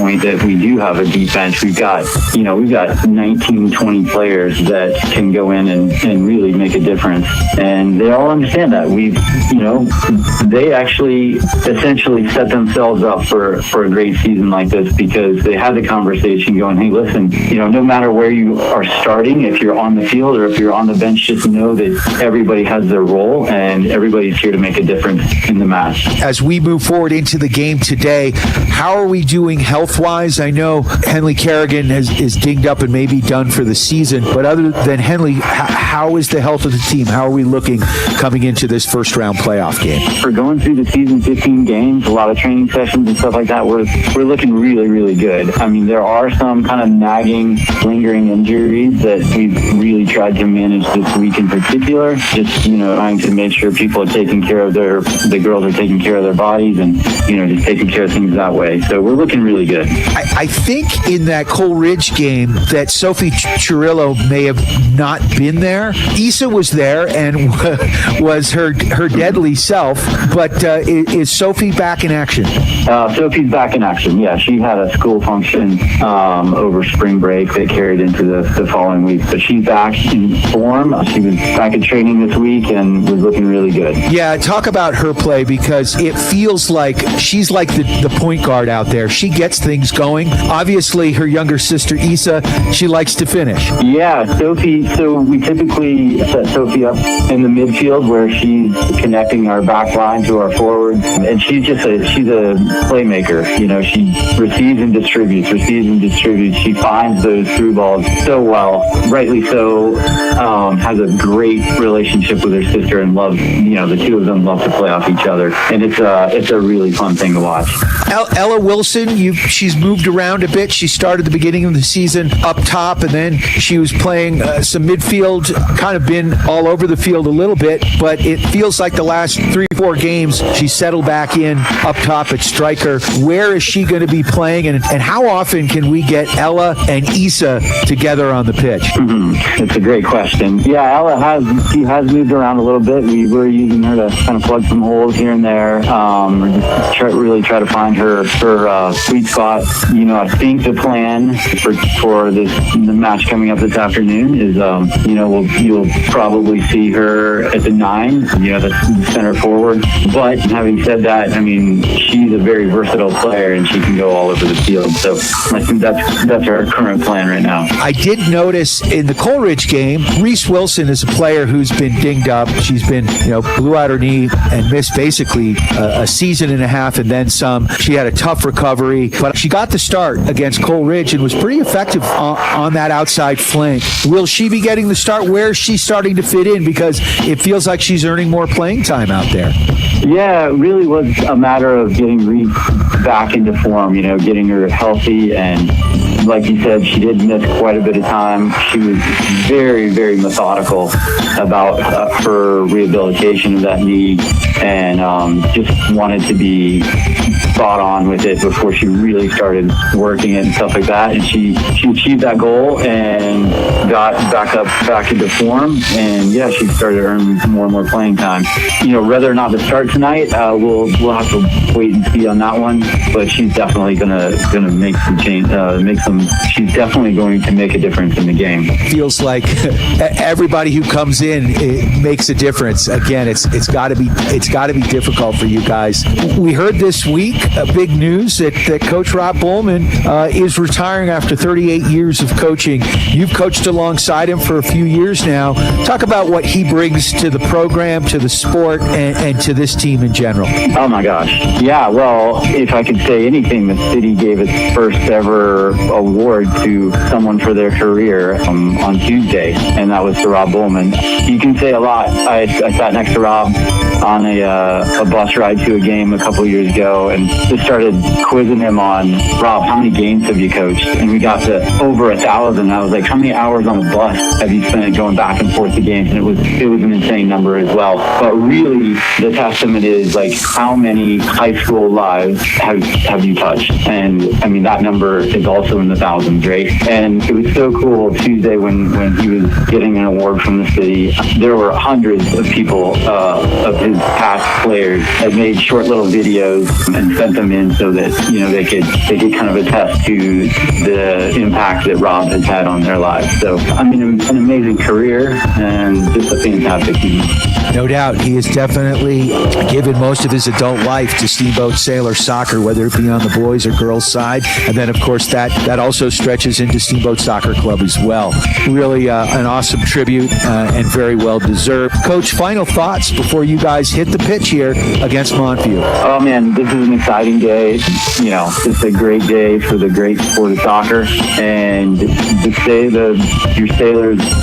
point that we do have a deep bench. We've got 19, 20 players that can go in and really make a difference. And they all understand that. They actually essentially set themselves up for a great season like this, because they had the conversation going, hey, listen, no matter where you are starting, if you're on the field or if you're on the bench, just know that everybody has their role and everybody's here to make a difference in the match. As we move forward into the game today, how are we doing health-wise? I know Henley Kerrigan is dinged up and may be done for the season, but other than Henley, how is the health of the team? How are we looking coming into this first-round playoff game? For going through the season, 15 games, a lot of training sessions and stuff like that, we're looking really, really good. I mean, there are some kind of nagging, lingering injuries that we've really tried to manage this week in particular, just, trying to make sure people are taking care of the girls are taking care of their bodies and, just taking care of things that way. So we're looking really good. I think in that Cole Ridge game that Sophie Chirillo may have not been there. Issa was there and was her deadly self, but is Sophie back in action? Sophie's back in action, yeah. She had a school function over spring break that carried into the following week, but she's back in form. She was back in training this week and was looking really good. Yeah, talk about her play, because it feels like she's like the point guard out there. She gets things going. Obviously, her younger sister, Issa, she likes to finish. Yeah, Sophie, so we typically set Sophie up in the midfield where she's connecting our back line to our forwards, and she's a playmaker. She receives and distributes. She finds those through balls so well, rightly so, has a great relationship with her sister and loves, the two of them love to play off each other, and it's a really fun thing to watch. Ella Wilson, she's moved around a bit. She started the beginning of the season up top, and then she was playing some midfield, kind of been all over the field a little bit, but it feels like the last 3-4 games she settled back in up top at striker. Where is she going to be playing, and how often can we get Ella and Issa together on the pitch? It's a great question. Yeah, Ella has moved around a little bit. We were using her to kind of plug some holes here and there, really try to find her sweet spot. I think the plan for the match coming up this afternoon is, you'll probably see her at the 9, the center forward. But having said that, I mean, she's a very versatile player and she can go all over the field. So I think that's our current plan right now. I did notice in the Coleridge game, Reese Wilson is a player who's been dinged up. She's been, blew out her knee and missed basically a season and a half and then some. She had a tough recovery, but she got the start against Coleridge and was pretty effective on that outside flank. Will she be getting the start? Where is she starting to fit in? Because it feels like she's earning more playing time out there. Yeah, it really was a matter of getting Reese back into form, getting her healthy. And like you said, she did miss quite a bit of time. She was very, very methodical about her rehabilitation of that knee and just wanted to be spot on with it before she really started working it and stuff like that. And she achieved that goal and got back into form. And yeah, she started earning more and more playing time. Whether or not to start tonight, we'll have to wait and see on that one. But she's definitely gonna make some change. She's definitely going to make a difference in the game. Feels like everybody who comes in, it makes a difference. Again, it's got to be difficult for you guys. We heard this week big news that Coach Rob Bowman is retiring after 38 years of coaching. You've coached alongside him for a few years now. Talk about what he brings to the program, to the sport, and to this team in general. Oh my gosh. Yeah, well, if I could say anything, the city gave its first ever award to someone for their career on Tuesday, and that was to Rob Bowman. You can say a lot. I sat next to Rob on a bus ride to a game a couple years ago and just started quizzing him on, Rob, how many games have you coached? And we got to over 1,000. I was like, how many hours on the bus have you spent going back and forth to games? And it was an insane number as well. But really, the testament is like, how many high school lives have you touched? And I mean, that number is also in the the thousands, right? And it was so cool Tuesday when he was getting an award from the city. There were hundreds of people of his past players that made short little videos and sent them in so that they could kind of attest to the impact that Rob has had on their lives. So I mean, an amazing career and just a fantastic human. No doubt, he has definitely given most of his adult life to Steamboat Sailor Soccer, whether it be on the boys or girls side, and then of course that also stretches into Steamboat Soccer Club as well. Really an awesome tribute and very well deserved. Coach, final thoughts before you guys hit the pitch here against Montview. Oh man, this is an exciting day. It's a great day for the great sport of soccer, and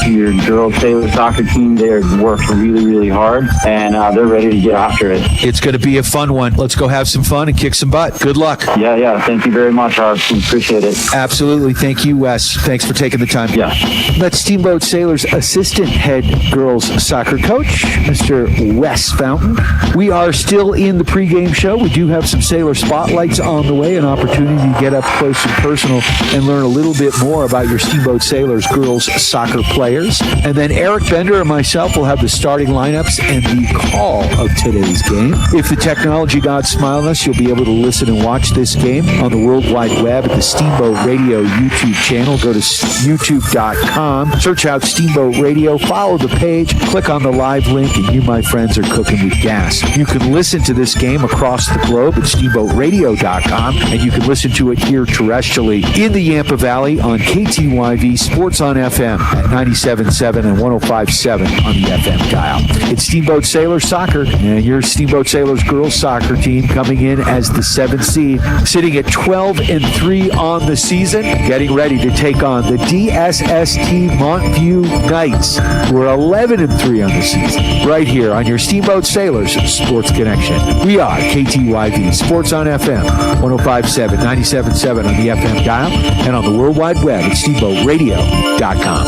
your girls Sailor soccer team, they are worked really, really hard, and they're ready to get after it. It's going to be a fun one. Let's go have some fun and kick some butt. Good luck. Yeah. Thank you very much, Harv. We appreciate it. Absolutely. Thank you, Wes. Thanks for taking the time. Yeah. That's Steamboat Sailors assistant head girls soccer coach, Mr. Wes Fountain. We are still in the pregame show. We do have some Sailor spotlights on the way, an opportunity to get up close and personal and learn a little bit more about your Steamboat Sailors girls soccer players. And then Eric Bender and myself will have the starting lineups and the call of today's game. If the technology gods smile on us, you'll be able to listen and watch this game on the World Wide Web at the Steamboat Radio YouTube channel. Go to youtube.com, search out Steamboat Radio, follow the page, click on the live link, and you, my friends, are cooking with gas. You can listen to this game across the globe at steamboatradio.com, and you can listen to it here terrestrially in the Yampa Valley on KTYV Sports on FM at 97.7 and 105.7 on the FM dial. It's Steamboat Sailors Soccer, and your Steamboat Sailors girls soccer team coming in as the 7th seed, sitting at 12-3 on the season, getting ready to take on the DSST Montview Knights, who are 11-3 on the season, right here on your Steamboat Sailors Sports Connection. We are KTYV Sports on FM, 105.7, 97.7 on the FM dial, and on the World Wide Web at steamboatradio.com.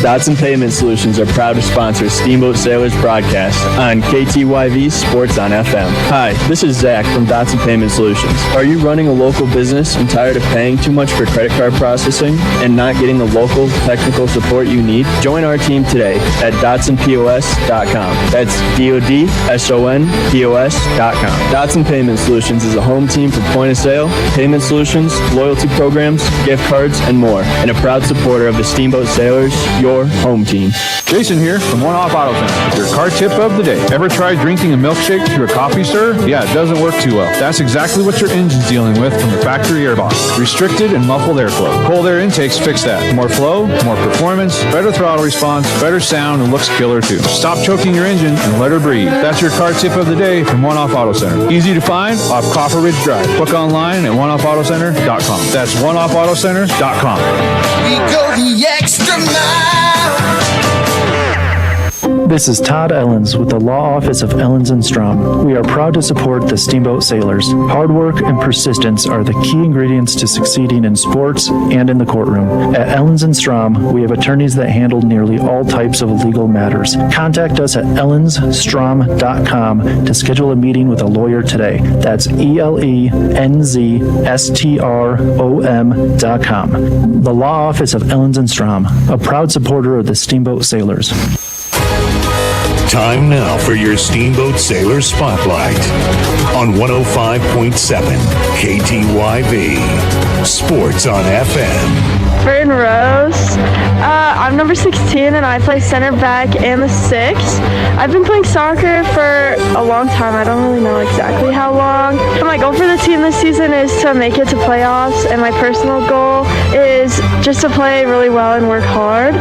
Dotson Payment Solutions are proud to sponsor Steamboat Sailors broadcast on KTYV Sports on FM. Hi, this is Zach from Dotson Payment Solutions. Are you running a local business and tired of paying too much for credit card processing and not getting the local technical support you need? Join our team today at DotsonPOS.com. That's DODSONPOS.com. Dotson Payment Solutions is a home team for point of sale, payment solutions, loyalty programs, gift cards, and more, and a proud supporter of the Steamboat Sailors, your home team. Jason here from One Off Auto Center with your car tip of the day. Ever tried drinking a milkshake through a coffee stir? Yeah, it doesn't work too well. That's exactly what your engine's dealing with from the factory airbox. Restricted and muffled airflow. Cold air intakes fix that. More flow, more performance, better throttle response, better sound, and looks killer too. Stop choking your engine and let her breathe. That's your car tip of the day from One Off Auto Center. Easy to find off Copper Ridge Drive. Book online at oneoffautocenter.com. That's oneoffautocenter.com. We go the extra mile. This is Todd Ellens with the Law Office of Ellens & Strom. We are proud to support the Steamboat Sailors. Hard work and persistence are the key ingredients to succeeding in sports and in the courtroom. At Ellens & Strom, we have attorneys that handle nearly all types of legal matters. Contact us at ellensstrom.com to schedule a meeting with a lawyer today. That's ELENZSTROM.com. The Law Office of Ellens & Strom, a proud supporter of the Steamboat Sailors. Time now for your Steamboat Sailor Spotlight on 105.7 KTYV Sports on FM. Burton Rose. I'm number 16 and I play center back and the 6. I've been playing soccer for a long time. I don't really know exactly how long. My goal for the team this season is to make it to playoffs, and my personal goal is just to play really well and work hard.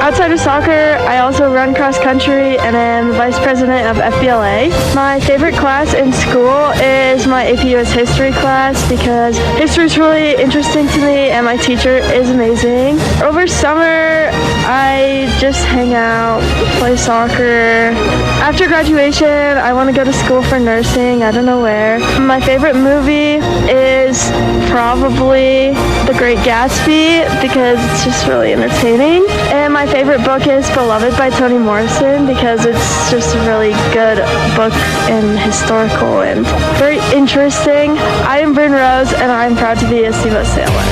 Outside of soccer, I also run cross country and am vice president of FBLA. My favorite class in school is my AP US history class because history is really interesting to me and my teacher is amazing. Over summer, I just hang out, play soccer. After graduation, I want to go to school for nursing. I don't know where. My favorite movie is probably The Great Gatsby because it's just really entertaining. And my favorite book is Beloved by Toni Morrison because it's just a really good book and historical and very interesting. I am Bryn Rose and I'm proud to be a Steamboat sailor.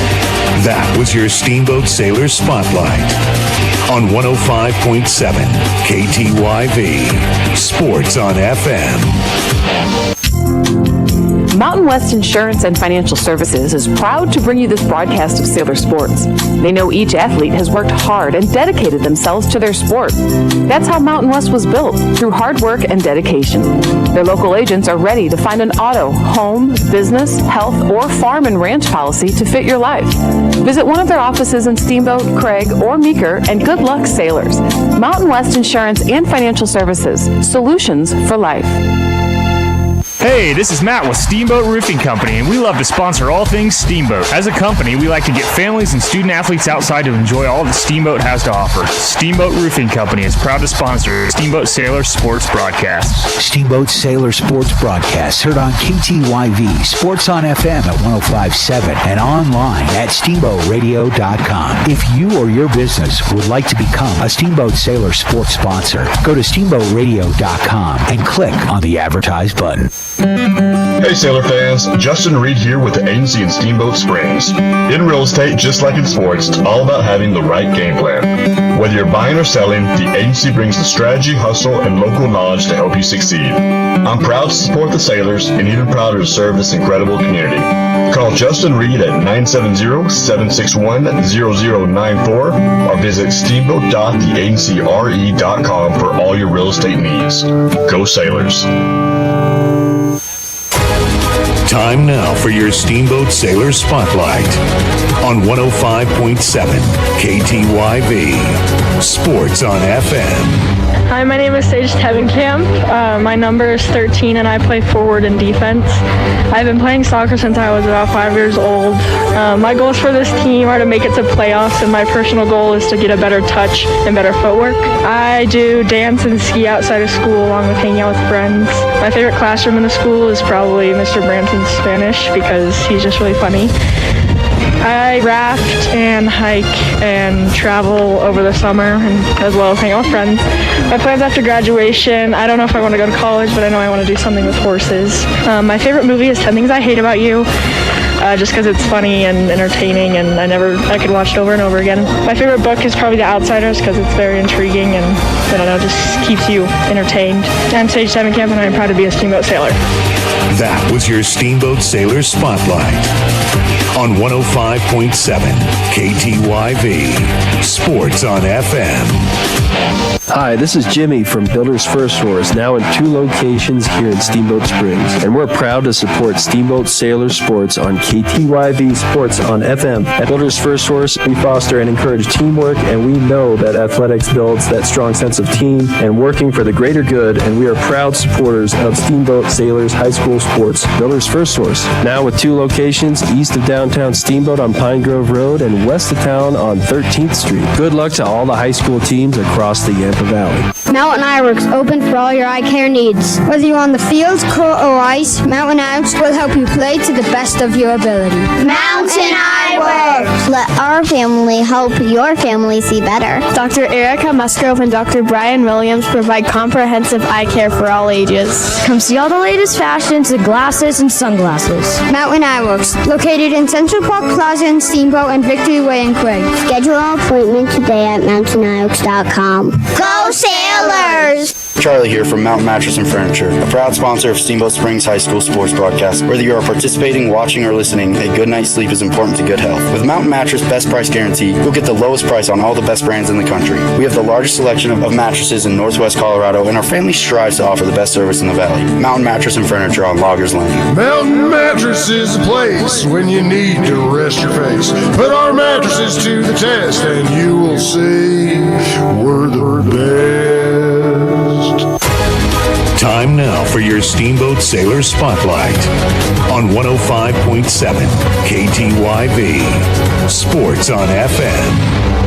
That was your Steamboat Sailor Spotlight on 105.7 KTYV Sports on FM. Mountain West Insurance and Financial Services is proud to bring you this broadcast of Sailor Sports. They know each athlete has worked hard and dedicated themselves to their sport. That's how Mountain West was built, through hard work and dedication. Their local agents are ready to find an auto, home, business, health, or farm and ranch policy to fit your life. Visit one of their offices in Steamboat, Craig, or Meeker, and good luck, sailors. Mountain West Insurance and Financial Services, solutions for life. Hey, this is Matt with Steamboat Roofing Company, and we love to sponsor all things Steamboat. As a company, we like to get families and student athletes outside to enjoy all that Steamboat has to offer. Steamboat Roofing Company is proud to sponsor Steamboat Sailor Sports Broadcast. Steamboat Sailor Sports Broadcast heard on KTYV, Sports on FM at 105.7, and online at steamboatradio.com. If you or your business would like to become a Steamboat Sailor Sports sponsor, go to steamboatradio.com and click on the Advertise button. Hey Sailor fans, Justin Reed here with the agency in Steamboat Springs. In real estate, just like in sports, it's all about having the right game plan. Whether you're buying or selling, the agency brings the strategy, hustle, and local knowledge to help you succeed. I'm proud to support the Sailors and even prouder to serve this incredible community. Call Justin Reed at 970-761-0094 or visit steamboat.theagencyre.com for all your real estate needs. Go Sailors! Time now for your Steamboat Sailor Spotlight on 105.7 KTYV Sports on FM. Hi, my name is Sage Tevenkamp. My number is 13 and I play forward and defense. I've been playing soccer since I was about 5 years old. My goals for this team are to make it to playoffs, and my personal goal is to get a better touch and better footwork. I do dance and ski outside of school along with hanging out with friends. My favorite classroom in the school is probably Mr. Branson's Spanish because he's just really funny. I raft and hike and travel over the summer, and as well as hang out with friends. My plans after graduation, I don't know if I want to go to college, but I know I want to do something with horses. My favorite movie is 10 Things I Hate About You, just because it's funny and entertaining, and I could watch it over and over again. My favorite book is probably The Outsiders because it's very intriguing and, I don't know, just keeps you entertained. I'm Sage Tevenkamp, and I'm proud to be a Steamboat Sailor. That was your Steamboat Sailor Spotlight on 105.7 KTYV Sports on FM. Hi, this is Jimmy from Builders First Source, now in 2 locations here in Steamboat Springs. And we're proud to support Steamboat Sailor Sports on KTYV Sports on FM. At Builders First Source, we foster and encourage teamwork, and we know that athletics builds that strong sense of team and working for the greater good, and we are proud supporters of Steamboat Sailors High School Sports. Builders First Source, now with 2 locations east of downtown Steamboat on Pine Grove Road and west of town on 13th Street. Good luck to all the high school teams across the Yampa Valley. Mountain Eyeworks, open for all your eye care needs. Whether you're on the field, court, or ice, Mountain Eyeworks will help you play to the best of your ability. Mountain Eyeworks! Let our family help your family see better. Dr. Erica Musgrove and Dr. Brian Williams provide comprehensive eye care for all ages. Come see all the latest fashions in glasses and sunglasses. Mountain Eyeworks, located in Central Park Plaza in Steamboat and Victory Way in Craig. Schedule an appointment today at MountainEyeworks.com. Go Sailors! Charlie here from Mountain Mattress and Furniture, a proud sponsor of Steamboat Springs High School Sports Broadcast. Whether you are participating, watching, or listening, a good night's sleep is important to good health. With Mountain Mattress Best Price Guarantee, you'll get the lowest price on all the best brands in the country. We have the largest selection of mattresses in Northwest Colorado, and our family strives to offer the best service in the valley. Mountain Mattress and Furniture on Loggers Lane. Mountain Mattress is the place when you need to rest your face. Put our mattresses to the test, and you will see we're the best. Time now for your Steamboat Sailor Spotlight on 105.7 KTYV Sports on FM.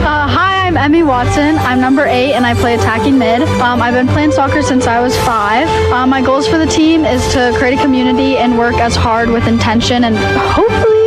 Hi, I'm Emmy Watson. I'm number 8 and I play attacking mid. I've been playing soccer since I was 5. My goals for the team is to create a community and work as hard with intention and hopefully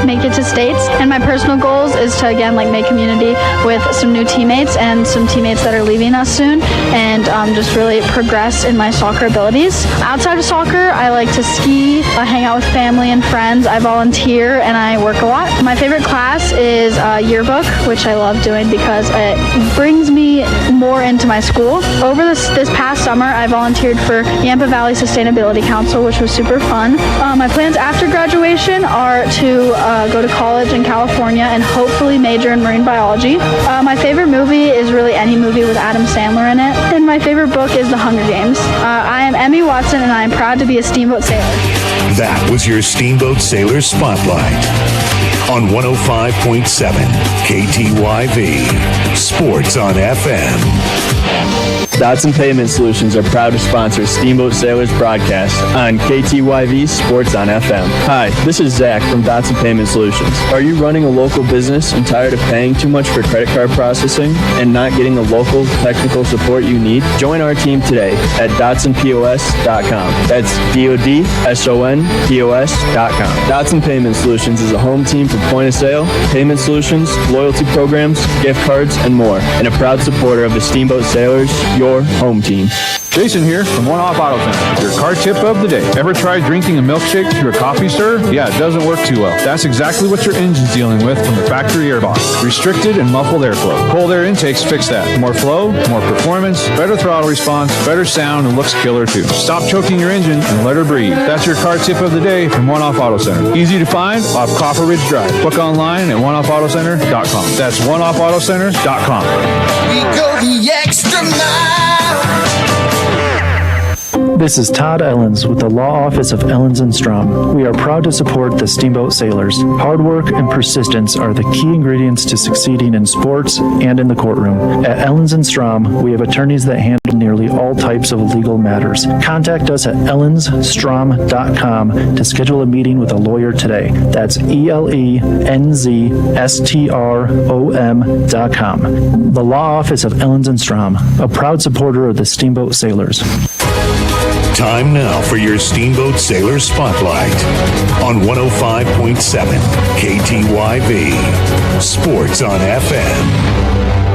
make it to states. And my personal goals is to again make community with some new teammates and some teammates that are leaving us soon, and just really progress in my soccer abilities. Outside of soccer, I like to ski, hang out with family and friends. I volunteer and I work a lot. My favorite class is yearbook, which I love doing because it brings me more into my school. Over this past summer, I volunteered for Yampa Valley Sustainability Council, which was super fun. My plans after graduation are to go to college in California and hopefully major in marine biology. My favorite movie is really any movie with Adam Sandler in it. And my favorite book is The Hunger Games. I am Emmy Watson and I am proud to be a Steamboat sailor. That was your Steamboat Sailor Spotlight on 105.7 KTYV Sports on FM. Dotson Payment Solutions are proud to sponsor Steamboat Sailors broadcast on KTYV Sports on FM. Hi, this is Zach from Dotson Payment Solutions. Are you running a local business and tired of paying too much for credit card processing and not getting the local technical support you need? Join our team today at DotsonPOS.com. That's DODSONPOS.com. Dotson Payment Solutions is a home team for point of sale, payment solutions, loyalty programs, gift cards, and more, and a proud supporter of the Steamboat Sailors, your home team. Jason here from One Off Auto Center. Your car tip of the day. Ever tried drinking a milkshake through a coffee stir? Yeah, it doesn't work too well. That's exactly what your engine's dealing with from the factory airbox. Restricted and muffled airflow. Cold air intakes fix that. More flow, more performance, better throttle response, better sound, and looks killer too. Stop choking your engine and let her breathe. That's your car tip of the day from One Off Auto Center. Easy to find off Copper Ridge Drive. Book online at oneoffautocenter.com. That's oneoffautocenter.com. We go the extra mile. This is Todd Ellens with the Law Office of Ellens & Strom. We are proud to support the Steamboat Sailors. Hard work and persistence are the key ingredients to succeeding in sports and in the courtroom. At Ellens & Strom, we have attorneys that handle nearly all types of legal matters. Contact us at ellensstrom.com to schedule a meeting with a lawyer today. That's ELENZSTROM.com. The Law Office of Ellens & Strom, a proud supporter of the Steamboat Sailors. Time now for your Steamboat Sailor Spotlight on 105.7 KTYV Sports on FM.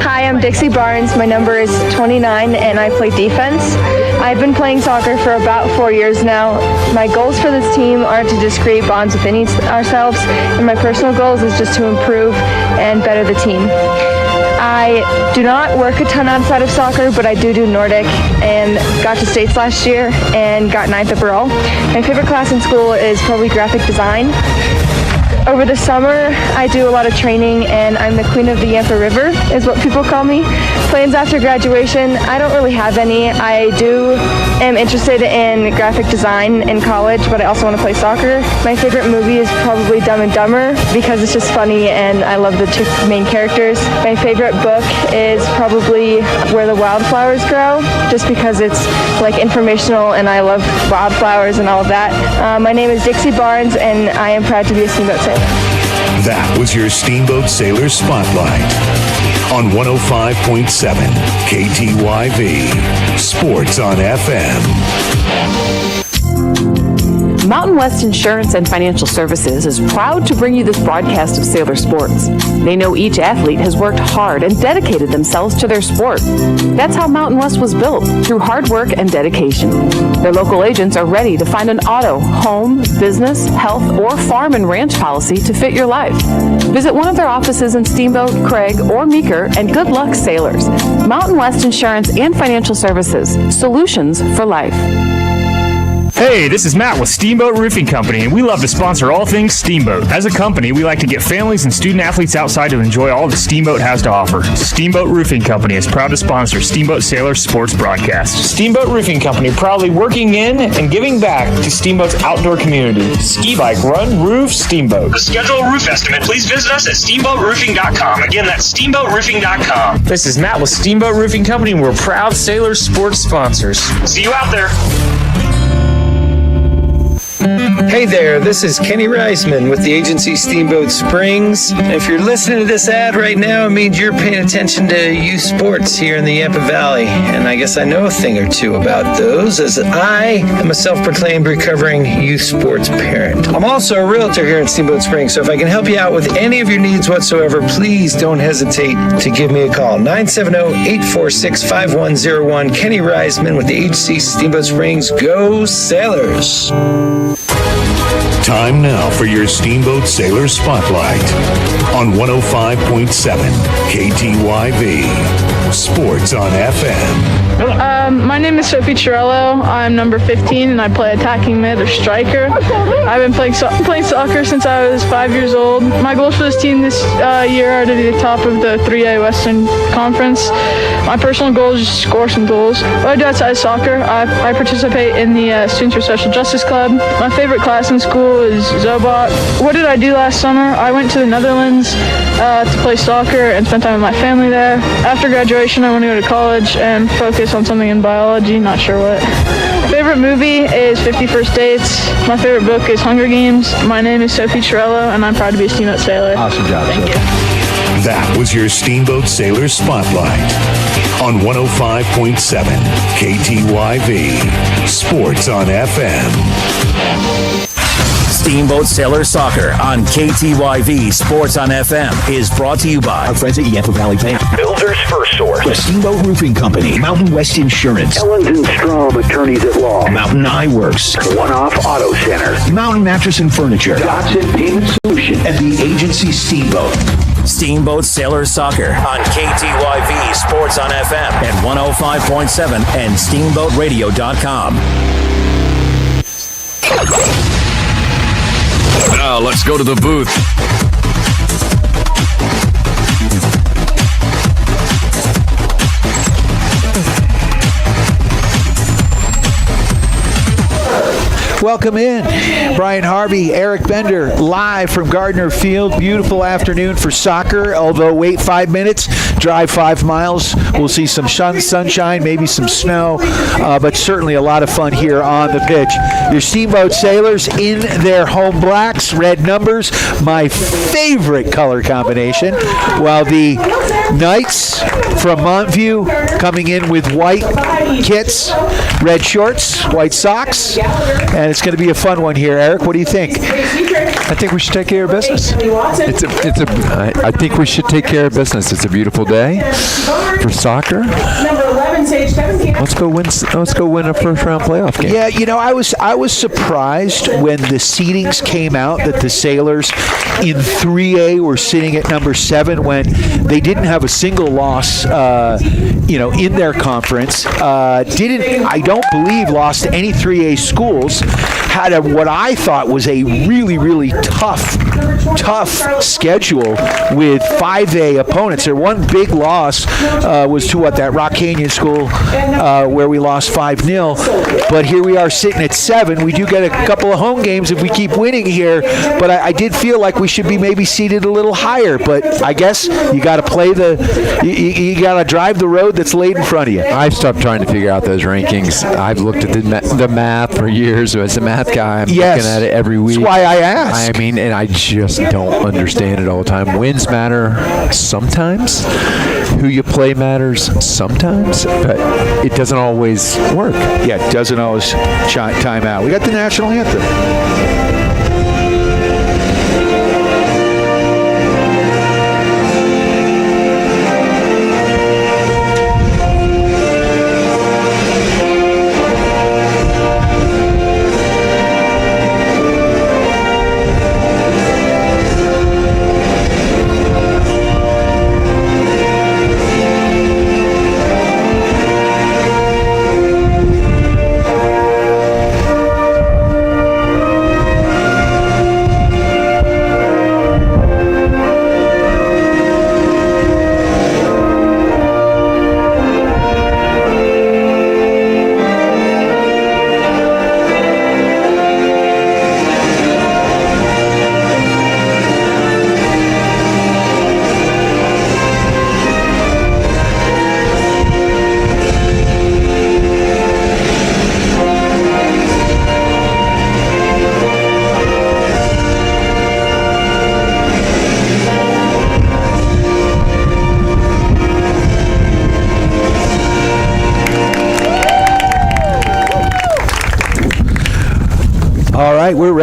Hi, I'm Dixie Barnes. My number is 29 and I play defense. I've been playing soccer for about 4 years now. My goals for this team are to just create bonds within ourselves, and my personal goals is just to improve and better the team. I do not work a ton outside of soccer, but I do Nordic and got to states last year and got 9th overall. My favorite class in school is probably graphic design. Over the summer, I do a lot of training, and I'm the queen of the Yampa River, is what people call me. Plans after graduation, I don't really have any. I am interested in graphic design in college, but I also want to play soccer. My favorite movie is probably Dumb and Dumber because it's just funny and I love the two main characters. My favorite book is probably Where the Wildflowers Grow, just because it's informational and I love wildflowers and all of that. My name is Dixie Barnes and I am proud to be a Steamboat Sailor. That was your Steamboat Sailor Spotlight on 105.7 KTYV Sports on FM. Mountain West Insurance and Financial Services is proud to bring you this broadcast of Sailor Sports. They know each athlete has worked hard and dedicated themselves to their sport. That's how Mountain West was built, through hard work and dedication. Their local agents are ready to find an auto, home, business, health, or farm and ranch policy to fit your life. Visit one of their offices in Steamboat, Craig, or Meeker, and good luck, sailors. Mountain West Insurance and Financial Services, solutions for life. Hey, this is Matt with Steamboat Roofing Company, and we love to sponsor all things Steamboat. As a company, we like to get families and student athletes outside to enjoy all that Steamboat has to offer. Steamboat Roofing Company is proud to sponsor Steamboat Sailor Sports broadcast. Steamboat Roofing Company proudly working in and giving back to Steamboat's outdoor community. Ski, bike, run, roof, Steamboat. To schedule a roof estimate, please visit us at steamboatroofing.com. Again, that's steamboatroofing.com. This is Matt with Steamboat Roofing Company, and we're proud Sailor Sports sponsors. See you out there. Hey there, this is Kenny Reisman with the agency Steamboat Springs. And if you're listening to this ad right now, it means you're paying attention to youth sports here in the Yampa Valley. And I guess I know a thing or two about those, as I am a self-proclaimed recovering youth sports parent. I'm also a realtor here at Steamboat Springs, so if I can help you out with any of your needs whatsoever, please don't hesitate to give me a call. 970-846-5101. Kenny Reisman with the agency Steamboat Springs. Go Sailors! Time now for your Steamboat Sailor Spotlight on 105.7 KTYV. Sports on FM. My name is Sophie Chirello. I'm number 15 and I play attacking mid or striker. I've been playing soccer since I was 5 years old. My goals for this team this year are to be the top of the 3A Western Conference. My personal goal is to score some goals. What I do outside of soccer, I participate in the Students for Social Justice Club. My favorite class in school is Zobot. What did I do last summer? I went to the Netherlands to play soccer and spend time with my family there. After graduation, I want to go to college and focus on something in biology, not sure what. Favorite movie is 50 First Dates. My favorite book is Hunger Games. My name is Sophie Chirello, and I'm proud to be a Steamboat Sailor. Awesome job. Thank you. That was your Steamboat Sailor Spotlight on 105.7 KTYV. Sports on FM. Steamboat Sailor Soccer on KTYV Sports on FM is brought to you by our friends at Yampa Valley Bank, Builders First Source, the Steamboat Roofing Company, Mountain West Insurance, Ellens & Strom Attorneys at Law, Mountain Eye Works, One-Off Auto Center, Mountain Mattress and Furniture, Dotson Payment Solution, and the agency Steamboat. Steamboat Sailor Soccer on KTYV Sports on FM at 105.7 and SteamboatRadio.com. Now let's go to the booth. Welcome in. Brian Harvey, Eric Bender, live from Gardner Field. Beautiful afternoon for soccer, although wait 5 minutes, drive 5 miles. We'll see some sunshine, maybe some snow, but certainly a lot of fun here on the pitch. Your Steamboat Sailors in their home blacks, red numbers, my favorite color combination, while the Knights from MONTVIEW coming in with white kits, red shorts, white socks, and it's going to be a fun one here. Eric, what do you think? I think we should take care of business. I think we should take care of business. It's a beautiful day for soccer. Let's go win a first-round playoff game. Yeah, you know, I was surprised when the seedings came out that the Sailors in 3A were sitting at number 7 when they didn't have a single loss, in their conference. I don't believe, lost to any 3A schools. Had what I thought was a really, really tough schedule with 5A opponents. Their one big loss was to that Rock Canyon school where we lost 5-0. But here we are sitting at 7. We do get a couple of home games if we keep winning here. But I did feel like we should be maybe seated a little higher. But I guess you got to play you got to drive the road that's laid in front of you. I've stopped trying to figure out those rankings. I've looked at the math for years. As a math guy, I'm looking at it every week. That's why I asked. I mean, and I just don't understand it all the time. Wins matter sometimes. Who you play matters sometimes, but it doesn't always work. Yeah, it doesn't always time out. We got the national anthem.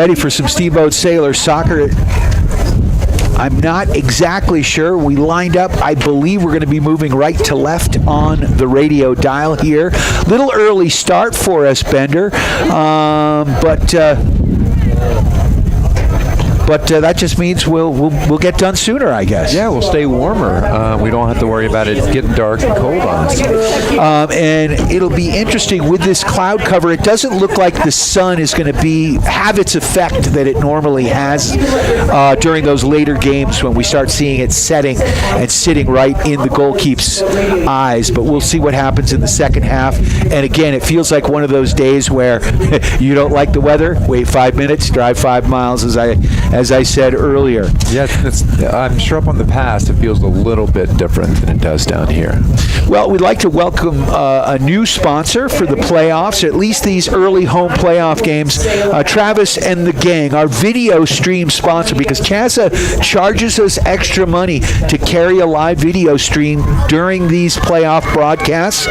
ready for some Steamboat Sailors soccer. I'm not exactly sure. We lined up. I believe we're going to be moving right to left on the radio dial here. Little early start for us, Bender, but that just means we'll get done sooner, I guess. Yeah, we'll stay warmer. We don't have to worry about it getting dark and cold on us. And it'll be interesting with this cloud cover. It doesn't look like the sun is going to have its effect that it normally has during those later games when we start seeing it setting and sitting right in the goalkeeper's eyes. But we'll see what happens in the second half. And again, it feels like one of those days where you don't like the weather, wait 5 minutes, drive 5 miles, as I said earlier. Yeah, I'm sure up on the pass it feels a little bit different than it does down here. Well, we'd like to welcome a new sponsor for the playoffs, at least these early home playoff games, Travis and the Gang, our video stream sponsor, because CASA charges us extra money to carry a live video stream during these playoff broadcasts.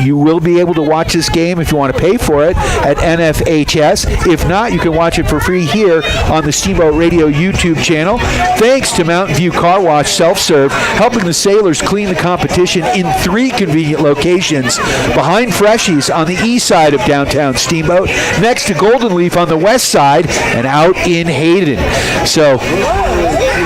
You will be able to watch this game if you want to pay for it at NFHS. If not, you can watch it for free here on the Steamboat Radio YouTube channel. Thanks to Mountain View Car Wash Self-Serve, helping the Sailors clean the competition in 3 convenient locations: behind Freshies on the east side of downtown Steamboat, next to Golden Leaf on the west side, and out in Hayden. So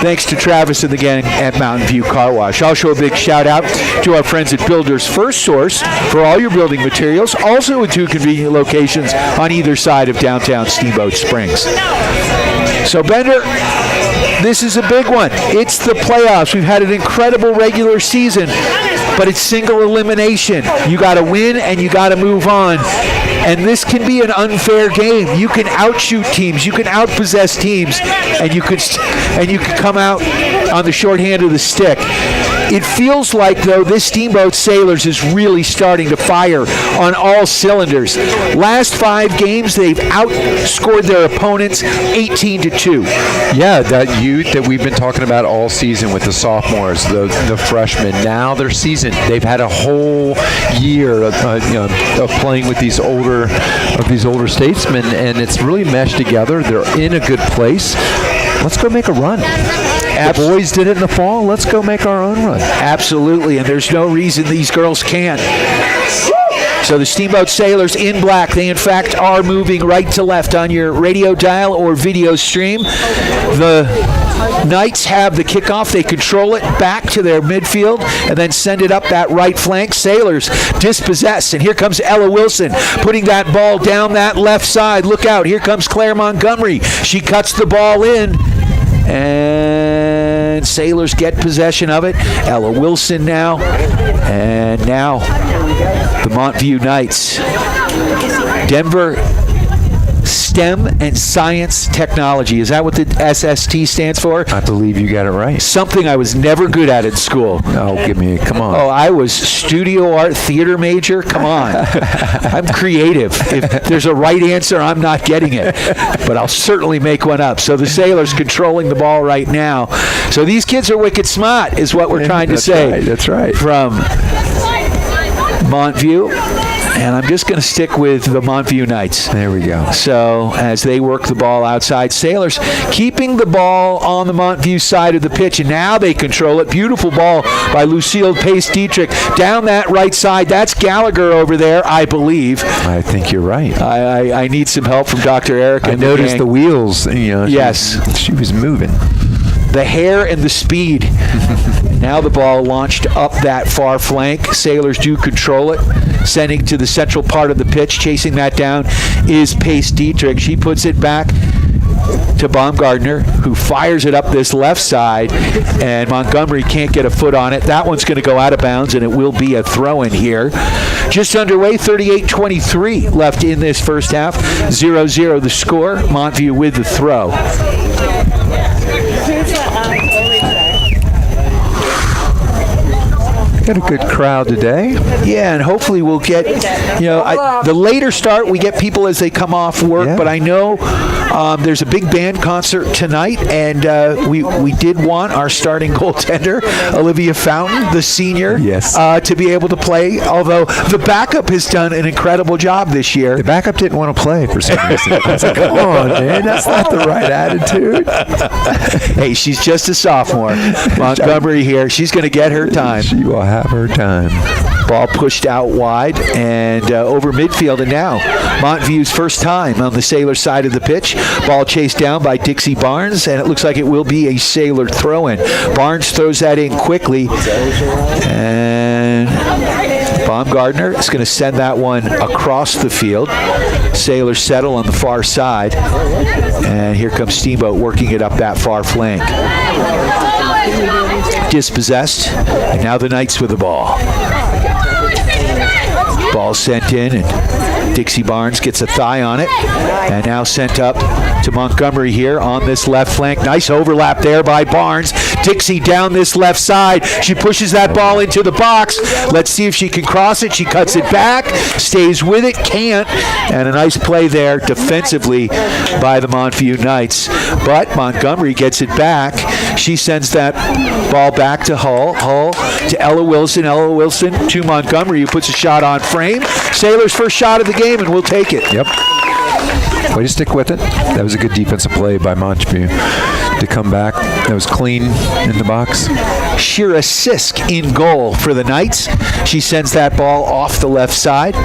thanks to Travis and the gang at Mountain View Car Wash. Also a big shout out to our friends at Builders First Source for all your building materials, also in 2 convenient locations on either side of downtown Steamboat Springs. So Bender, this is a big one. It's the playoffs. We've had an incredible regular season, but it's single elimination. You got to win and you got to move on. And this can be an unfair game. You can outshoot teams, you can outpossess teams, and you could come out on the short hand of the stick. It feels like, though, this Steamboat Sailors is really starting to fire on all cylinders. Last 5 games, they've outscored their opponents 18-2. Yeah, that youth that we've been talking about all season with the sophomores, the freshmen. Now their season, they've had a whole year of playing with these older statesmen, and it's really meshed together. They're in a good place. Let's go make a run. The boys did it in the fall. Let's go make our own run. Absolutely, and there's no reason these girls can't. So the Steamboat Sailors in black, they in fact are moving right to left on your radio dial or video stream. The Knights have the kickoff. They control it back to their midfield and then send it up that right flank. Sailors dispossess, and here comes Ella Wilson putting that ball down that left side. Look out, here comes Claire Montgomery. She cuts the ball in, and Sailors get possession of it. Ella Wilson now, and now the Montview Knights. Denver STEM and Science Technology. Is that what the SST stands for? I believe you got it right. Something I was never good at in school. Oh, come on. Oh, I was studio art theater major. Come on. I'm creative. If there's a right answer, I'm not getting it. But I'll certainly make one up. So the Sailors controlling the ball right now. So these kids are wicked smart, is what we're trying to say. Right, that's right. From Montview. And I'm just going to stick with the Montview Knights. There we go. So as they work the ball outside, Sailors keeping the ball on the Montview side of the pitch, and now they control it. Beautiful ball by Lucille Pace-Dietrich down that right side. That's Gallagher over there, I believe. I think you're right. I need some help from Dr. Eric. I noticed the wheels. Yes. She was moving. The hair and the speed. Now the ball launched up that far flank. Sailors do control it. Sending to the central part of the pitch. Chasing that down is Pace-Dietrich. She puts it back to Baumgartner, who fires it up this left side, and Montgomery can't get a foot on it. That one's going to go out of bounds, and it will be a throw-in here. Just underway, 38-23 left in this first half. 0-0 the score. Montview with the throw. Got a good crowd today. Yeah, and hopefully we'll get, the later start, we get people as they come off work, but I know there's a big band concert tonight, and we did want our starting goaltender, Olivia Fountain, the senior, to be able to play, although the backup has done an incredible job this year. The backup didn't want to play for some reason. I was like, come on, man, that's not the right attitude. Hey, she's just a sophomore. Montgomery here. She's going to get her time. She will have her time. Ball pushed out wide and over midfield, and now Montview's first time on the Sailor side of the pitch. Ball chased down by Dixie Barnes, and it looks like it will be a Sailor throw-in. Barnes throws that in quickly, and Baumgartner is going to send that one across the field. Sailors settle on the far side, and here comes Steamboat working it up that far flank. Dispossessed, and now the Knights with the ball. Ball sent in, and Dixie Barnes gets a thigh on it, and now sent up to Montgomery here on this left flank. Nice overlap there by Barnes. Dixie down this left side. She pushes that ball into the box. Let's see if she can cross it. She cuts it back, stays with it, can't, and a nice play there defensively by the Montview Knights. But Montgomery gets it back. She sends that ball back to Hull. Hull to Ella Wilson. Ella Wilson to Montgomery, who puts a shot on frame. Sailors' first shot of the game, and we'll take it. Yep. Way to stick with it. That was a good defensive play by Montview to come back. That was clean in the box. Shira Sisk in goal for the Knights. She sends that ball off the left side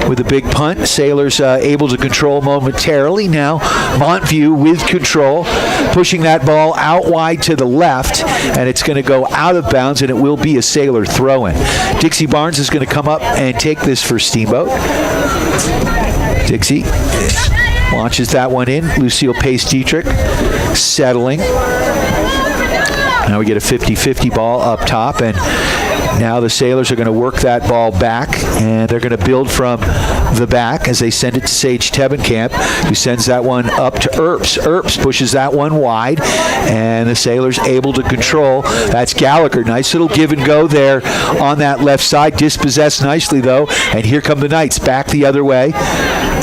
with a big punt. Sailors able to control momentarily. Now Montview with control, pushing that ball out wide to the left, and it's going to go out of bounds, and it will be a Sailor throw-in. Dixie Barnes is going to come up and take this for Steamboat. Dixie launches that one in. Lucille Pace-Dietrich settling. Now we get a 50-50 ball up top, and now the Sailors are going to work that ball back, and they're going to build from the back as they send it to Sage Tebenkamp, who sends that one up to Earps. Earps pushes that one wide, and the Sailors able to control. That's Gallagher. Nice little give and go there on that left side. Dispossessed nicely, though, and here come the Knights back the other way.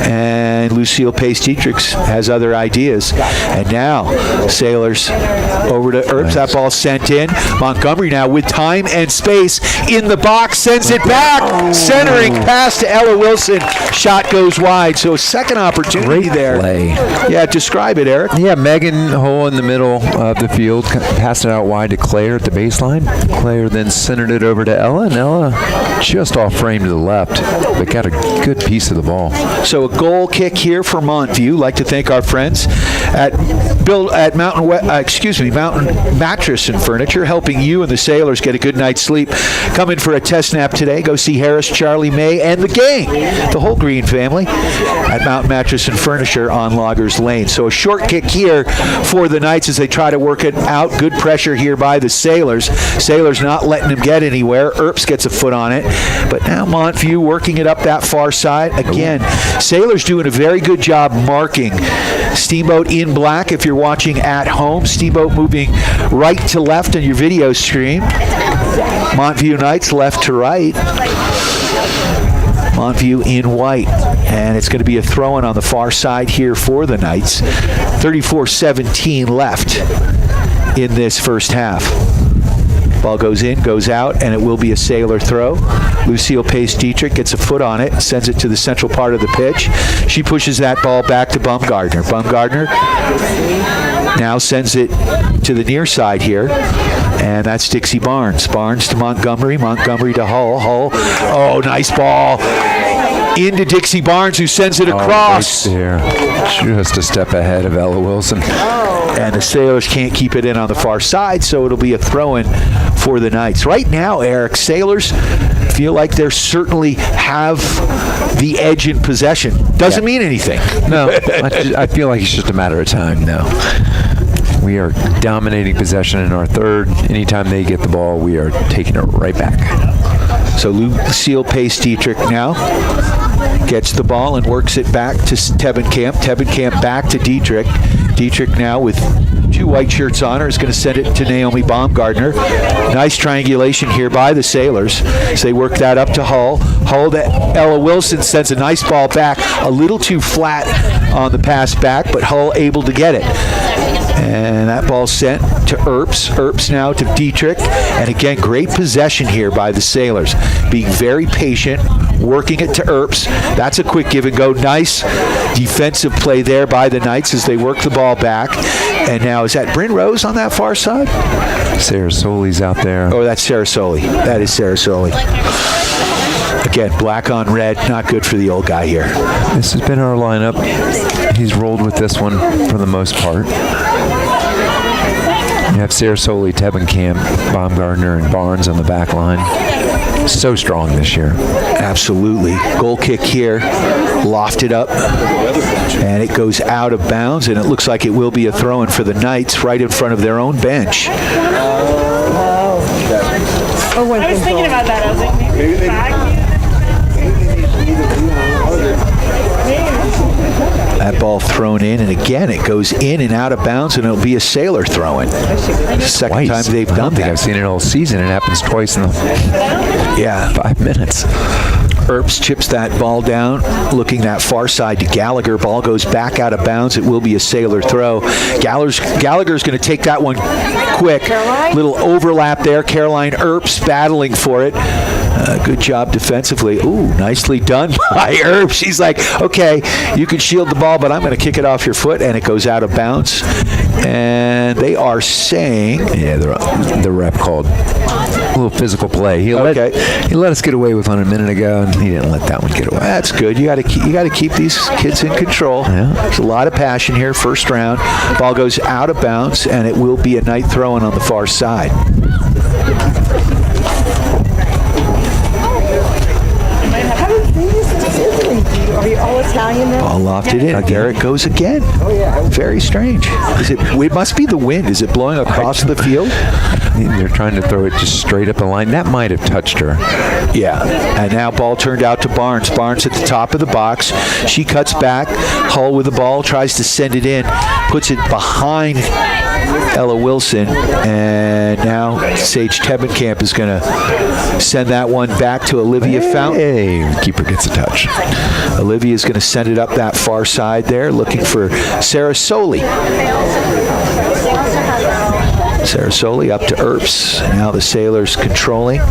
And Lucille Pace-Dietrich has other ideas. And now Sailors over to Earps. That ball sent in. Montgomery now with time and space in the box, sends it back. Centering pass to Ella Wilson. Shot goes wide. So a second opportunity there. Play. Yeah, describe it, Eric. Yeah, Megan Hole in the middle of the field, passed it out wide to Claire at the baseline. Claire then centered it over to Ella, and Ella just off frame to the left, but got a good piece of the ball. So a goal kick here for Montview. Like to thank our friends at Mountain Mattress and Furniture, helping you and the Sailors get a good night's sleep. Come in for a test nap today. Go see Harris, Charlie, May, and the gang, the whole Green family, at Mountain Mattress and Furniture on Loggers Lane. So a short kick here for the Knights as they try to work it out. Good pressure here by the Sailors. Sailors not letting them get anywhere. Earps gets a foot on it, but now Montview working it up that far side. Again, Sailors doing a very good job marking. Steamboat in black if you're watching at home. Steamboat moving right to left on your video stream. Montview Knights left to right. Montview in white. And it's going to be a throw-in on the far side here for the Knights. 34-17 left in this first half. Ball goes in, goes out, and it will be a Sailor throw. Lucille Pace-Dietrich gets a foot on it, sends it to the central part of the pitch. She pushes that ball back to Baumgartner. Baumgartner now sends it to the near side here, and that's Dixie Barnes. Barnes to Montgomery, Montgomery to Hull. Hull, oh, nice ball. Into Dixie Barnes, who sends it across. Right there. Just a step ahead of Ella Wilson. And the Sailors can't keep it in on the far side, so it'll be a throw-in for the Knights. Right now, Eric, Sailors feel like they certainly have the edge in possession. Doesn't mean anything. No, I feel like it's just a matter of time now. We are dominating possession in our third. Anytime they get the ball, we are taking it right back. So Lucille Pace-Dietrich now gets the ball and works it back to Tebenkamp. Tebenkamp back to Dietrich. Dietrich now with 2 white shirts on her is going to send it to Naomi Baumgartner. Nice triangulation here by the Sailors as they work that up to Hull. Hull to Ella Wilson sends a nice ball back, a little too flat on the pass back, but Hull able to get it. And that ball sent to Earps. Earps now to Dietrich. And again, great possession here by the Sailors. Being very patient, working it to Earps. That's a quick give and go. Nice defensive play there by the Knights as they work the ball back. And now, is that Bryn Rose on that far side? Sarah Soli's out there. Oh, that's Sarah Soli. That is Sarah Soli. Again, black on red, not good for the old guy here. This has been our lineup. He's rolled with this one for the most part. You have Sarah Soli, Tebenkamp, Baumgartner, and Barnes on the back line. So strong this year. Absolutely. Goal kick here, lofted up, and it goes out of bounds, and it looks like it will be a throw-in for the Knights right in front of their own bench. I was thinking about that. I was like, maybe That ball thrown in, and again, it goes in and out of bounds, and it'll be a Sailor throw-in. Second time they've done that. I don't think I've seen it all season. It happens twice in the 5 minutes. Earps chips that ball down, looking that far side to Gallagher. Ball goes back out of bounds. It will be a Sailor throw. Gallagher's going to take that one quick. Little overlap there. Caroline Earps battling for it. Good job defensively. Ooh, nicely done by Earps. She's like, okay, you can shield the ball, but I'm going to kick it off your foot, and it goes out of bounds. And they are saying... Yeah, the rep called a little physical play. He let us get away with one a minute ago, and he didn't let that one get away. That's good. You got to keep these kids in control. Yeah. There's a lot of passion here. First round, ball goes out of bounds, and it will be a Knight throw-in on the far side. Are you all Italian now? Ball lofted in. There it goes again. Very strange. It must be the wind. Is it blowing across the field? They're trying to throw it just straight up the line. That might have touched her. Yeah. And now ball turned out to Barnes. Barnes at the top of the box. She cuts back. Hull with the ball. Tries to send it in. Puts it behind Ella Wilson. And now Sage Tebenkamp is going to send that one back to Olivia Fountain. Hey, keeper gets a touch. Olivia is going to send it up that far side there, looking for Sarah Soli. Sarah Soli up to Earps. Now the Sailors controlling.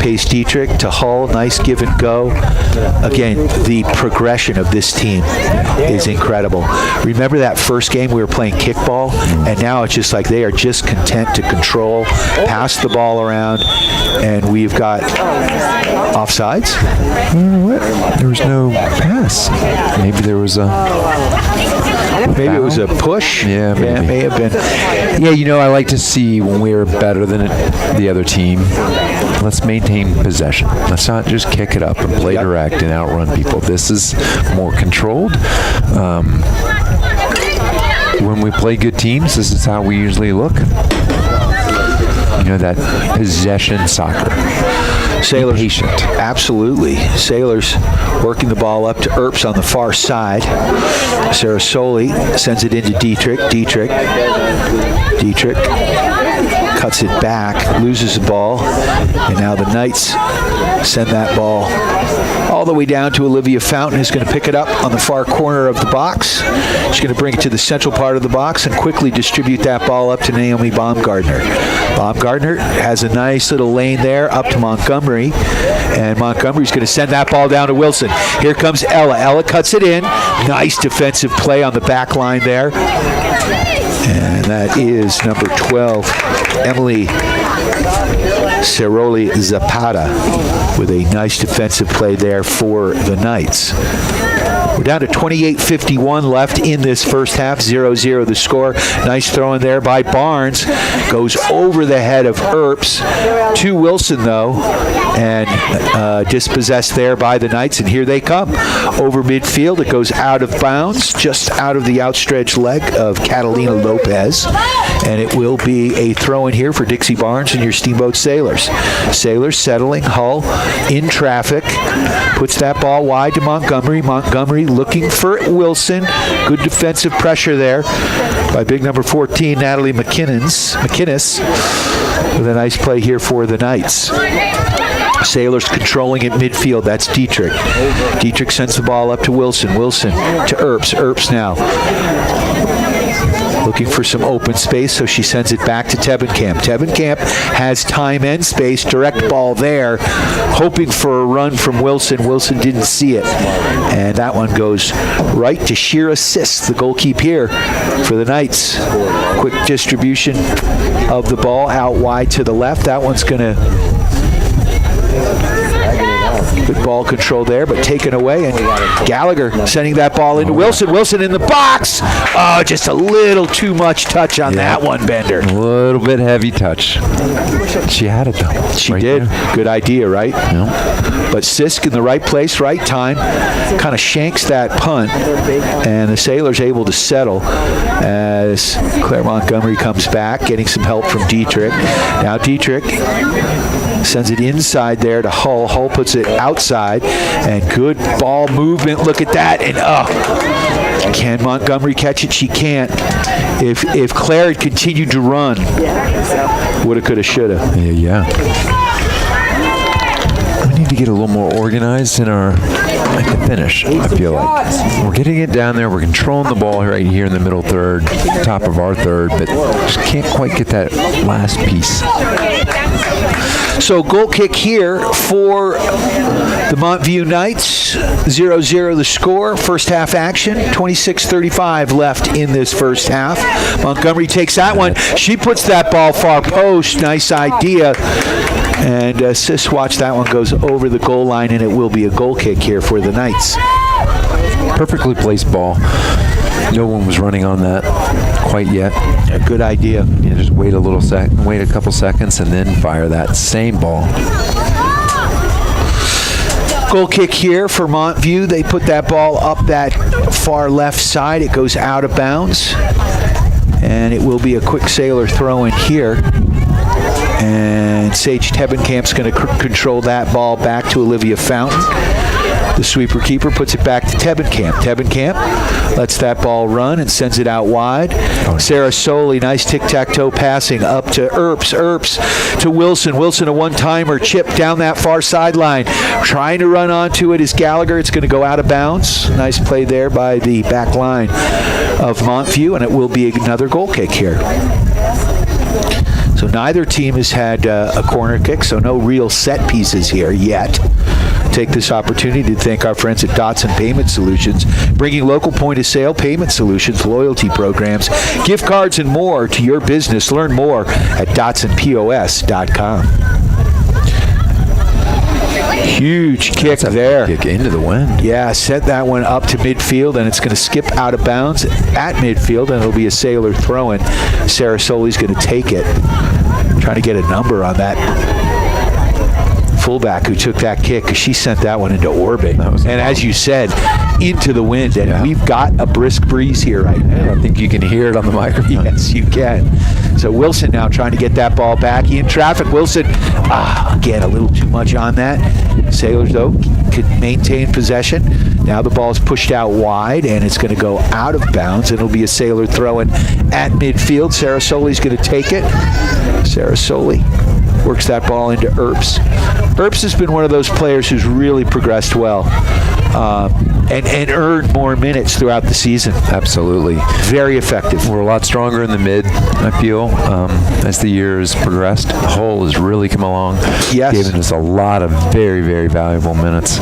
Pace Dietrich to Hull. Nice give and go. Again, the progression of this team is incredible. Remember that first game we were playing kickball, and now it's just like they are just content to control, pass the ball around, and we've got offsides. There was no pass. Maybe there was a... Maybe it was a push. Yeah, maybe. It may have been. Yeah, I like to see when we're better than the other team, let's maintain possession. Let's not just kick it up and play direct and outrun people. This is more controlled. When we play good teams, this is how we usually look. That possession soccer. Sailors, patient. Absolutely. Sailors working the ball up to Earps on the far side. Sarah Soli sends it into Dietrich. Dietrich cuts it back, loses the ball, and now the Knights send that ball all the way down to Olivia Fountain, who's going to pick it up on the far corner of the box. She's going to bring it to the central part of the box and quickly distribute that ball up to Naomi Baumgartner. Baumgartner has a nice little lane there up to Montgomery, and Montgomery's going to send that ball down to Wilson. Here comes Ella. Ella cuts it in. Nice defensive play on the back line there. And that is number 12, Emily Ceroli Zapata, with a nice defensive play there for the Knights. We're down to 28:51 left in this first half, 0-0 the score. Nice throw in there by Barnes. Goes over the head of Earps to Wilson, though, and dispossessed there by the Knights, and here they come. Over midfield, it goes out of bounds, just out of the outstretched leg of Catalina Lopez, and it will be a throw-in here for Dixie Barnes and your Steamboat Sailors. Sailors settling, Hull in traffic, puts that ball wide to Montgomery. Montgomery looking for Wilson. Good defensive pressure there by big number 14, Natalie McInnes, with a nice play here for the Knights. Sailors controlling at midfield. That's Dietrich. Dietrich sends the ball up to Wilson. Wilson to Earps. Earps now looking for some open space, so she sends it back to Tebenkamp. Tebenkamp has time and space. Direct ball there, hoping for a run from Wilson. Wilson didn't see it. And that one goes right to sheer assist. The goalkeeper here for the Knights. Quick distribution of the ball out wide to the left. That one's going to... Good ball control there, but taken away, and Gallagher sending that ball into Wilson. Wilson in the box. Oh, just a little too much touch on that one, Bender. A little bit heavy touch. She had it, though. She did. There. Good idea, right? Yeah. But Sisk in the right place, right time, kind of shanks that punt, and the Sailors able to settle as Claire Montgomery comes back, getting some help from Dietrich. Now Dietrich sends it inside there to Hull. Hull puts it outside, and good ball movement. Look at that, and can Montgomery catch it? She can't. If Claire had continued to run, woulda, coulda, shoulda. Yeah. We need to get a little more organized in our at the finish, I feel like. We're getting it down there. We're controlling the ball right here in the middle third, top of our third, but just can't quite get that last piece. So goal kick here for the Montview Knights. 0-0 the score. First half action. 26:35 left in this first half. Montgomery takes that one. She puts that ball far post. Nice idea. And Sis, watch that one goes over the goal line, and it will be a goal kick here for the Knights. Perfectly placed ball. No one was running on that quite yet. A good idea. Yeah, just wait a couple seconds, and then fire that same ball. Goal kick here for Montview. They put that ball up that far left side. It goes out of bounds, and it will be a quick Sailor throw in here. And Sage Tebenkamp's going to control that ball back to Olivia Fountain. The sweeper keeper puts it back to Tebenkamp. Tebenkamp lets that ball run and sends it out wide. Sarah Soley, nice tic-tac-toe passing up to Earps. Earps to Wilson. Wilson, a one-timer chip down that far sideline. Trying to run onto it is Gallagher. It's going to go out of bounds. Nice play there by the back line of Montview, and it will be another goal kick here. So neither team has had a corner kick, so no real set pieces here yet. Take this opportunity to thank our friends at Dotson Payment Solutions, bringing local point-of-sale payment solutions, loyalty programs, gift cards, and more to your business. Learn more at DotsonPOS.com. Huge kick there. Kick into the wind. Yeah, sent that one up to midfield, and it's going to skip out of bounds at midfield, and it'll be a Sailor throw-in. Sarah Soley's going to take it. Trying to get a number on that fullback who took that kick, because she sent that one into orbit. And as you said, into the wind. And we've got a brisk breeze here right now. I think you can hear it on the microphone. Yes, you can. So Wilson now trying to get that ball back in traffic. Wilson, again, a little too much on that. Sailors, though, can maintain possession. Now the ball is pushed out wide, and it's going to go out of bounds. It'll be a Sailor throw-in at midfield. Sarah Soley's going to take it. Sarah Soley works that ball into Earps. Earps has been one of those players who's really progressed well and earned more minutes throughout the season. Absolutely. Very effective. We're a lot stronger in the mid, I feel, as the years progressed. Hull has really come along. Yes. Giving us a lot of very, very valuable minutes.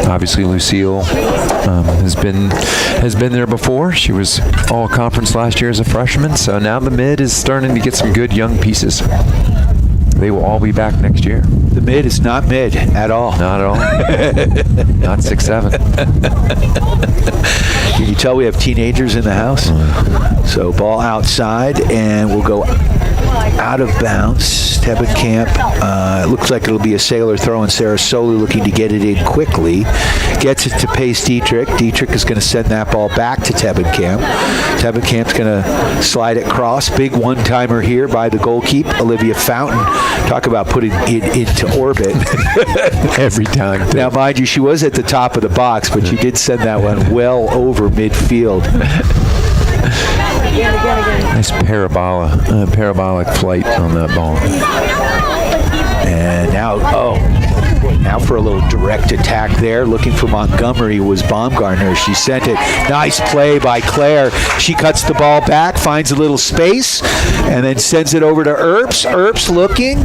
Obviously, Lucille has been there before. She was all conference last year as a freshman, so now the mid is starting to get some good young pieces. They will all be back next year. The mid is not mid at all. Not at all. Not 6'7". Can you tell we have teenagers in the house? So ball outside, and we'll go out of bounds. Tebenkamp, it looks like it'll be a Sailor throw, and Sarah Soley looking to get it in quickly. Gets it to Pace Dietrich. Dietrich is going to send that ball back to Tebenkamp. Tebenkamp's going to slide it across. Big one-timer here by the goalkeeper, Olivia Fountain. Talk about putting it into orbit. Every time. Now, mind you, she was at the top of the box, but she did send that one well over midfield. Nice parabolic flight on that ball. And now for a little direct attack there. Looking for Montgomery was Baumgartner. She sent it. Nice play by Claire. She cuts the ball back, finds a little space, and then sends it over to Earps. Earps looking.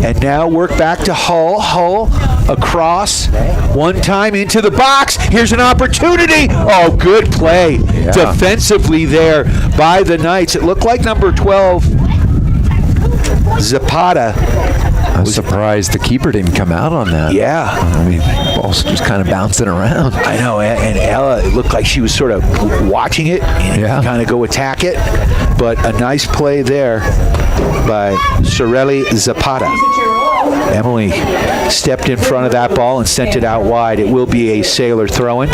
And now work back to Hull. Hull across. One time into the box. Here's an opportunity. Oh, good play defensively there by the Knights. It looked like number 12, Zapata. I was surprised the keeper didn't come out on that. Yeah. I mean, the ball's just kind of bouncing around. I know, and Ella, it looked like she was sort of watching it and kind of go attack it. But a nice play there by Sorelli Zapata. Emily stepped in front of that ball and sent it out wide. It will be a Sailor throw-in.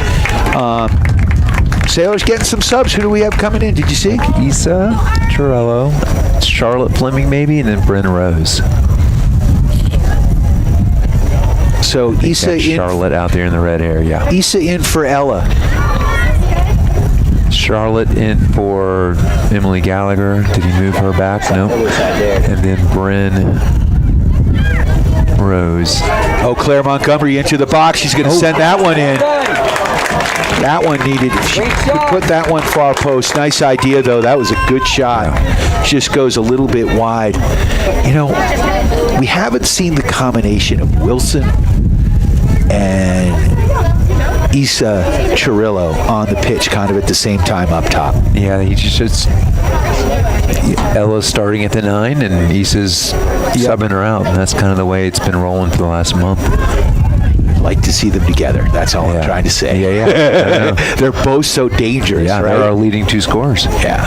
Sailors getting some subs. Who do we have coming in? Did you see? Issa Torello, Charlotte Fleming maybe, and then Bryn Rose. So Issa in. Charlotte out there in the red area. Issa in for Ella. Charlotte in for Emily Gallagher. Did he move her back? No. And then Bryn Rose. Oh, Claire Montgomery into the box. She's going to send that one in. That one needed. She put that one far post. Nice idea, though. That was a good shot. Just goes a little bit wide. You know, we haven't seen the combination of Wilson and Issa Chirillo on the pitch kind of at the same time up top. Yeah, he just Ella's starting at the 9 and Issa's subbing her out, and that's kind of the way it's been rolling for the last month. I'd like to see them together. That's all I'm trying to say. Yeah. They're both so dangerous, right? They're our leading two scorers. Yeah.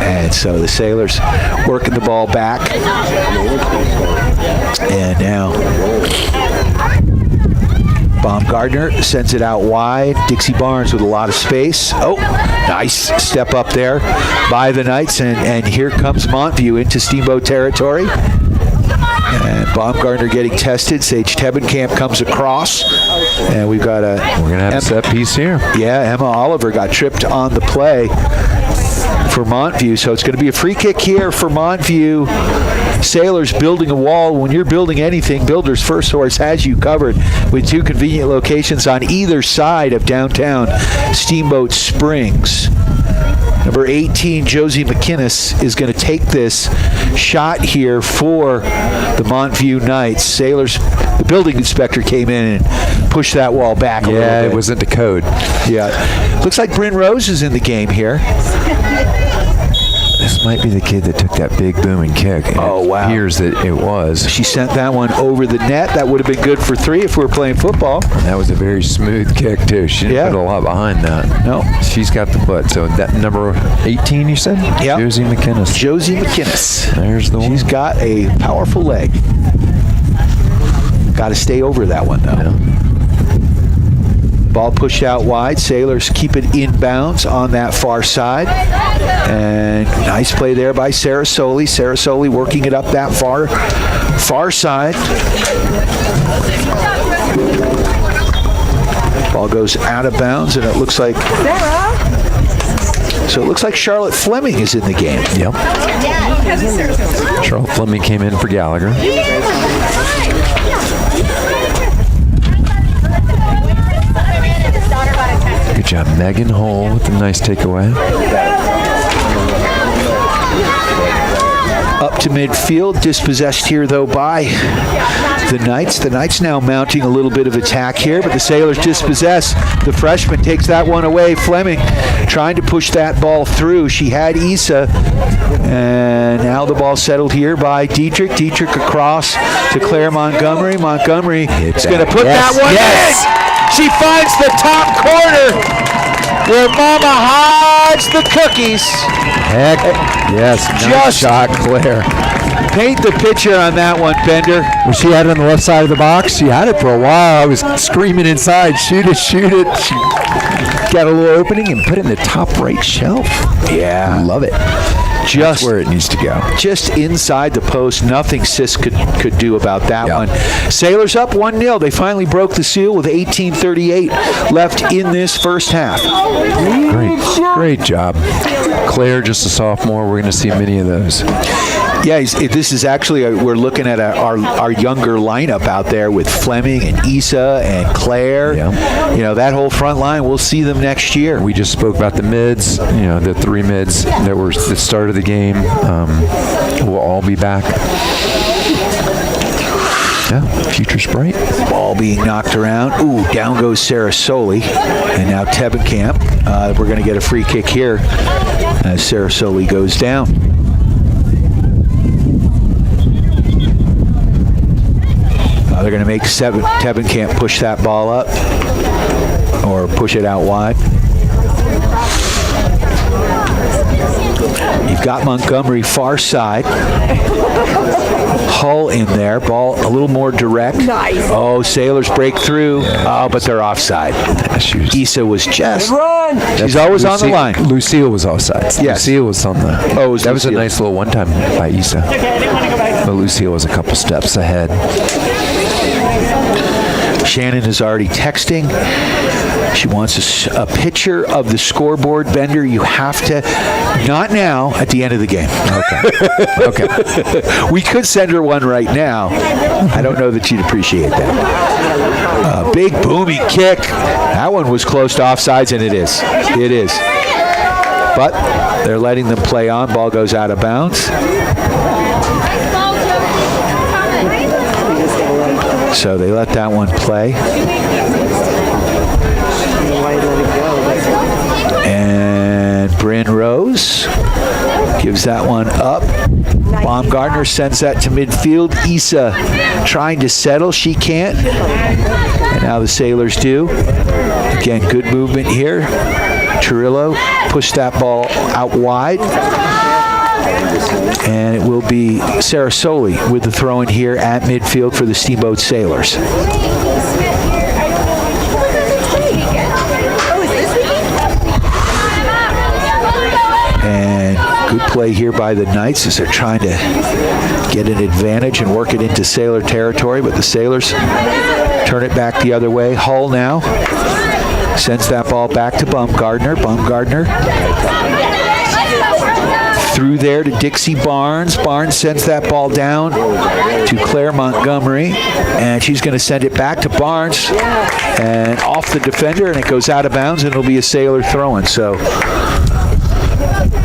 And so the Sailors working the ball back. And now Baumgartner sends it out wide. Dixie Barnes with a lot of space. Oh, nice step up there by the Knights. And here comes Montview into Steamboat territory. And Baumgartner getting tested. Sage Tebenkamp comes across. And we've got we're going to have a set piece here. Yeah, Emma Oliver got tripped on the play for Montview. So it's going to be a free kick here for Montview. Sailors building a wall. When you're building anything, Builders First Source has you covered with 2 convenient locations on either side of downtown Steamboat Springs. Number 18, Josie McInnes, is going to take this shot here for the Montview Knights. Sailors, the building inspector came in and pushed that wall back a little bit. Yeah, it wasn't the code. Yeah. Looks like Bryn Rose is in the game here. This might be the kid that took that big booming kick. Oh, wow. It appears that it was. She sent that one over the net. That would have been good for 3 if we were playing football. And that was a very smooth kick, too. She didn't put a lot behind that. No. She's got the foot. So that number 18, you said? Yeah. Josie McInnes. Josie McInnes. There's the one. She's got a powerful leg. Got to stay over that one, though. Yeah. Ball pushed out wide. Sailors keep it inbounds on that far side. And nice play there by Sarah Soli. Sarah Soli working it up that far side. Ball goes out of bounds, and it looks like Charlotte Fleming is in the game. Yep. Charlotte Fleming came in for Gallagher. Good job, Megan Hull with a nice takeaway. Up to midfield, dispossessed here though by the Knights. The Knights now mounting a little bit of attack here, but the Sailors dispossess. The freshman takes that one away. Fleming trying to push that ball through. She had Issa, and now the ball settled here by Dietrich. Dietrich across to Claire Montgomery. Montgomery is going to put that one in. She finds the top corner where Mama hides the cookies. Heck, yes, nice shot, Claire. Paint the picture on that one, Bender. Well, she had it on the left side of the box. She had it for a while. I was screaming inside, shoot it, shoot it. She got a little opening and put it in the top right shelf. Yeah. Love it. That's where it needs to go. Just inside the post. Nothing Sis could do about that one. Sailors up 1-0. They finally broke the seal with 18:38 left in this first half. Great job. Claire, just a sophomore. We're going to see many of those. Yeah, this is actually, we're looking at our younger lineup out there with Fleming and Issa and Claire. Yeah. You know, that whole front line, we'll see them next year. We just spoke about the mids, the 3 mids that were the start of the game. Will all be back. Yeah, future's bright. Ball being knocked around. Ooh, down goes Sarah Soli. And now Tebenkamp. We're going to get a free kick here as Sarah Soli goes down. They're going to make Tebenkamp push that ball up or push it out wide. You've got Montgomery far side. Hull in there. Ball a little more direct. Nice. Oh, Sailors break through. Oh, but they're offside. Issa was just. She's always on the line. Lucille was offside. Yes. Lucille was on the. Oh, that was a nice little one-time by Issa. But Lucille was a couple steps ahead. Shannon is already texting. She wants a picture of the scoreboard. Bender, you have to, not now, at the end of the game. Okay. We could send her one right now. I don't know that she'd appreciate that. Big booming kick. That one was close to offsides, and it is. It is. But they're letting them play on. Ball goes out of bounds. So they let that one play. And Bryn Rose gives that one up. Baumgartner sends that to midfield. Issa trying to settle. She can't. And now the Sailors do. Again, good movement here. Turillo pushed that ball out wide. And it will be Sarah Soli with the throw-in here at midfield for the Steamboat Sailors. And good play here by the Knights as they're trying to get an advantage and work it into Sailor territory, but the Sailors turn it back the other way. Hull now sends that ball back to Baumgartner. Baumgartner through there to Dixie Barnes. Barnes sends that ball down to Claire Montgomery, and she's going to send it back to Barnes and off the defender, and it goes out of bounds, and it'll be a Sailor throw-in. So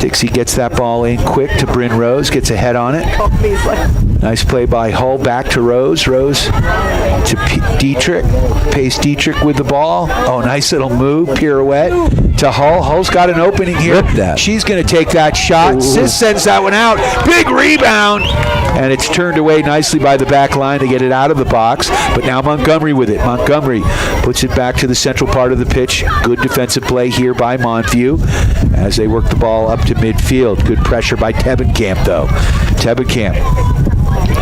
Dixie gets that ball in quick to Bryn Rose, gets a head on it. Nice play by Hull, back to Rose. Rose to Dietrich. Pace Dietrich with the ball. Oh, nice little move, pirouette to Hull. Hull's got an opening here. She's going to take that shot. Sis sends that one out. Big rebound. And it's turned away nicely by the back line to get it out of the box. But now Montgomery with it. Montgomery puts it back to the central part of the pitch. Good defensive play here by Montview as they work the ball up to midfield. Good pressure by Tebenkamp, though. Tebenkamp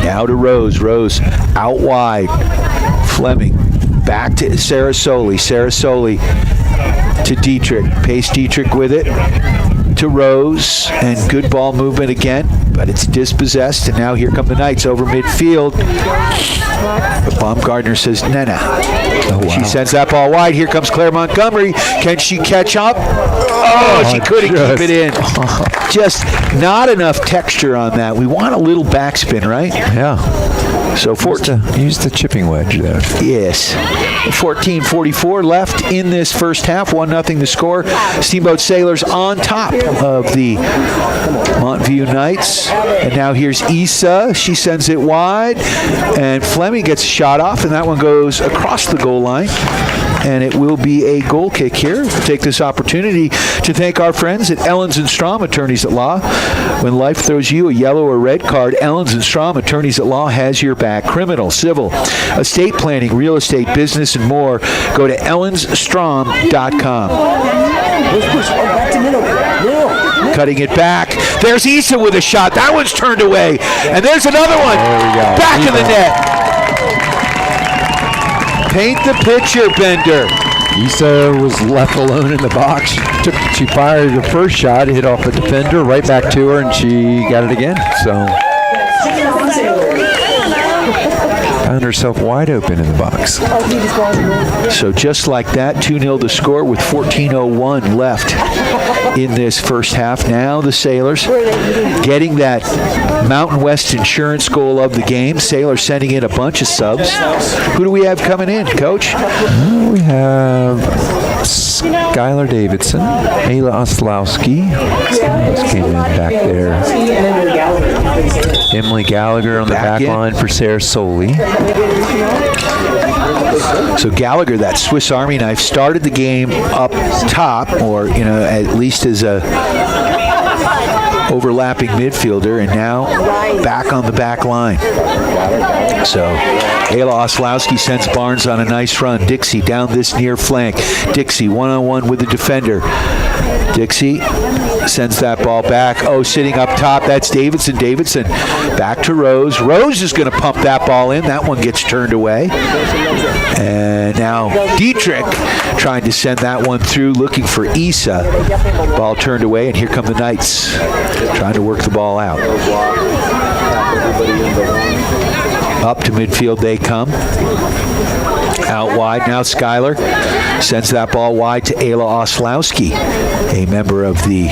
now to Rose. Rose out wide. Fleming back to Sarah Soli. Sarah Soli to Dietrich. Pace Dietrich with it to Rose, and good ball movement again, but it's dispossessed, and now here come the Knights over midfield. But Baumgartner says, Nana. Oh, wow. She sends that ball wide. Here comes Claire Montgomery. Can she catch up? Oh, she couldn't keep it in. Just not enough texture on that. We want a little backspin, right? Yeah. So use the chipping wedge there. Yes. 14:44 left in this first half. 1-0 the score. Steamboat Sailors on top of the Montview Knights. And now here's Issa. She sends it wide. And Fleming gets a shot off, and that one goes across the goal line. And it will be a goal kick here. We'll take this opportunity to thank our friends at Ellens & Strom, attorneys at law. When life throws you a yellow or red card, Ellens & Strom, attorneys at law, has your back. Criminal, civil, estate planning, real estate, business, and more. Go to ellensstrom.com. Cutting it back. There's Issa with a shot. That one's turned away. And there's another one. Back of the net. Paint the picture, Bender. Issa was left alone in the box. She fired her first shot, hit off a defender, right back to her, and she got it again. So found herself wide open in the box. So just like that, 2-0 to score with 14:01 left in this first half. Now the Sailors getting that Mountain West Insurance goal of the game. Sailors sending in a bunch of subs. Who do we have coming in, Coach? We have Skylar Davidson, Ayla Oslowski. Came in back there. Emily Gallagher on the back line for Sarah Soley. So Gallagher, that Swiss Army knife, started the game up top, or at least as a overlapping midfielder, and now back on the back line. So Ayla Oslowski sends Barnes on a nice run. Dixie down this near flank. Dixie one-on-one with the defender. Dixie sends that ball back. Oh, sitting up top, that's Davidson. Davidson back to Rose. Rose is going to pump that ball in. That one gets turned away. And now Dietrich trying to send that one through, looking for Issa. Ball turned away, and here come the Knights trying to work the ball out. Up to midfield they come. Out wide now, Skylar sends that ball wide to Ayla Oslowski, a member of the,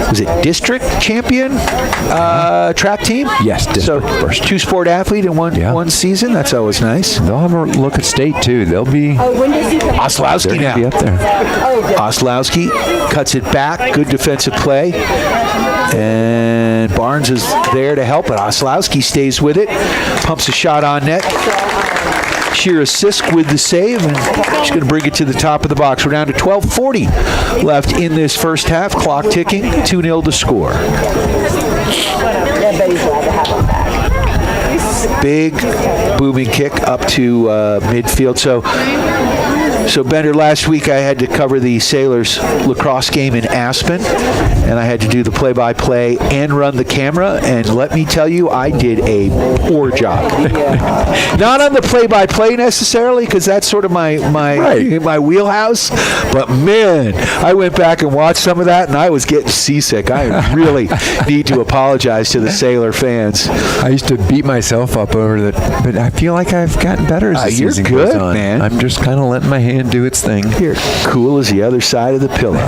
was it district champion track team? Yes, district. So first two-sport athlete in one season. That's always nice. They'll have a look at state too. They'll be Oslowski now. Be up there. Oslowski cuts it back. Good defensive play. And Barnes is there to help it. Oslowski stays with it. Pumps a shot on net. Sheer assist with the save, and she's going to bring it to the top of the box. We're down to 12:40 left in this first half. Clock ticking. 2-0 to score. Big booming kick up to midfield. So Bender, last week I had to cover the Sailors lacrosse game in Aspen, and I had to do the play-by-play and run the camera, and let me tell you, I did a poor job. Not on the play-by-play necessarily, because that's sort of my wheelhouse, but man, I went back and watched some of that, and I was getting seasick. I really need to apologize to the Sailor fans. I used to beat myself up over that, but I feel like I've gotten better as the season goes on. Man. I'm just kind of letting my hand do its thing. You're cool as the other side of the pillow.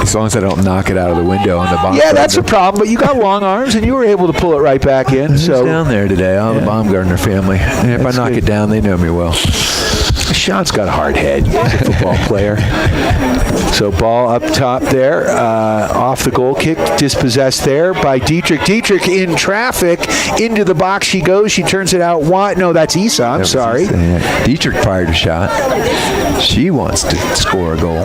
As long as I don't knock it out of the window on the bomb. Yeah, that's a problem, but you got long arms, and you were able to pull it right back in. Who's down there today? The Baumgartner family. And if I knock it down, they know me well. Sean's got a hard head. He's a football player. So ball up top there, off the goal kick, dispossessed there by Dietrich. Dietrich in traffic, into the box she goes. She turns it out wide. No, that's Issa. I'm sorry. Issa, yeah. Dietrich fired a shot. She wants to score a goal.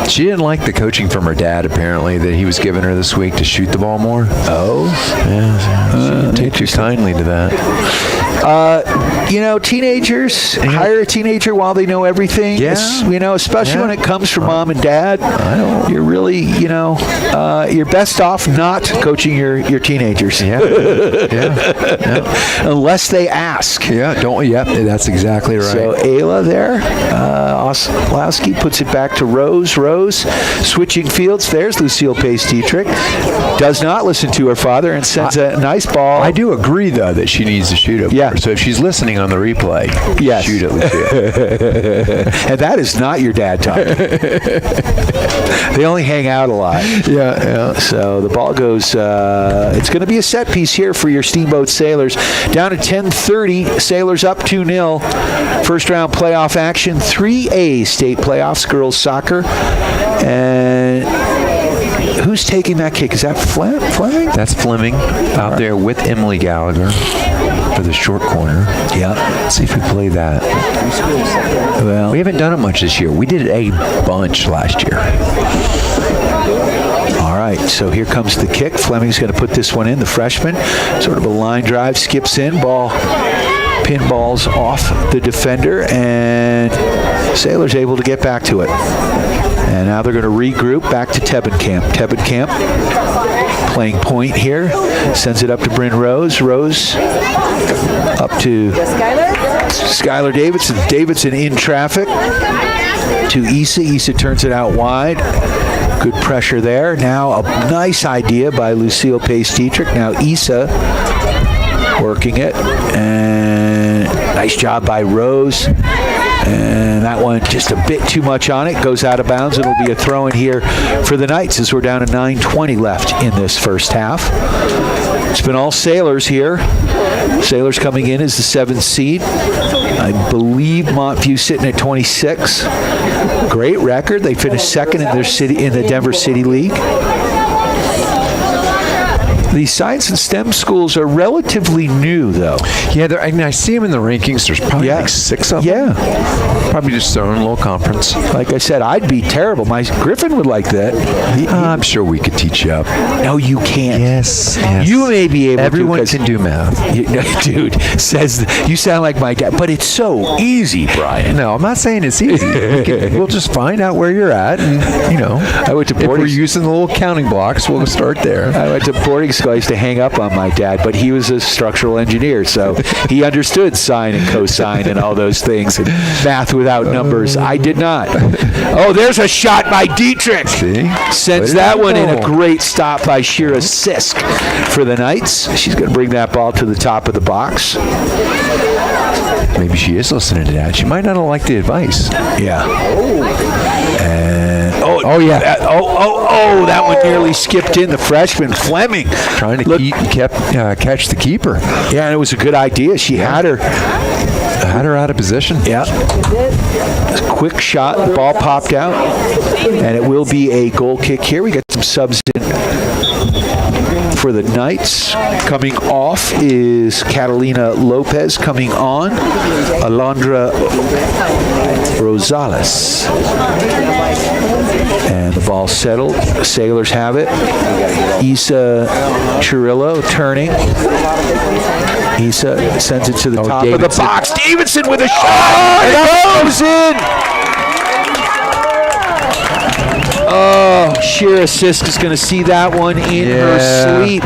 She didn't like the coaching from her dad, apparently, that he was giving her this week to shoot the ball more. Oh? Yeah. She didn't take too kindly to that. Teenagers hire a teenager while they know everything. Yeah. Especially when it comes from mom and dad. You're really, you're best off not coaching your teenagers. Yeah. Unless they ask. That's exactly right. So Ayla there. Oslowski puts it back to Rose. Rose switching fields. There's Lucille Pace-Dietrich. Does not listen to her father and sends a nice ball. I do agree, though, that she needs to shoot it. Yeah. So if she's listening on the replay, yes. Shoot it, Lucille. And that is not your dad talking. They only hang out a lot. Yeah. So the ball goes, it's going to be a set piece here for your Steamboat Sailors. Down to 10:30, Sailors up 2-0. First round playoff action, 3A state playoffs, girls soccer. And who's taking that kick? Is that Fleming? That's Fleming out there with Emily Gallagher for the short corner. Yeah. Let's see if we play that. Well, we haven't done it much this year. We did it a bunch last year. All right, so here comes the kick. Fleming's going to put this one in, the freshman. Sort of a line drive, skips in, pinballs off the defender, and Sailors able to get back to it. And now they're going to regroup back to Tebenkamp. Tebenkamp playing point here. Sends it up to Bryn Rose. Rose up to Skylar Davidson in traffic to Issa. Issa turns it out wide. Good pressure there. Now a nice idea by Lucille Pace-Dietrich. Now Issa working it. And nice job by Rose. And that one just a bit too much on it. Goes out of bounds. It'll be a throw in here for the Knights as we're down to 9:20 left in this first half. It's been all Sailors here. Sailors coming in as the 7th seed. I believe Montview sitting at 26. Great record. They finished second in their city in the Denver City League. The science and STEM schools are relatively new, though. Yeah, I see them in the rankings. There's probably like 6 of them. Yeah. Probably just their own little conference. Like I said, I'd be terrible. Griffin would like that. I'm sure we could teach you up. No, you can't. Yes. You may be able Everyone to. can do math. Dude, you sound like my dad. But it's so easy, Brian. No, I'm not saying it's easy. We'll just find out where you're at. And, I went to boarding. If we're using the little counting blocks, we'll start there. I went to boarding school. I used to hang up on my dad, but he was a structural engineer, so he understood sine and cosine and all those things, and math without numbers. I did not. Oh, there's a shot by Dietrich. See? Sends that one in. A great stop by Shira Sisk for the Knights. She's going to bring that ball to the top of the box. Maybe she is listening to that. She might not have liked the advice. Yeah. And yeah. That one nearly skipped in. The freshman Fleming trying to catch the keeper. Yeah, and it was a good idea. She had her out of position. Yeah. Quick shot. The ball popped out, and it will be a goal kick here. We got some subs in for the Knights. Coming off is Catalina Lopez. Coming on, Alondra Rosales. And the ball settled. The Sailors have it. Issa Chirillo turning. Issa sends it to the top of the box. Davidson with a shot. And it goes in. Oh, Shira Sisk is going to see that one in her sleep.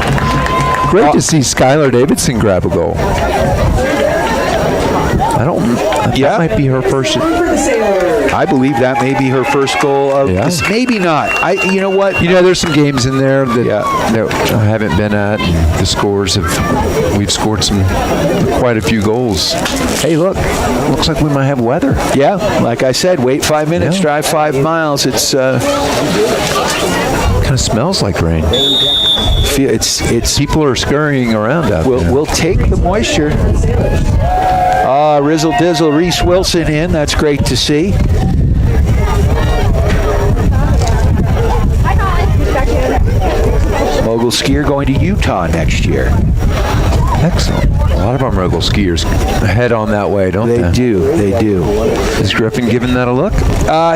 Great to see Skylar Davidson grab a goal. That might be her first. I believe that may be her first goal of this. Maybe not. You know what? There's some games in there that I haven't been at. And the scores we've scored quite a few goals. Hey, look, looks like we might have weather. Yeah, like I said, wait 5 minutes, drive 5 miles. It's kind of smells like rain. It's people are scurrying around out there. We'll take the moisture. Rizzle Dizzle, Reese Wilson in. That's great to see. Mogul skier going to Utah next year. Excellent. A lot of our mogul skiers head on that way, don't they? They do. Is Griffin giving that a look?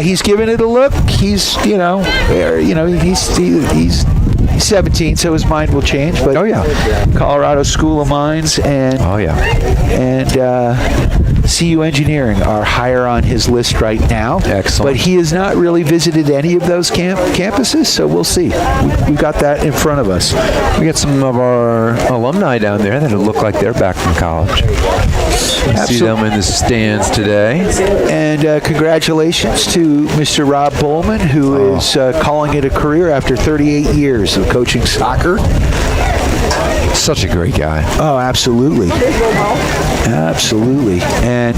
He's giving it a look. He's, he's 17, so his mind will change. But Colorado School of Mines and CU Engineering are higher on his list right now. Excellent. But he has not really visited any of those campuses, so we'll see. We've got that in front of us. We got some of our alumni down there that look like they're back from college. See them in the stands today. And congratulations to Mr. Rob Bowman, who is calling it a career after 38 years of coaching soccer. Such a great guy. Oh, absolutely. Absolutely. And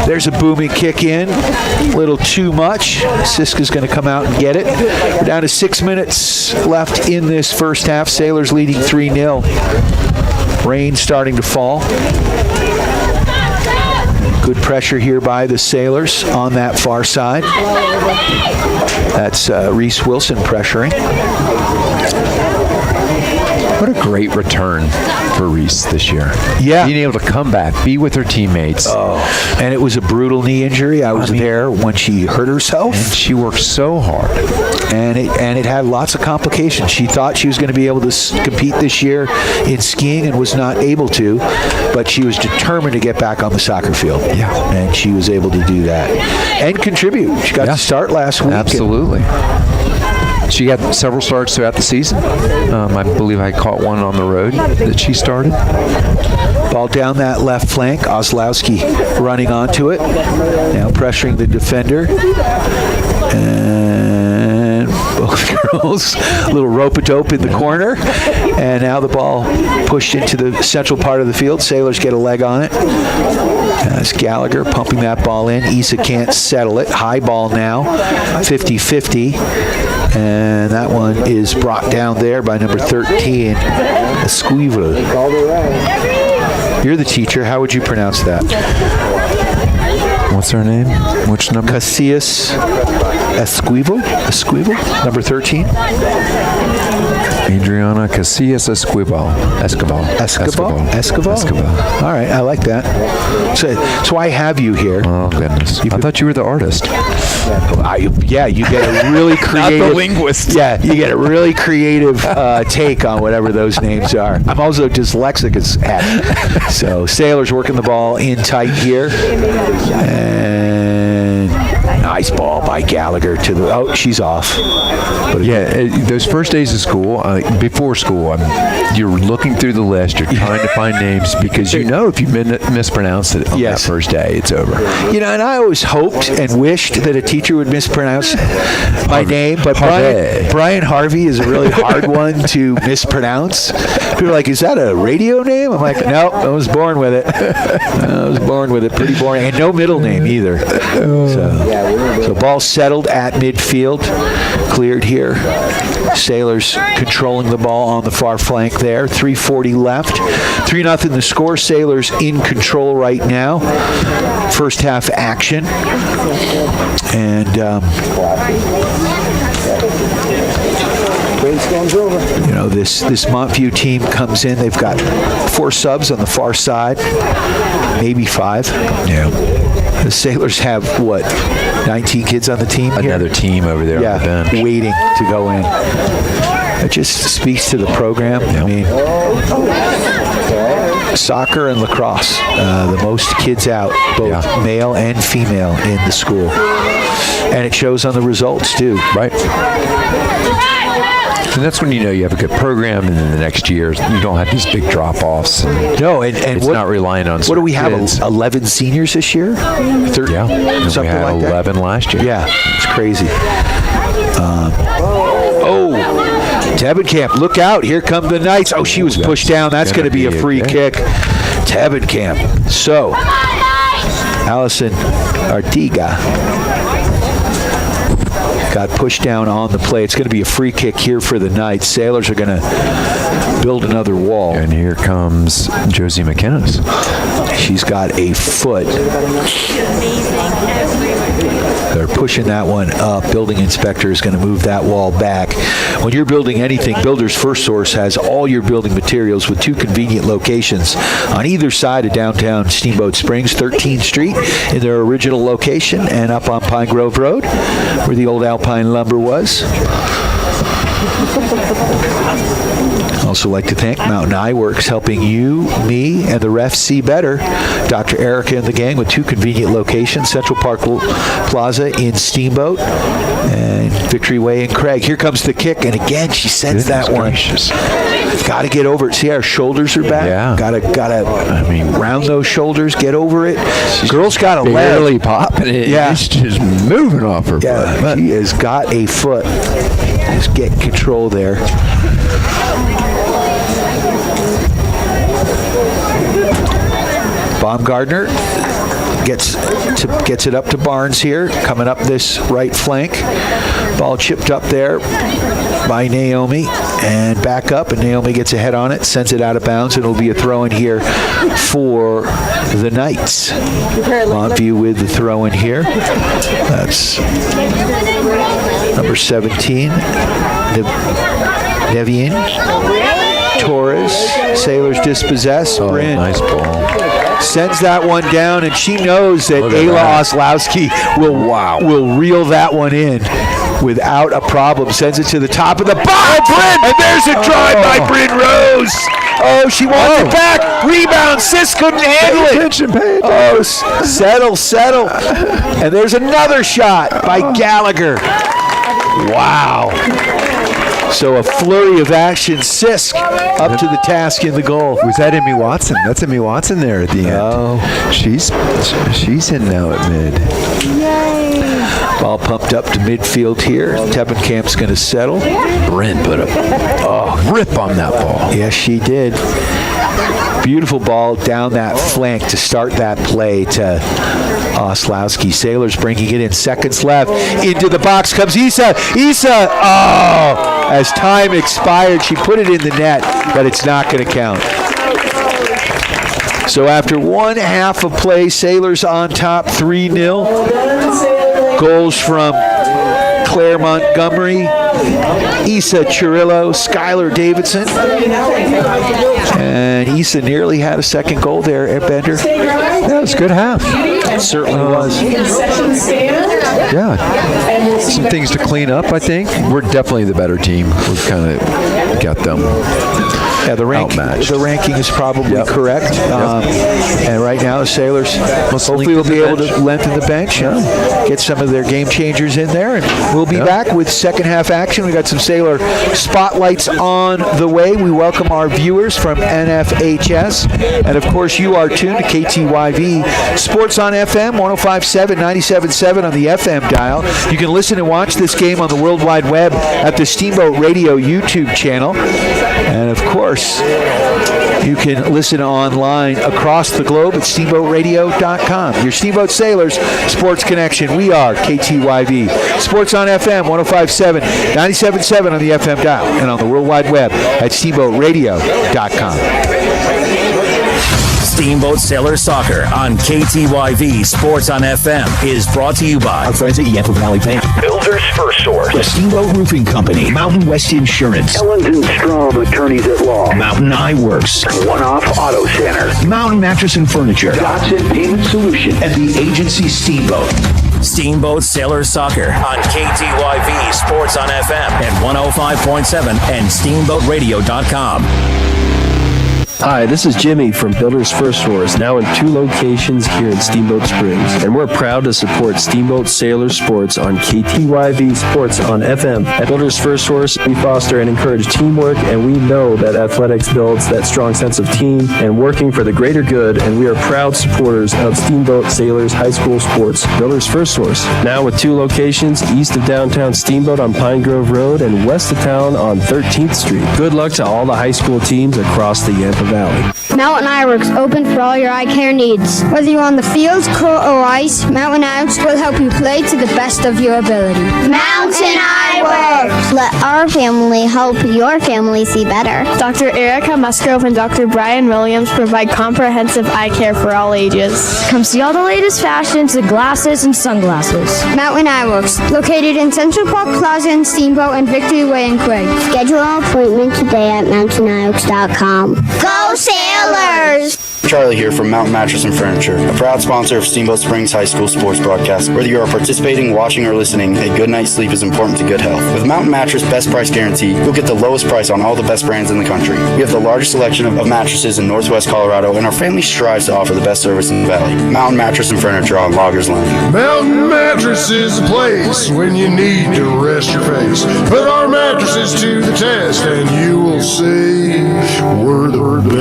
there's a booming kick in. A little too much. Siska's going to come out and get it. We're down to 6 minutes left in this first half. Sailors leading 3-0. Rain starting to fall. Good pressure here by the Sailors on that far side. That's Reese Wilson pressuring. What a great return for Reese this year. Yeah. Being able to come back, be with her teammates. Oh, and it was a brutal knee injury. I was there when she hurt herself. And she worked so hard. And it had lots of complications. She thought she was going to be able to compete this year in skiing and was not able to, but she was determined to get back on the soccer field. Yeah. And she was able to do that. And contribute. She got to start last week. Absolutely. She had several starts throughout the season. I believe I caught one on the road that she started. Ball down that left flank. Oslowski running onto it. Now pressuring the defender. And both girls, a little rope-a-dope in the corner. And now the ball pushed into the central part of the field. Sailors get a leg on it. That's Gallagher pumping that ball in. Isa can't settle it. High ball now, 50-50. And that one is brought down there by number 13, Esquivel. You're the teacher. How would you pronounce that? What's her name? Which number? Casillas Esquivel, number 13. Adriana Casillas Esquivel. All right, I like that. So I have you here. Oh, goodness. I thought you were the artist. You get a really creative... Not the linguist. Yeah, you get a really creative take on whatever those names are. I'm also dyslexic as heck. So Sailors working the ball in tight here. And nice ball by Gallagher to the... Oh, she's off. Those first days of school, before school, you're looking through the list, you're trying to find names because you know if you mispronounce it on that first day, it's over. You know, and I always hoped and wished that a teacher would mispronounce my name, but Brian Harvey is a really hard one to mispronounce. People are like, is that a radio name? I'm like, no, I was born with it. Pretty boring. And no middle name either. So ball settled at midfield. Cleared here. Sailors controlling the ball on the far flank there. 3:40 left. 3-0 the score. Sailors in control right now. First half action. And you know, this Montview team comes in. They've got 4 subs on the far side, maybe 5. Yeah. The Sailors have, 19 kids on the team here? Another team over there on the bench. Waiting to go in. It just speaks to the program. I mean, soccer and lacrosse, the most kids out, both male and female in the school. And it shows on the results, too. Right. And that's when you know you have a good program, and then the next year you don't have these big drop-offs. No, and it's not relying on. What do we have? 11 seniors this year? 30, yeah, and we had 11 last year. Yeah, it's crazy. Tebenkamp, look out! Here come the Knights. Oh, she was pushed down. That's going to be a free kick. Tebenkamp. So, Allison Artiga got pushed down on the play. It's going to be a free kick here for the Knights. Sailors are going to build another wall. And here comes Josie McInnes. She's got a foot. They're pushing that one up. Building inspector is going to move that wall back. When you're building anything, Builders First Source has all your building materials with 2 convenient locations on either side of downtown Steamboat Springs, 13th Street in their original location, and up on Pine Grove Road where the old Alpine Lumber was. Also like to thank Mountain Eye Works, helping you, me, and the refs see better. Dr. Erica and the gang with 2 convenient locations, Central Park Plaza in Steamboat and Victory Way in Craig. Here comes the kick, and again, she sends that one. Got to get over it. See, our shoulders are back. Yeah. Gotta. I mean, round those shoulders, get over it. Girl's got a leg. Barely popping it. Yeah. It's just moving off her butt. She has got a foot. Just get control there. Baumgartner gets it up to Barnes here, coming up this right flank. Ball chipped up there by Naomi and back up, and Naomi gets a head on it, sends it out of bounds, and it'll be a throw in here for the Knights. Montview with the throw in here. That's number 17, Nevian. Torres. Sailors dispossess. Bryn. Nice ball. Sends that one down, and she knows that Ayla Oslowski will reel that one in without a problem. Sends it to the top of the box. Bryn! And there's a drive by Bryn Rose. Oh, she wants it back. Rebound. Sis couldn't handle it. Oh, settle. And there's another shot by Gallagher. Wow. So a flurry of action. Sisk up to the task in the goal. Was that Emmy Watson? That's Emmy Watson there at the end. Oh. She's hitting now at mid. Ball pumped up to midfield here. Teppenkamp's going to settle. Bryn put a rip on that ball. Yes, she did. Beautiful ball down that flank to start that play to Oslowski. Sailors bringing it in. Seconds left. Into the box comes Issa. Issa! Oh! As time expired, she put it in the net, but it's not going to count. So after one half of play, Sailors on top 3-0. Goals from Claire Montgomery, Issa Chirillo, Skylar Davidson. And Issa nearly had a second goal there at Bender. Yeah, it was a good half. It certainly was. Yeah. Some things to clean up, I think. We're definitely the better team. We've kind of got them outmatched. The ranking is probably correct. And right now, the Sailors hopefully will be able to lengthen the bench and get some of their game changers in there. And we'll be back with second half action. We got some Sailor spotlights on the way. We welcome our viewers from NFHS. And of course, you are tuned to KTYV Sports on FM, 105.7, 97.7 on the FM dial. You can listen and watch this game on the World Wide Web at the Steamboat Radio YouTube channel. And of course, you can listen online across the globe at steamboatradio.com. Your Steamboat Sailors Sports Connection. We are KTYV. Sports on FM, 105.7, 97.7 on the FM dial, and on the World Wide Web at steamboatradio.com. Steamboat Sailor Soccer on KTYV Sports on FM is brought to you by our friends at Yampa Valley Paint, Builders First Source, the Steamboat Roofing Company, Mountain West Insurance, Ellens & Strom Attorneys at Law, Mountain Eye Works, One Off Auto Center, Mountain Mattress and Furniture, Dotson Payment Solution, and the agency Steamboat. Steamboat Sailor Soccer on KTYV Sports on FM at 105.7 and steamboatradio.com. Hi, this is Jimmy from Builders First Source, now in 2 locations here in Steamboat Springs. And we're proud to support Steamboat Sailor Sports on KTYV Sports on FM. At Builders First Source, we foster and encourage teamwork, and we know that athletics builds that strong sense of team and working for the greater good, and we are proud supporters of Steamboat Sailors High School Sports. Builders First Source, now with 2 locations, east of downtown Steamboat on Pine Grove Road and west of town on 13th Street. Good luck to all the high school teams across the Yampa Valley. Mountain Eye Works, open for all your eye care needs. Whether you're on the field, court, or ice, Mountain Eye Works will help you play to the best of your ability. Mountain Eye Works! Let our family help your family see better. Dr. Erica Musgrove and Dr. Brian Williams provide comprehensive eye care for all ages. Come see all the latest fashions of glasses and sunglasses. Mountain Eye Works, located in Central Park Plaza in Steamboat and Victory Way in Quig. Schedule an appointment today at mountaineyeworks.com. Go Sailors! Charlie here from Mountain Mattress and Furniture, a proud sponsor of Steamboat Springs High School sports broadcast. Whether you are participating, watching, or listening, a good night's sleep is important to good health. With Mountain Mattress Best Price Guarantee, you'll get the lowest price on all the best brands in the country. We have the largest selection of mattresses in Northwest Colorado, and our family strives to offer the best service in the valley. Mountain Mattress and Furniture on Loggers Lane. Mountain Mattress is a place when you need to rest your face. Put our mattresses to the test, and you will see we're the best.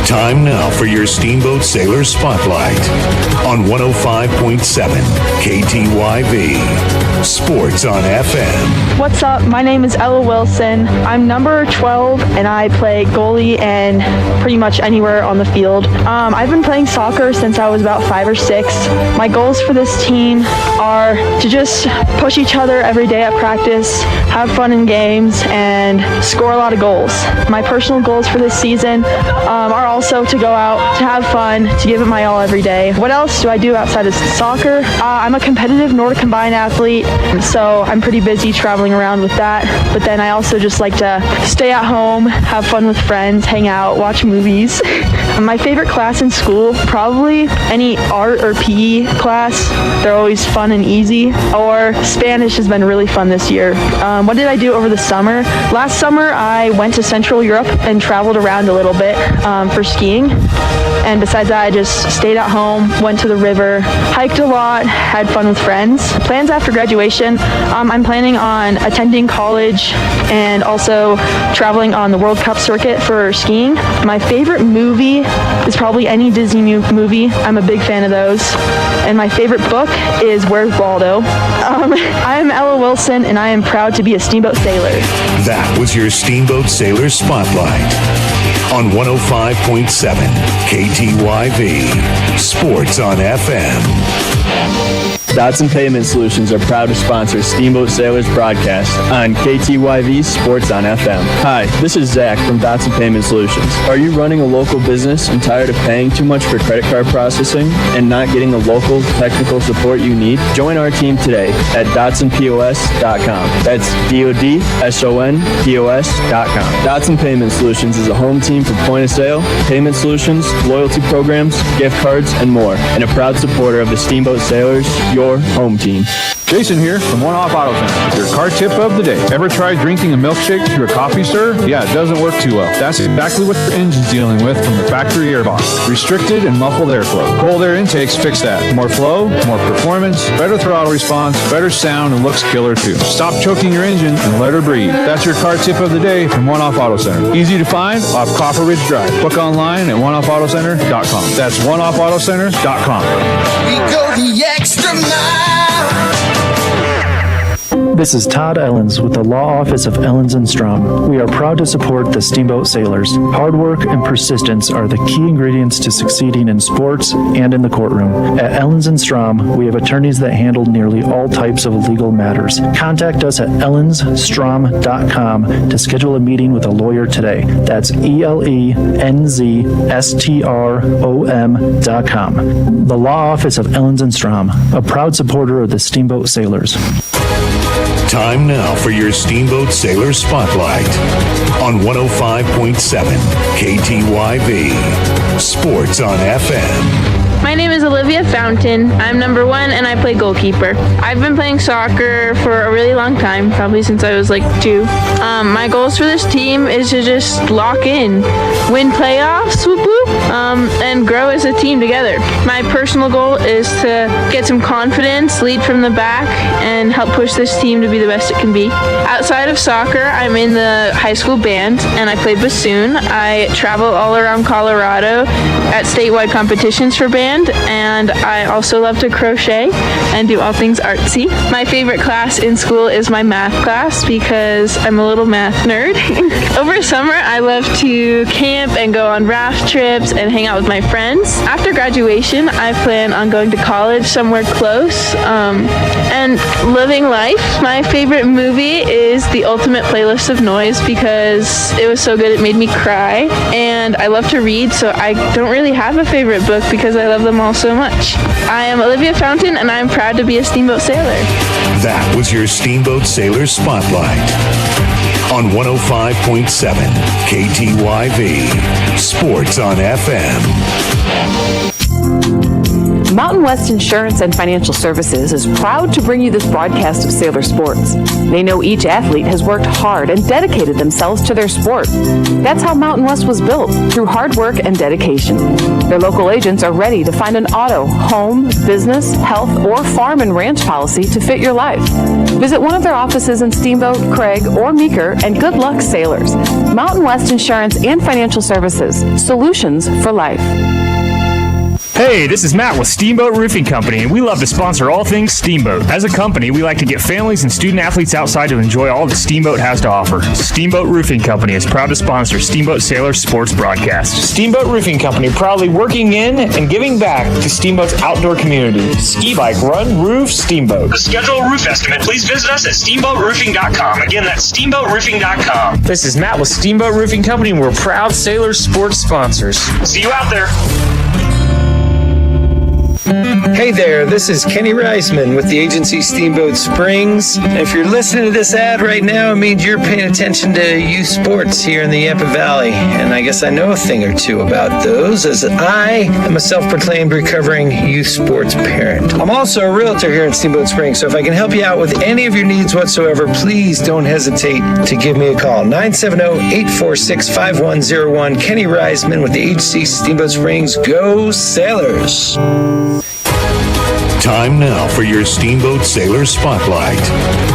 Time now for your Steamboat Sailor Spotlight on 105.7 KTYV Sports on FM. What's up? My name is Ella Wilson. I'm number 12 and I play goalie and pretty much anywhere on the field. I've been playing soccer since I was about 5 or 6. My goals for this team are to just push each other every day at practice, have fun in games, and score a lot of goals. My personal goals for this season are also to go out, to have fun, to give it my all every day. What else do I do outside of soccer? I'm a competitive Nordic combined athlete, so I'm pretty busy traveling around with that. But then I also just like to stay at home, have fun with friends, hang out, watch movies. My favorite class in school, probably any art or PE class. They're always fun and easy. Or Spanish has been really fun this year. What did I do over the summer? Last summer, I went to Central Europe and traveled around a little bit for skiing. And besides that, I just stayed at home, went to the river, hiked a lot, had fun with friends. Plans after graduation, I'm planning on attending college and also traveling on the World Cup circuit for skiing. My favorite movie is probably any Disney movie. I'm a big fan of those. And my favorite book is Where's Waldo? I'm Ella Wilson, and I am proud to be a Steamboat sailor. That was your Steamboat Sailor Spotlight on 105.7 KTYV Sports on FM. Dotson Payment Solutions are proud to sponsor Steamboat Sailors broadcast on KTYV Sports on FM. Hi, this is Zach from Dotson Payment Solutions. Are you running a local business and tired of paying too much for credit card processing and not getting the local technical support you need? Join our team today at DotsonPOS.com. That's DODSONPOS.com. Dotson Payment Solutions is a home team for point of sale, payment solutions, loyalty programs, gift cards, and more, and a proud supporter of the Steamboat Sailors, your home team. Jason here from One Off Auto Center with your car tip of the day. Ever tried drinking a milkshake through a coffee stir? Yeah, it doesn't work too well. That's exactly what your engine's dealing with from the factory air box. Restricted and muffled airflow. Cold air intakes fix that. More flow, more performance, better throttle response, better sound, and looks killer too. Stop choking your engine and let her breathe. That's your car tip of the day from One Off Auto Center. Easy to find off Copper Ridge Drive. Book online at oneoffautocenter.com. That's oneoffautocenter.com. We go the extra mile. This is Todd Ellens with the Law Office of Ellens & Strom. We are proud to support the Steamboat Sailors. Hard work and persistence are the key ingredients to succeeding in sports and in the courtroom. At Ellens & Strom, we have attorneys that handle nearly all types of legal matters. Contact us at ellensstrom.com to schedule a meeting with a lawyer today. That's ELENZSTROM.com. The Law Office of Ellens & Strom, a proud supporter of the Steamboat Sailors. Time now for your Steamboat Sailor Spotlight on 105.7 KTYV Sports on FM. My name is Olivia Fountain. I'm number 1 and I play goalkeeper. I've been playing soccer for a really long time, probably since I was like 2. My goals for this team is to just lock in, win playoffs, whoop whoop, and grow as a team together. My personal goal is to get some confidence, lead from the back, and help push this team to be the best it can be. Outside of soccer, I'm in the high school band and I play bassoon. I travel all around Colorado at statewide competitions for band. And I also love to crochet and do all things artsy. My favorite class in school is my math class because I'm a little math nerd. Over summer, I love to camp and go on raft trips and hang out with my friends. After graduation, I plan on going to college somewhere close and living life. My favorite movie is The Ultimate Playlist of Noise because it was so good it made me cry. And I love to read, so I don't really have a favorite book because I love them all so much. I am Olivia Fountain, and I am proud to be a Steamboat Sailor. That was your Steamboat Sailor Spotlight on 105.7 KTYV Sports on FM. Mountain West Insurance and Financial Services is proud to bring you this broadcast of Sailor Sports. They know each athlete has worked hard and dedicated themselves to their sport. That's how Mountain West was built, through hard work and dedication. Their local agents are ready to find an auto, home, business, health, or farm and ranch policy to fit your life. Visit one of their offices in Steamboat, Craig, or Meeker, and good luck, sailors. Mountain West Insurance and Financial Services, solutions for life. Hey, this is Matt with Steamboat Roofing Company, and we love to sponsor all things Steamboat. As a company, we like to get families and student athletes outside to enjoy all that Steamboat has to offer. Steamboat Roofing Company is proud to sponsor Steamboat Sailors sports broadcast. Steamboat Roofing Company, proudly working in and giving back to Steamboat's outdoor community. Ski, bike, run, roof, Steamboat. To schedule a roof estimate, please visit us at steamboatroofing.com. Again, that's steamboatroofing.com. This is Matt with Steamboat Roofing Company, and we're proud Sailors sports sponsors. See you out there. Hey there, this is Kenny Reisman with the agency Steamboat Springs. And if you're listening to this ad right now, it means you're paying attention to youth sports here in the Yampa Valley. And I guess I know a thing or two about those, as I am a self-proclaimed recovering youth sports parent. I'm also a realtor here in Steamboat Springs, so if I can help you out with any of your needs whatsoever, please don't hesitate to give me a call. 970-846-5101. Kenny Reisman with the agency Steamboat Springs. Go Sailors! Time now for your Steamboat Sailor Spotlight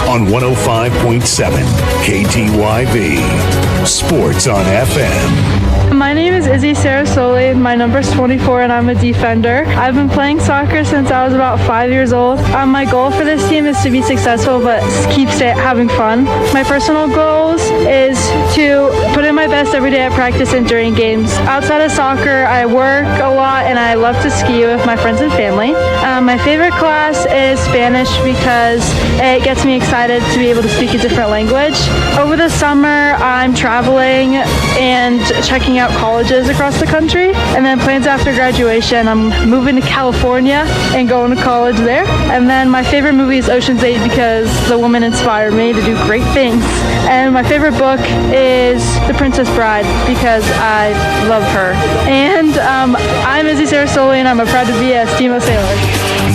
on 105.7 KTYV Sports on FM. My name is Izzy Sarasoli. My number is 24 and I'm a defender. I've been playing soccer since I was about 5 years old. My goal for this team is to be successful but keep having fun. My personal goals is to put in my best every day at practice and during games. Outside of soccer, I work a lot and I love to ski with my friends and family. My favorite class is Spanish because it gets me excited to be able to speak a different language. Over the summer, I'm traveling and checking out colleges across the country, and then plans after graduation, I'm moving to California and going to college there. And then my favorite movie is Ocean's 8 because the woman inspired me to do great things. And my favorite book is The Princess Bride because I love her. And I'm Izzy Sarasoli and I'm proud to be a Steamboat Sailor.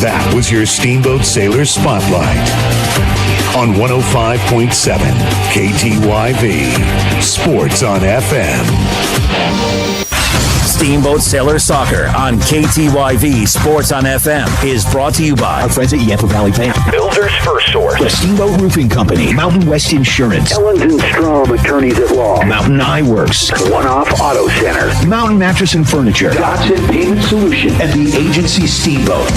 That was your Steamboat Sailor Spotlight on 105.7 KTYV Sports on FM. Steamboat Sailor Soccer on KTYV Sports on FM is brought to you by Our friends at Yampa Valley Bank. Builder's First Source. The Steamboat Roofing Company. Mountain West Insurance. Ellens & Strom Attorneys at Law. Mountain Eye Works. One Off Auto Center. Mountain Mattress and Furniture. Dotson Payment Solution. And the agency Steamboat.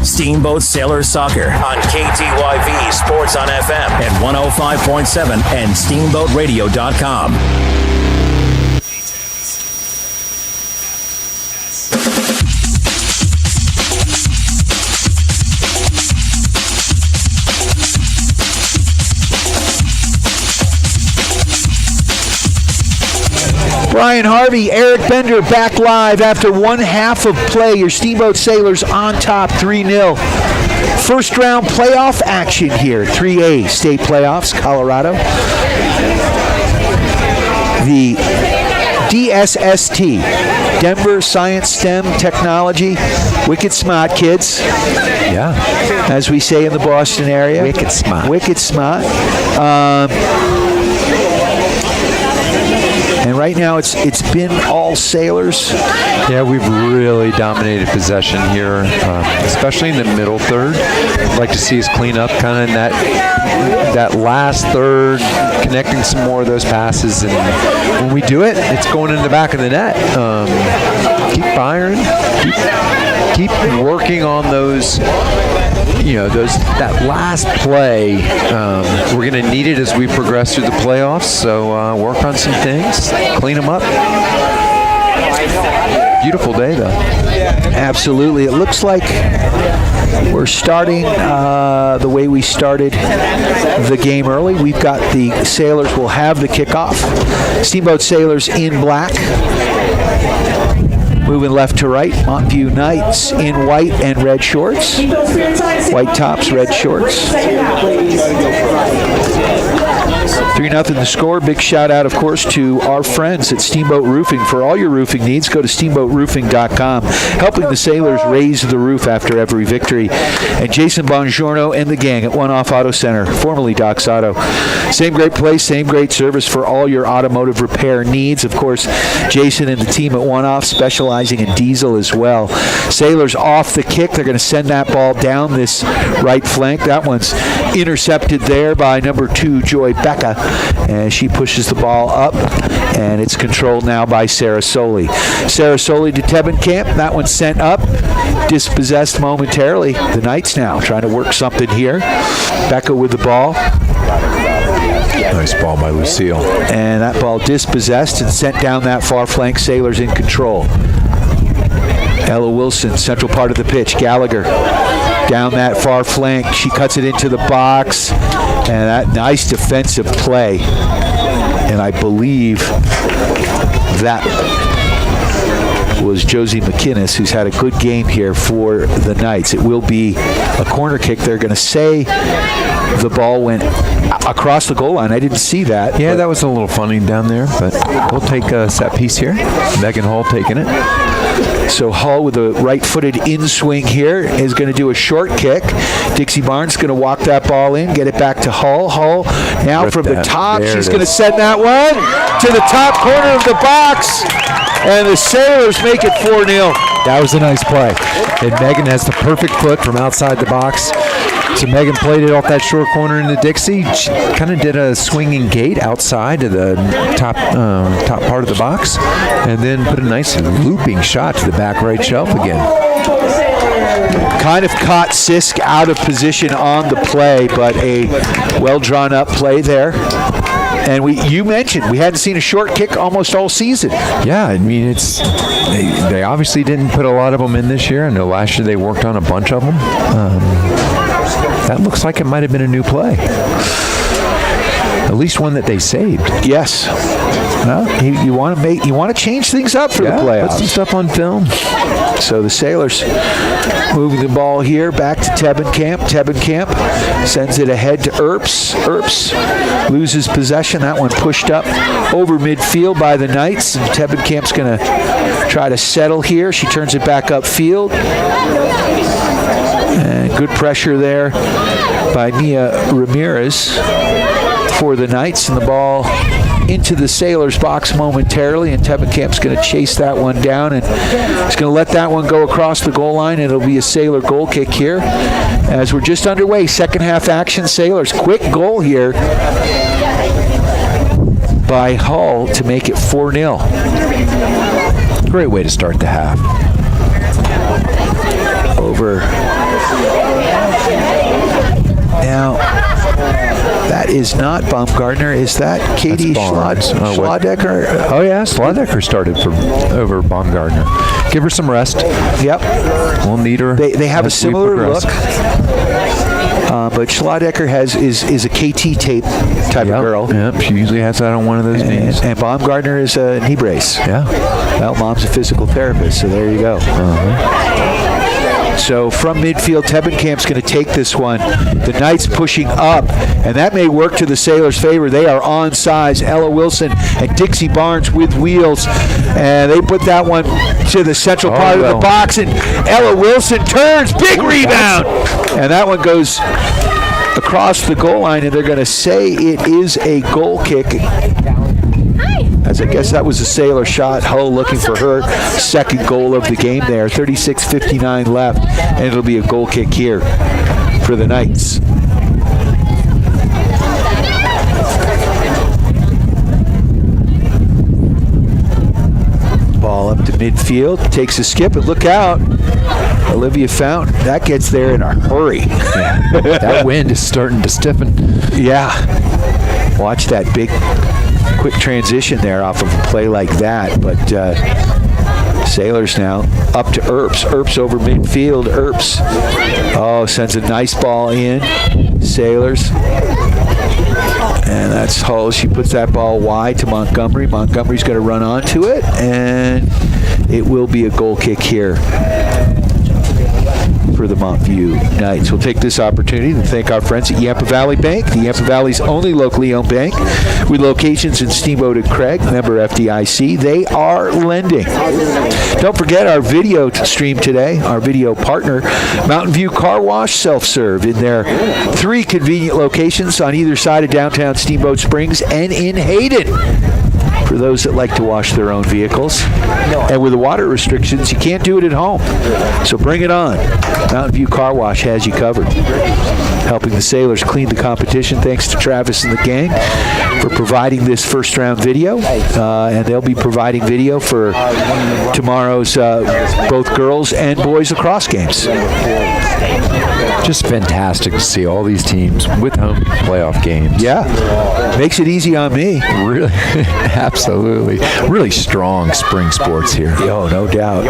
Steamboat Sailor Soccer on KTYV Sports on FM at 105.7 and steamboatradio.com. Brian Harvey, Eric Bender back live after one half of play. Your Steamboat Sailors on top 3-0. First round playoff action here. 3A state playoffs, Colorado. The DSST, Denver Science STEM Technology. Wicked smart kids. Yeah. As we say in the Boston area. Wicked smart. Wicked smart. And right now, it's been all Sailors. Yeah, we've really dominated possession here, especially in the middle third. I'd like to see us clean up kind of in that last third, connecting some more of those passes. And when we do it, it's going in the back of the net. Keep firing. Keep working on those. That last play, we're going to need it as we progress through the playoffs. So work on some things, clean them up. Beautiful day, though. Absolutely. It looks like we're starting the way we started the game early. We've got the Sailors will have the kickoff. Steamboat Sailors in black. Moving left to right, Montview Knights in white and red shorts. White tops, red shorts. 3-0 the score. Big shout out, of course, to our friends at Steamboat Roofing. For all your roofing needs, go to steamboatroofing.com. Helping the Sailors raise the roof after every victory. And Jason Bongiorno and the gang at One Off Auto Center, formerly Doc's Auto. Same great place, same great service for all your automotive repair needs. Of course, Jason and the team at One Off specializing in diesel as well. Sailors off the kick. They're going to send that ball down this right flank. That one's intercepted there by number 2, Joy Becca. And she pushes the ball up, and it's controlled now by Sarasoli. Sarasoli to Tebenkamp. That one's sent up. Dispossessed momentarily. The Knights now trying to work something here. Becca with the ball. Nice ball by Lucille. And that ball dispossessed and sent down that far flank. Sailors in control. Ella Wilson, central part of the pitch. Gallagher down that far flank. She cuts it into the box. And that nice defensive play. And I believe that was Josie McInnes, who's had a good game here for the Knights. It will be a corner kick. They're going to say the ball went across the goal line. I didn't see that. Yeah, that was a little funny down there, but we'll take a set piece here. Megan Hall taking it. So Hall with a right-footed in-swing here is going to do a short kick. Dixie Barnes going to walk that ball in, get it back to Hall. Hall now from the top. She's going to send that one to the top corner of the box. And the Sailors make it 4-0. That was a nice play. And Megan has the perfect foot from outside the box. So Megan played it off that short corner into Dixie. She kind of did a swinging gate outside to the top part of the box, and then put a nice looping shot to the back right shelf again. Kind of caught Sisk out of position on the play, but a well-drawn up play there. And you mentioned we hadn't seen a short kick almost all season. Yeah, I mean, they obviously didn't put a lot of them in this year. I know last year they worked on a bunch of them. That looks like it might have been a new play. At least one that they saved. Yes. Well, you want to change things up for the playoffs. Put some stuff on film. So the Sailors moving the ball here back to Tebenkamp. Tebenkamp sends it ahead to Earps. Earps loses possession. That one pushed up over midfield by the Knights. And Tebenkamp's going to try to settle here. She turns it back upfield. And good pressure there by Mia Ramirez for the Knights, and the ball into the Sailors box momentarily, and Tebenkamp's going to chase that one down, and he's going to let that one go across the goal line. It'll be a Sailor goal kick here as we're just underway. Second half action. Sailors quick goal here by Hull to make it 4-0. Great way to start the half. Over. Now, that is not Baumgartner. Is that Katie Schladecker? Oh, yeah, Schladecker started over Baumgartner. Give her some rest. Yep. We'll need her. They have a similar look. But Schladecker is a KT tape type of girl. Yep, she usually has that on one of those knees. And Baumgartner is a knee brace. Yeah. Well, Mom's a physical therapist, so there you go. So from midfield, Tebenkamp's going to take this one. The Knights pushing up, and that may work to the Sailors' favor. They are on size. Ella Wilson and Dixie Barnes with wheels, and they put that one to the central part of the box, and Ella Wilson turns, big rebound, and that one goes across the goal line, and they're going to say it is a goal kick. As I guess that was a Sailor shot. Hull looking for her second goal of the game there. 36:59 left, and it'll be a goal kick here for the Knights. Ball up to midfield, takes a skip, and look out. Olivia Fountain, that gets there in a hurry. Yeah. That wind is starting to stiffen. Yeah. Watch that big quick transition there off of a play like that, but Sailors now up to Earps. Earps over midfield. Earps sends a nice ball in. Sailors, and that's Hull. She puts that ball wide to Montgomery. Montgomery's going to run onto it, and it will be a goal kick here for the MONTVIEW Knights. We'll take this opportunity to thank our friends at Yampa Valley Bank, the Yampa Valley's only locally owned bank, with locations in Steamboat and Craig, member FDIC. They are lending. Don't forget our video stream today, our video partner, Mountain View Car Wash Self-Serve, in their 3 convenient locations on either side of downtown Steamboat Springs and in Hayden, for those that like to wash their own vehicles. And with the water restrictions, you can't do it at home. So bring it on. Mountain View Car Wash has you covered. Helping the Sailors clean the competition. Thanks to Travis and the gang for providing this first round video. And they'll be providing video for tomorrow's both girls and boys lacrosse games. Just fantastic to see all these teams with home playoff games. Yeah. Makes it easy on me. Really, absolutely. Really strong spring sports here. Oh, no doubt.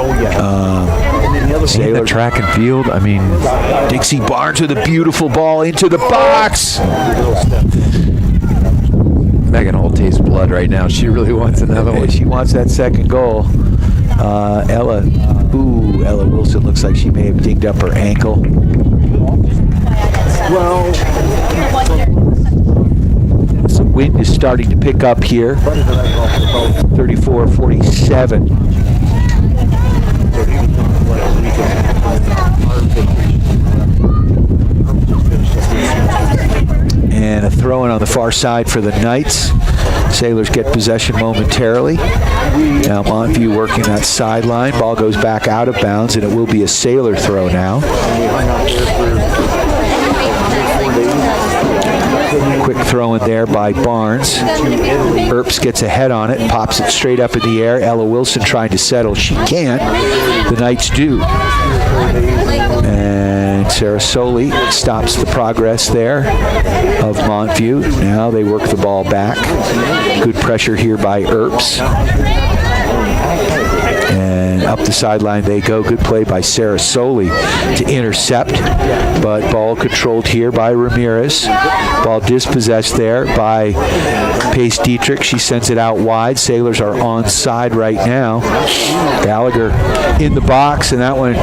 Sailor track and field. I mean, Dixie Barnes with a beautiful ball into the box. Megan Holt tastes blood right now. She really wants another one. She wants that second goal. Ella Wilson looks like she may have dinged up her ankle. The wind is starting to pick up here. 34-47. And a throw-in on the far side for the Knights. Sailors get possession momentarily. Now Montview working that sideline. Ball goes back out of bounds, and it will be a Sailor throw now. Quick throw in there by Barnes. Earps gets a head on it, pops it straight up in the air. Ella Wilson trying to settle. She can't. The Knights do. And Sarasoli stops the progress there of Montview. Now they work the ball back. Good pressure here by Earps. And up the sideline they go. Good play by Sarasoli to intercept, but ball controlled here by Ramirez. Ball dispossessed there by Pace Dietrich. She sends it out wide. Sailors are onside right now. Gallagher in the box, and that one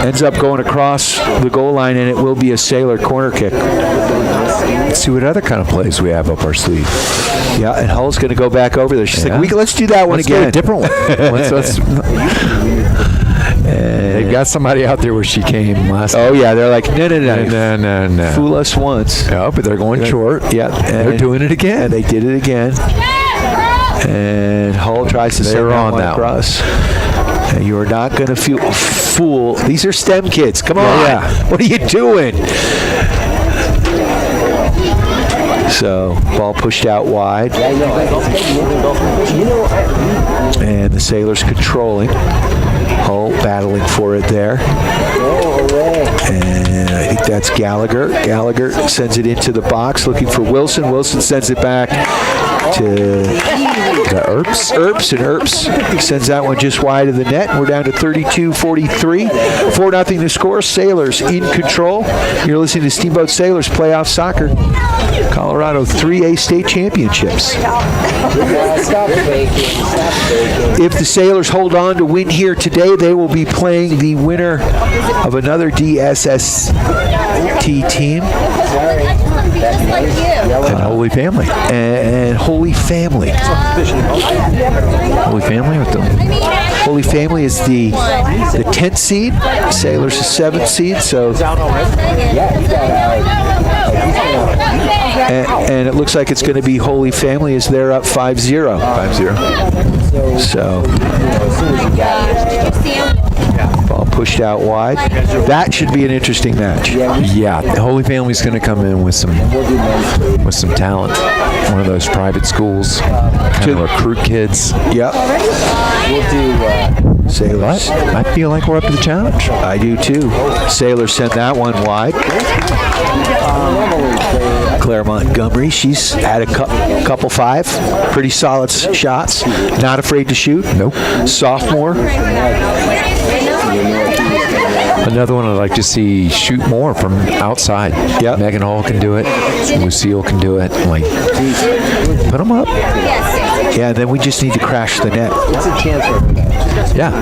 ends up going across the goal line, and it will be a Sailor corner kick. Let's see what other kind of plays we have up our sleeve. Yeah, and Hull's going to go back over there. She's like, let's do that one again. Do a different one. They've got somebody out there where she came last time. Oh, yeah. They're like, no. No. Fool us once. No, but they're going short. Yeah. And they're doing it again. And they did it again. And Hull tries to send that one across. And you are not going to fool. These are STEM kids. Come on. Yeah. What are you doing? So, ball pushed out wide. And the Sailors controlling. Hull battling for it there. And I think that's Gallagher. Gallagher sends it into the box looking for Wilson. Wilson sends it back to Earps. And Earps sends that one just wide of the net. And we're down to 32-43. 4-0 to score. Sailors in control. You're listening to Steamboat Sailors Playoff Soccer. Colorado 3A state championships. If the Sailors hold on to win here today, they will be playing the winner of another DSST team. And Holy Family. And Holy Family. Holy Family with them. Holy Family is the 10th seed. Sailors the 7th seed. So. And it looks like it's going to be Holy Family as they're up 5-0. 5-0. So, ball pushed out wide. That should be an interesting match. Yeah, the Holy Family's going to come in with some talent. One of those private schools, kind of recruit kids. Yep. Sailors. I feel like we're up to the challenge. I do too. Sailors sent that one wide. Claire Montgomery, she's had a couple 5 pretty solid shots. Not afraid to shoot. Nope. Sophomore. Another one I'd like to see shoot more from outside. Yep. Megan Hall can do it. Lucille can do it. Like, put them up. Yeah, then we just need to crash the net. Yeah,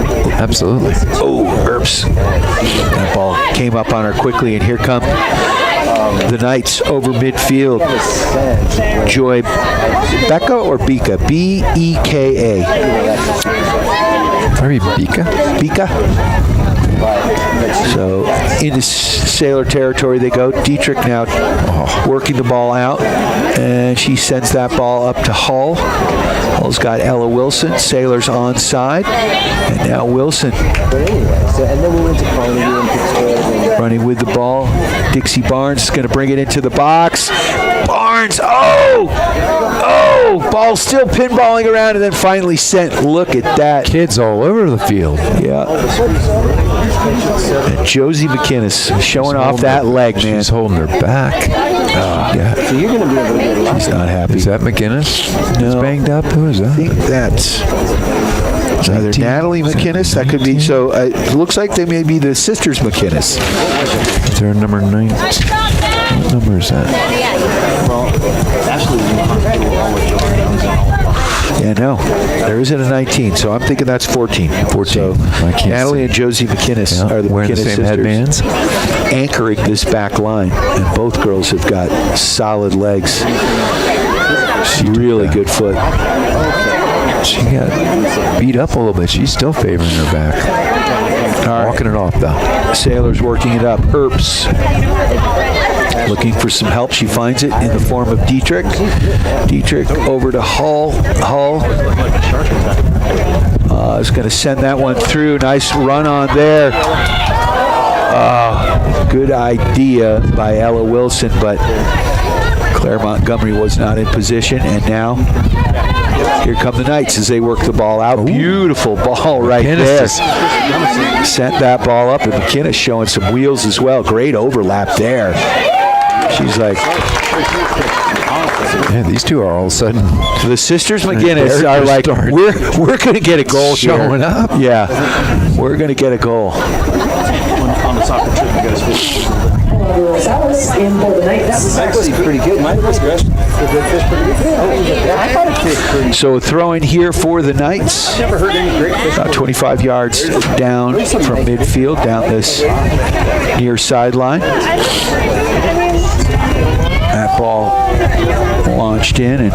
absolutely. Oh, Earps. That ball came up on her quickly, and here come the Knights over midfield. Joy Becca or Beka? B-E-K-A. Maybe Beka? Beka. So into Sailor territory they go. Dietrich now working the ball out, and she sends that ball up to Hull. Hull's got Ella Wilson. Sailors onside, and now Wilson running with the ball. Dixie Barnes is going to bring it into the box. Barnes, ball still pinballing around, and then finally sent. Look at that. Kids all over the field. Yeah. And Josie McInnes showing off that leg, man. She's holding her back. Yeah. So you're going to be able to get She's not happy. Is that McInnes? No. He's banged up? Who is that? I think that's either Natalie McInnes. That could be. So it looks like they may be the sisters McInnes. Is there a number 9? What number is that? Yeah, no. There isn't a 19, so I'm thinking that's 14. 14. So Natalie and Josie McInnes are the wearing McInnes the same sisters, headbands, anchoring this back line, and both girls have got solid legs. Really good foot. She got beat up a little bit. She's still favoring her back. All right. Walking it off, though. Sailors working it up. Earps looking for some help. She finds it in the form of Dietrich. Dietrich over to Hull. Hull is going to send that one through. Nice run on there. Good idea by Ella Wilson, but Claire Montgomery was not in position, and now here come the Knights as they work the ball out. Beautiful ball right there. Sent that ball up, and McInnes showing some wheels as well. Great overlap there. She's like... Yeah, these two are all of a sudden... The sisters McInnes are like, we're going to get a goal showing up. Yeah, we're going to get a goal. On the soccer trip, you guys So throwing here for the Knights. About 25 yards down from midfield, down this near sideline. That ball launched in, and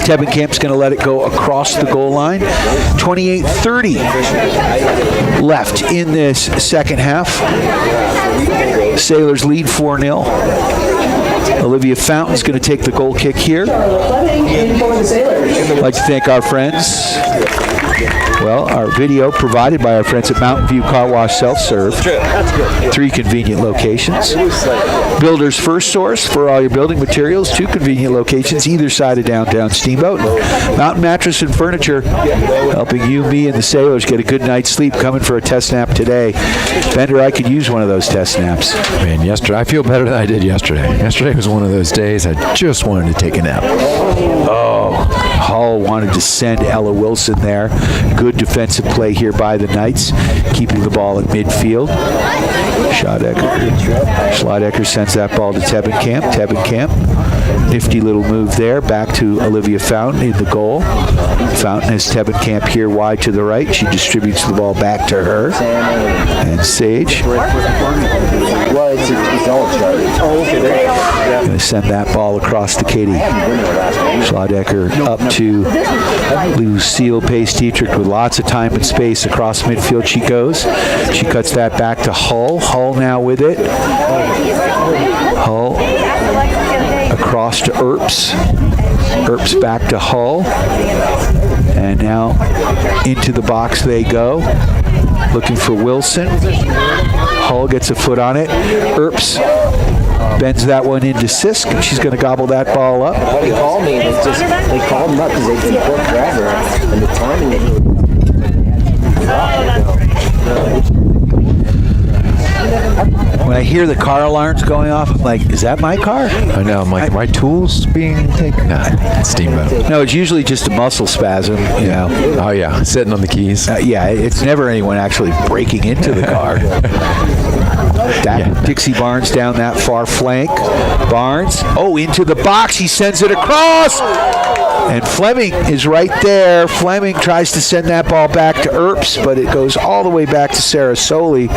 Tebenkamp's going to let it go across the goal line. 28:30 left in this second half. Sailors lead 4-0. Olivia Fountain's going to take the goal kick here. I'd like to thank our friends. Well, our video provided by our friends at Mountain View Car Wash Self-Serve. 3 convenient locations. Builder's First Source for all your building materials. 2 convenient locations either side of downtown Steamboat. Mountain Mattress and Furniture, helping you, me, and the Sailors get a good night's sleep. Coming for a test nap today. Bender, I could use one of those test naps. Man, yesterday, I feel better than I did yesterday. Yesterday was one of those days I just wanted to take a nap. Hull wanted to send Ella Wilson there. Good defensive play here by the Knights, keeping the ball in midfield. Schlodecker sends that ball to Tebenkamp. Tebenkamp, nifty little move there. Back to Olivia Fountain in the goal. Fountain has Tebenkamp here wide to the right. She distributes the ball back to her. And Sage. Going to send that ball across to Katie. Schlodecker up to Lucille Pace-Dietrich with lots of time and space across midfield. She goes. She cuts that back to Hull. Hull now with it. Hull across to Earps. Earps back to Hull. And now into the box they go. Looking for Wilson. Hull gets a foot on it. Earps bends that one into Sisk, and she's going to gobble that ball up. They called me, and they called him up because they've been put forever, and the timing is When I hear the car alarms going off, I'm like, is that my car? I know. I'm like, my tools being taken? Nah, it's Steamboat. No, it's usually just a muscle spasm, you know. Oh, yeah. Sitting on the keys. Yeah, it's never anyone actually breaking into the car. Dixie Barnes down that far flank. Barnes, into the box. He sends it across. And Fleming is right there. Fleming tries to send that ball back to Earps, but it goes all the way back to Sarah Soley.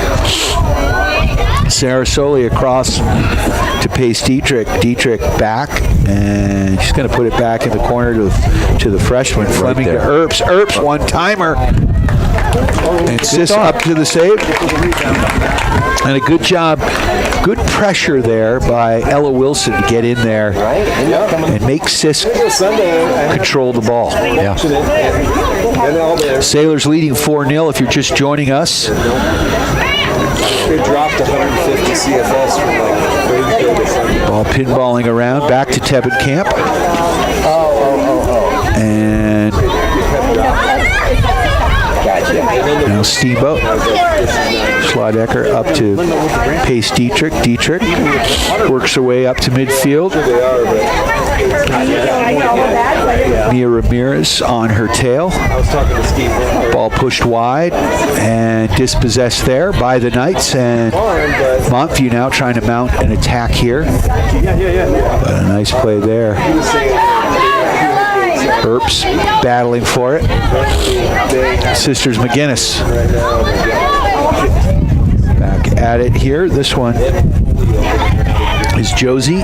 Sarah Soley across to Pace-Dietrich. Dietrich back, and she's going to put it back in the corner to the freshman. Fleming to Earps. Earps, one-timer. And Sis up to the save. And a good job, good pressure there by Ella Wilson to get in there and make Sis control the ball. Yeah. Sailors leading 4-0 if you're just joining us. They dropped 150 CFS from Ball pinballing around, back to Tebenkamp. And now Steamboat. Schlodecker up to Pace-Dietrich. Dietrich works her way up to midfield. Mia Ramirez on her tail. Ball pushed wide and dispossessed there by the Knights. And Montview now trying to mount an attack here. But a nice play there. Earps battling for it. Sisters McGinnis back at it here. This one is Josie.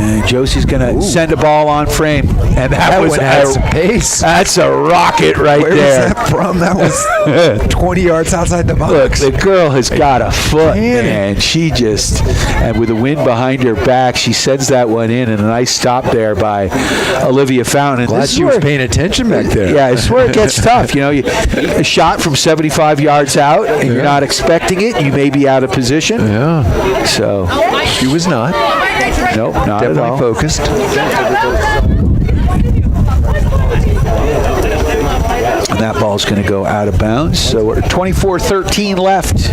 And Josie's going to send a ball on frame. And that was some pace. That's a rocket right Where there. was that from? That was 20 yards outside the box. Look, the girl has got a foot, man. She just, and with the wind behind her back, she sends that one in, and a nice stop there by Olivia Fountain. And Glad she was paying attention back there. Yeah, it's where it gets tough. You know, a shot from 75 yards out, and you're not expecting it. You may be out of position. Yeah. So she was not. Nope, not Definitely at all. Focused. And that ball's going to go out of bounds. So we're 24-13 left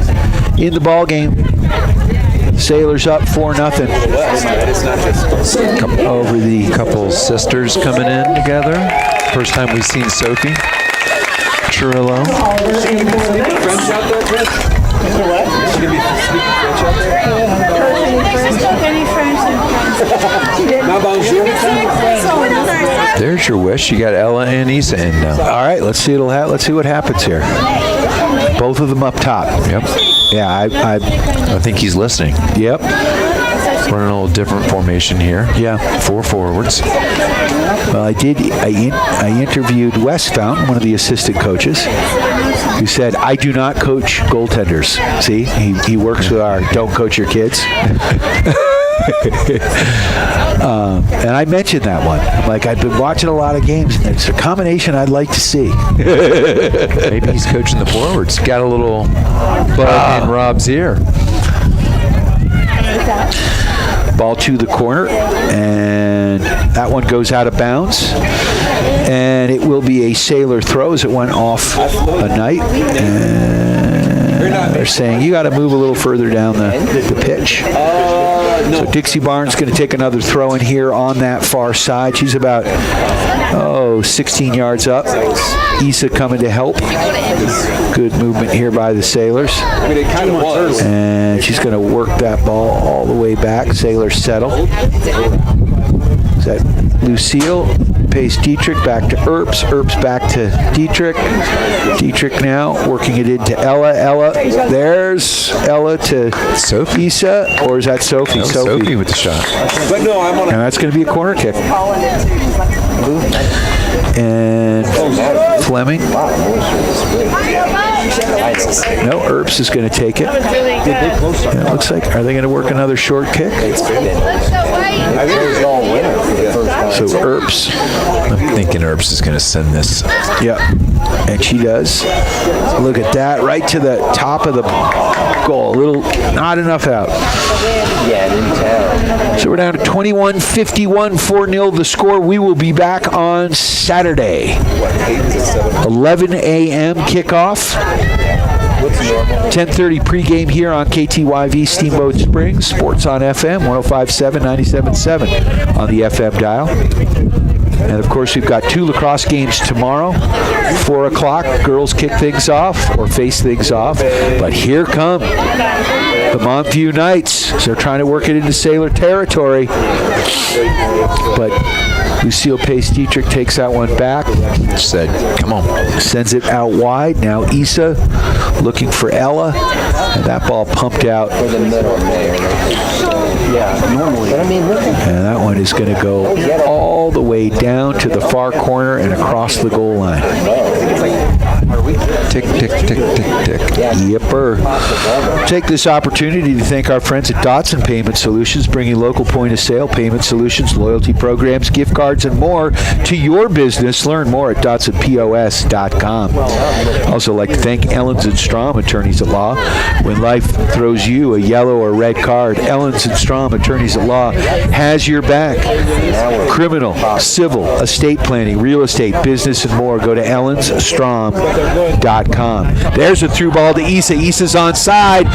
in the ball game. Sailors up 4-0 over the couple sisters coming in together. First time we've seen Sophie Chirillo. There's your wish. You got Ella and Issa in now. All right, let's see what happens here. Both of them up top. Yep. Yeah, I think he's listening. Yep. Running a little different formation here. Yeah. 4 forwards. Well, I interviewed Wes Fountain, one of the assistant coaches, who said, I do not coach goaltenders. See, he works with our don't coach your kids. And I mentioned that one. Like, I've been watching a lot of games, and it's a combination I'd like to see. Maybe he's coaching the forwards. Got a little bug in Rob's ear. Ball to the corner, and that one goes out of bounds. And it will be a Sailor throw as it went off a night. And they're saying, you got to move a little further down the pitch. So Dixie Barnes going to take another throw in here on that far side. She's about, 16 yards up. Issa coming to help. Good movement here by the Sailors. And she's going to work that ball all the way back. Sailors settle. Is that Lucille? Pace Dietrich back to Earps. Earps back to Dietrich. Dietrich now working it into Ella. Ella. There's Ella to Sophie. Issa. Or is that Sophie? That was Sophie with the shot. And that's going to be a corner kick. And Fleming. No, Earps is going to take it. And it looks like, are they going to work another short kick? So Earps. I'm thinking Earps is going to send this. Yep. And she does. Look at that. Right to the top of the goal. A little, not enough out. So we're down to 21-51, 4-0 the score. We will be back on Saturday. 11 a.m. kickoff. 10:30 pregame here on KTYV Steamboat Springs. Sports on FM, 105.7, 97.7 on the FM dial. And, of course, we've got 2 lacrosse games tomorrow. 4 o'clock, girls kick things off or face things off. But here come the MONTVIEW Knights. So they're trying to work it into Sailor territory. But Lucille Pace Dietrich takes that one back. Said, come on. Sends it out wide. Now Issa looking for Ella. And that ball pumped out. And that one is going to go all the way down to the far corner and across the goal line. Tick, tick, tick, tick, tick. Yipper. Take this opportunity to thank our friends at Dotson Payment Solutions, bringing local point-of-sale payment solutions, loyalty programs, gift cards, and more to your business. Learn more at dotsonpos.com. Also like to thank Ellens & Strom, attorneys at law. When life throws you a yellow or red card, Ellens & Strom, attorneys at law, has your back. Criminal, civil, estate planning, real estate, business, and more. Go to ellensstrom.com. There's a through ball to Issa. Issa's onside.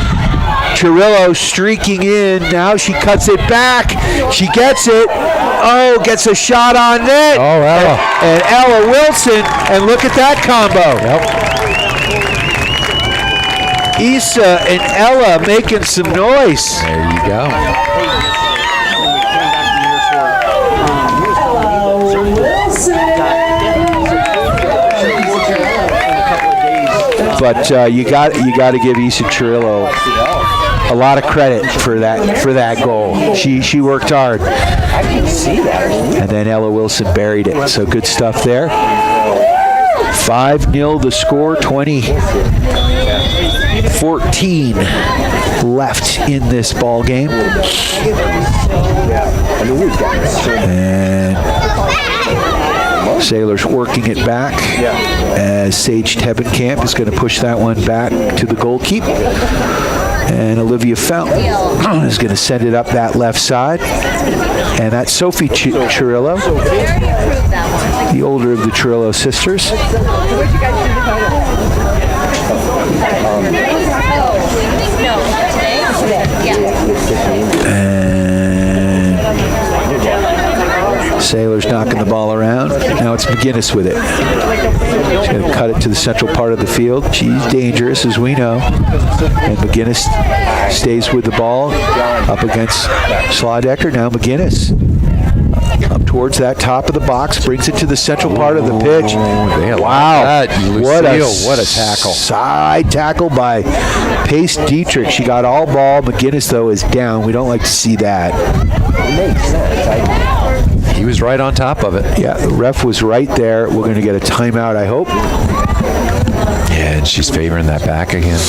Chirillo streaking in. Now she cuts it back. She gets it. Oh, gets a shot on net. Oh, Ella. And Ella Wilson. And look at that combo. Yep. Issa and Ella making some noise. There you go. Wilson. But you got to give Issa Cirillo a lot of credit for that goal. She worked hard. I can see that. And then Ella Wilson buried it. So good stuff there. 5-0 the score, 20-14 left in this ball game. And Sailors working it back as Sage Tebenkamp is going to push that one back to the goalkeep. And Olivia Fountain is going to send it up that left side. And that's Sophie Cirillo, the older of the Cirillo sisters. And Sailors knocking the ball around. Now it's McGinnis with it. She's going to cut it to the central part of the field. She's dangerous, as we know. And McGinnis stays with the ball up against Schlodecker. Now McGinnis up towards that top of the box, brings it to the central part of the pitch. Wow. What a tackle. Side tackle by Pace Dietrich. She got all ball. McGinnis, though, is down. We don't like to see that. It makes sense. He was right on top of it. Yeah, the ref was right there. We're going to get a timeout, I hope. Yeah, and she's favoring that back again.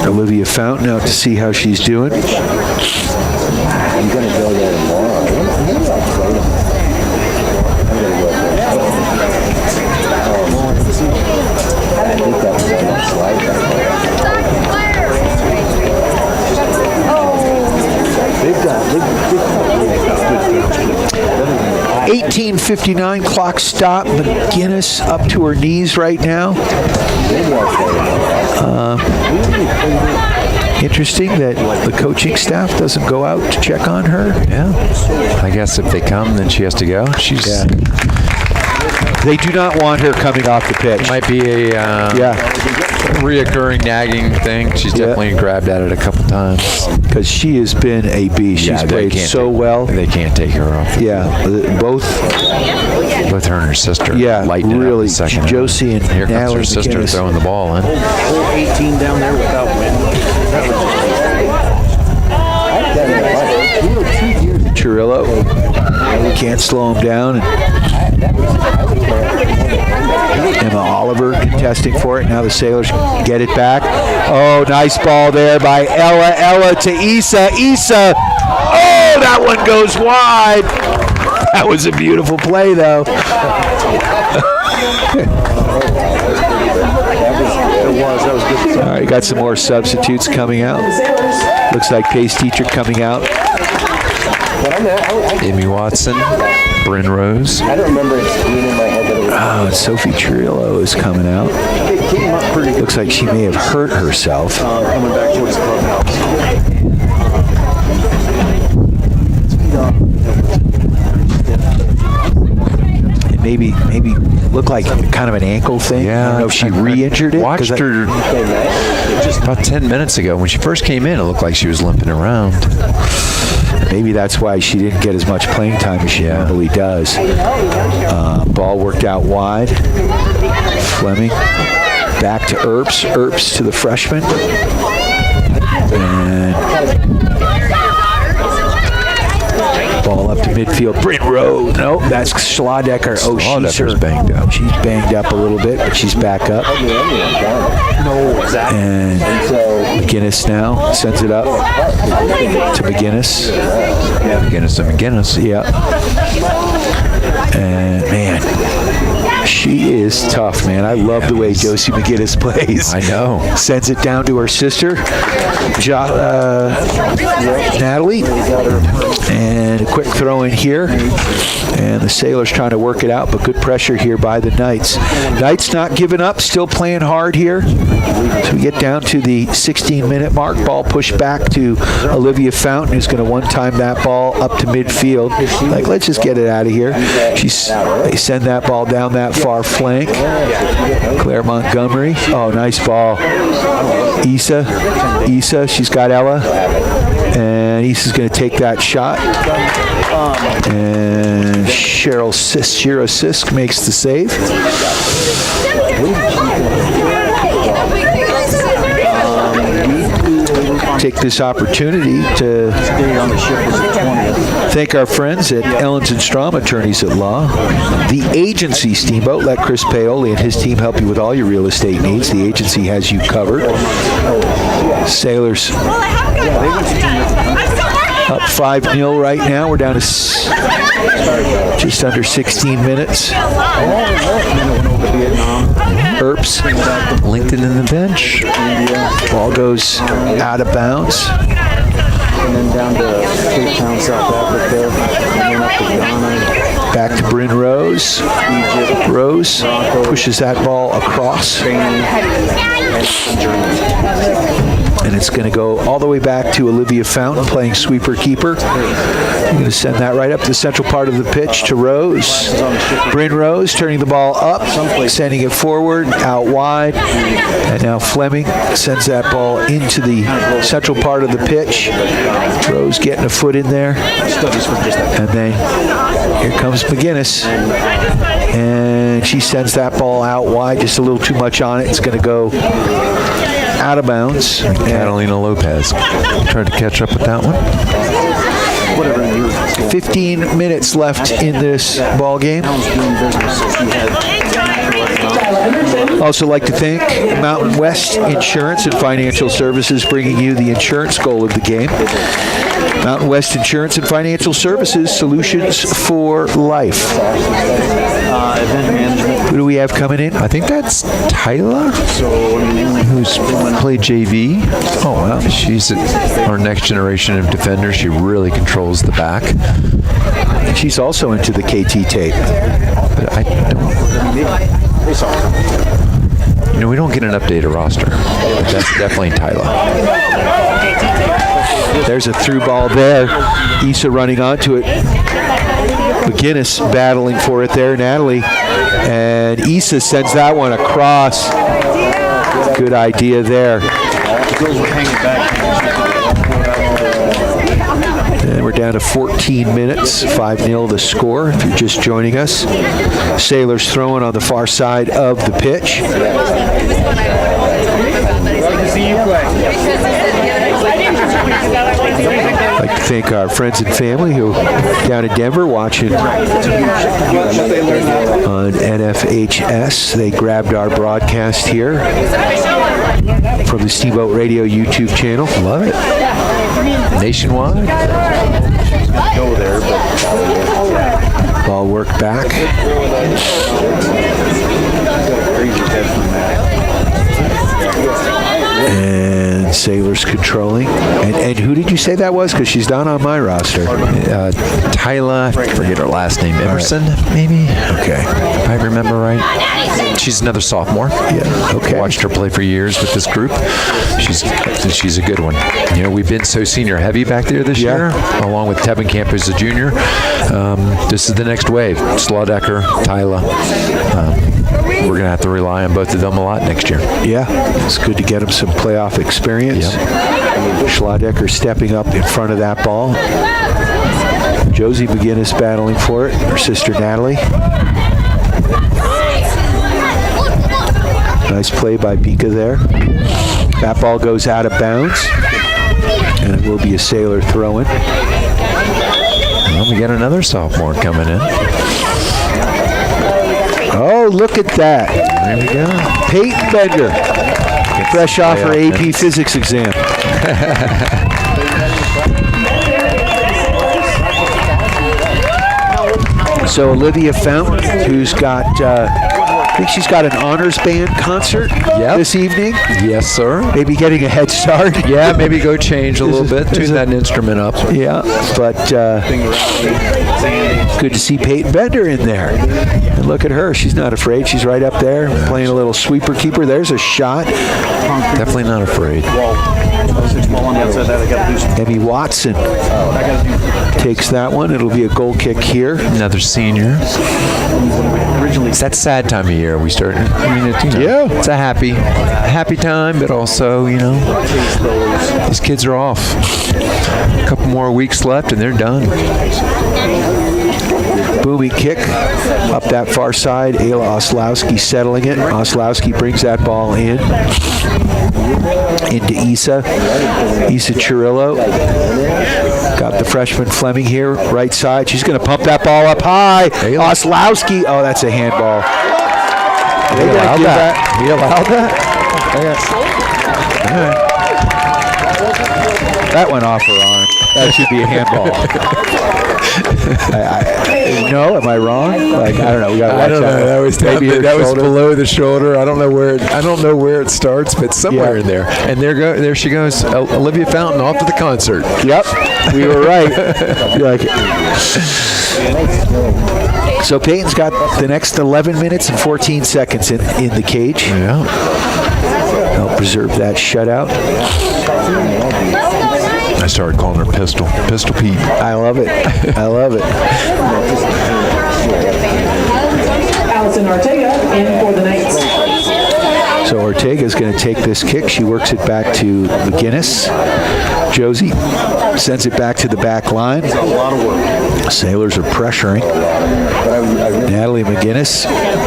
Olivia Fountain out to see how she's doing. I'm going to go there tomorrow. Maybe I'll play them. I'm going to go there. I think that was on that slide back there. They've got 18:59 clock stop. McGinnis up to her knees right now. Interesting that the coaching staff doesn't go out to check on her. Yeah. I guess if they come, then she has to go. They do not want her coming off the pitch. Might be a reoccurring nagging thing. She's definitely grabbed at it a couple times. Because she has been a beast. She's played so well. They can't take her off. Both her and her sister. Lighting really. It up the second. Josie and here comes her sister McGinnis. Throwing the ball in. 18 down there without winning. Cirillo can't slow him down. Emma Oliver contesting for it. Now the Sailors get it back. Oh, nice ball there by Ella. Ella to Issa. Issa. Oh, that one goes wide. That was a beautiful play, though. All right, got some more substitutes coming out. Looks like Pace Teacher coming out. Amy Watson, Bryn Rose. I don't remember it being in my head that it was. Oh, and Sophie Cirillo is coming out. Looks like she may have hurt herself. Coming back towards the clubhouse. It maybe looked like kind of an ankle thing. I don't know if she re-injured it. Watched her just about 10 minutes ago. When she first came in, it looked like she was limping around. Maybe that's why she didn't get as much playing time as she normally does. Ball worked out wide. Fleming back to Earps. Earps to the freshman. And ball up to midfield. Bryn Rose. No, that's Schlodecker. Oh, she's banged up. She's banged up a little bit, but she's back up. And McGinnis now sends it up to McGinnis. McGinnis to McGinnis. Yeah. And man, she is tough, man. I love the way Josie McGinnis plays. I know. Sends it down to her sister, Natalie. And a quick throw in here. And the Sailors trying to work it out, but good pressure here by the Knights. Knights not giving up, still playing hard here. So we get down to the 16-minute mark. Ball pushed back to Olivia Fountain, who's going to one-time that ball up to midfield. Like, let's just get it out of here. They send that ball down that far flank. Claire Montgomery. Oh, nice ball. Issa, she's got Ella. And Issa's going to take that shot. And Shira Sisk makes the save. Take this opportunity to thank our friends at Ellens & Strom, attorneys at law. The agency Steamboat. Let Chris Paoli and his team help you with all your real estate needs. The agency has you covered. Sailors up 5-0 right now. We're down to just under 16 minutes. Earps. LinkedIn in the bench. Ball goes out of bounds. And then down to Cape Town, South Africa. And then up to Ghana. Back to Bryn Rose. Rose pushes that ball across. And it's going to go all the way back to Olivia Fountain playing sweeper-keeper. I'm going to send that right up to the central part of the pitch to Rose. Bryn Rose turning the ball up, sending it forward, out wide. And now Fleming sends that ball into the central part of the pitch. Rose getting a foot in there. And then here comes McGinnis. And she sends that ball out wide, just a little too much on it. It's going to go out of bounds. Catalina Lopez tried to catch up with that one. 15 minutes left in this ball game. Also like to thank Mountain West Insurance and Financial Services, bringing you the insurance goal of the game. Mountain West Insurance and Financial Services, solutions for life. Who do we have coming in? I think that's Tyler, who's played JV. Oh, wow. She's our next generation of defenders. She really controls the back. She's also into the KT tape. But I don't... we don't get an updated roster. But that's definitely Tyler. There's a through ball there. Issa running onto it. McGinnis battling for it there. Natalie. And Issa sends that one across. Good idea there. And we're down to 14 minutes. 5-0 the score if you're just joining us. Sailors throwing on the far side of the pitch. I'd like to thank our friends and family who down in Denver watching on NFHS. They grabbed our broadcast here from the Steamboat Radio YouTube channel. Love it. Nationwide. Go there, but ball worked back. And Sailors controlling. And who did you say that was? Because she's not on my roster. Tyla, I forget her last name. Emerson, maybe? Okay. If I remember right. She's another sophomore. Yeah. Okay. Watched her play for years with this group. She's a good one. We've been so senior heavy back there this year, along with Tebenkamp, who's a junior. This is the next wave. Slaudecker, Tyla. We're going to have to rely on both of them a lot next year. Yeah, it's good to get them some playoff experience. Yep. Schladecker stepping up in front of that ball. Josie McGinnis battling for it. Her sister Natalie. Nice play by Pika there. That ball goes out of bounds. And it will be a Sailor throw-in. Well, we got another sophomore coming in. Oh, look at that. There we go. Peyton Bender. Fresh off her AP physics exam. So Olivia Fountain, who's got, I think she's got an honors band concert this evening. Yes, sir. Maybe getting a head start. Yeah, maybe go change a little bit, tune that instrument up. Yeah, but good to see Peyton Bender in there. And look at her. She's not afraid. She's right up there playing a little sweeper keeper. There's a shot. Definitely not afraid. Emmy Watson takes that one. It'll be a goal kick here. Another senior. It's that sad time of year we start. It's a happy time, but also, these kids are off. A couple more weeks left, and they're done. Booming kick up that far side. Ayla Oslowski settling it. Oslowski brings that ball in. Into Isa Cirillo. Got the freshman Fleming here, right side. She's going to pump that ball up high. Oslowski. Oh, that's a handball. He allowed that. He allowed that? That went off her arm. That should be a handball. No, am I wrong? Like, I don't know. We got to watch I don't know. That was below the shoulder. I don't know where it starts, but somewhere in there. And there she goes. Olivia Fountain off to the concert. Yep, we were right. So Peyton's got the next 11 minutes and 14 seconds in the cage. Yeah. Help preserve that shutout. I started calling her Pistol Pete. I love it. I love it. Allison Ortega in for the Knights. So Ortega's going to take this kick. She works it back to McGinnis. Josie sends it back to the back line. Sailors are pressuring. Natalie McGinnis,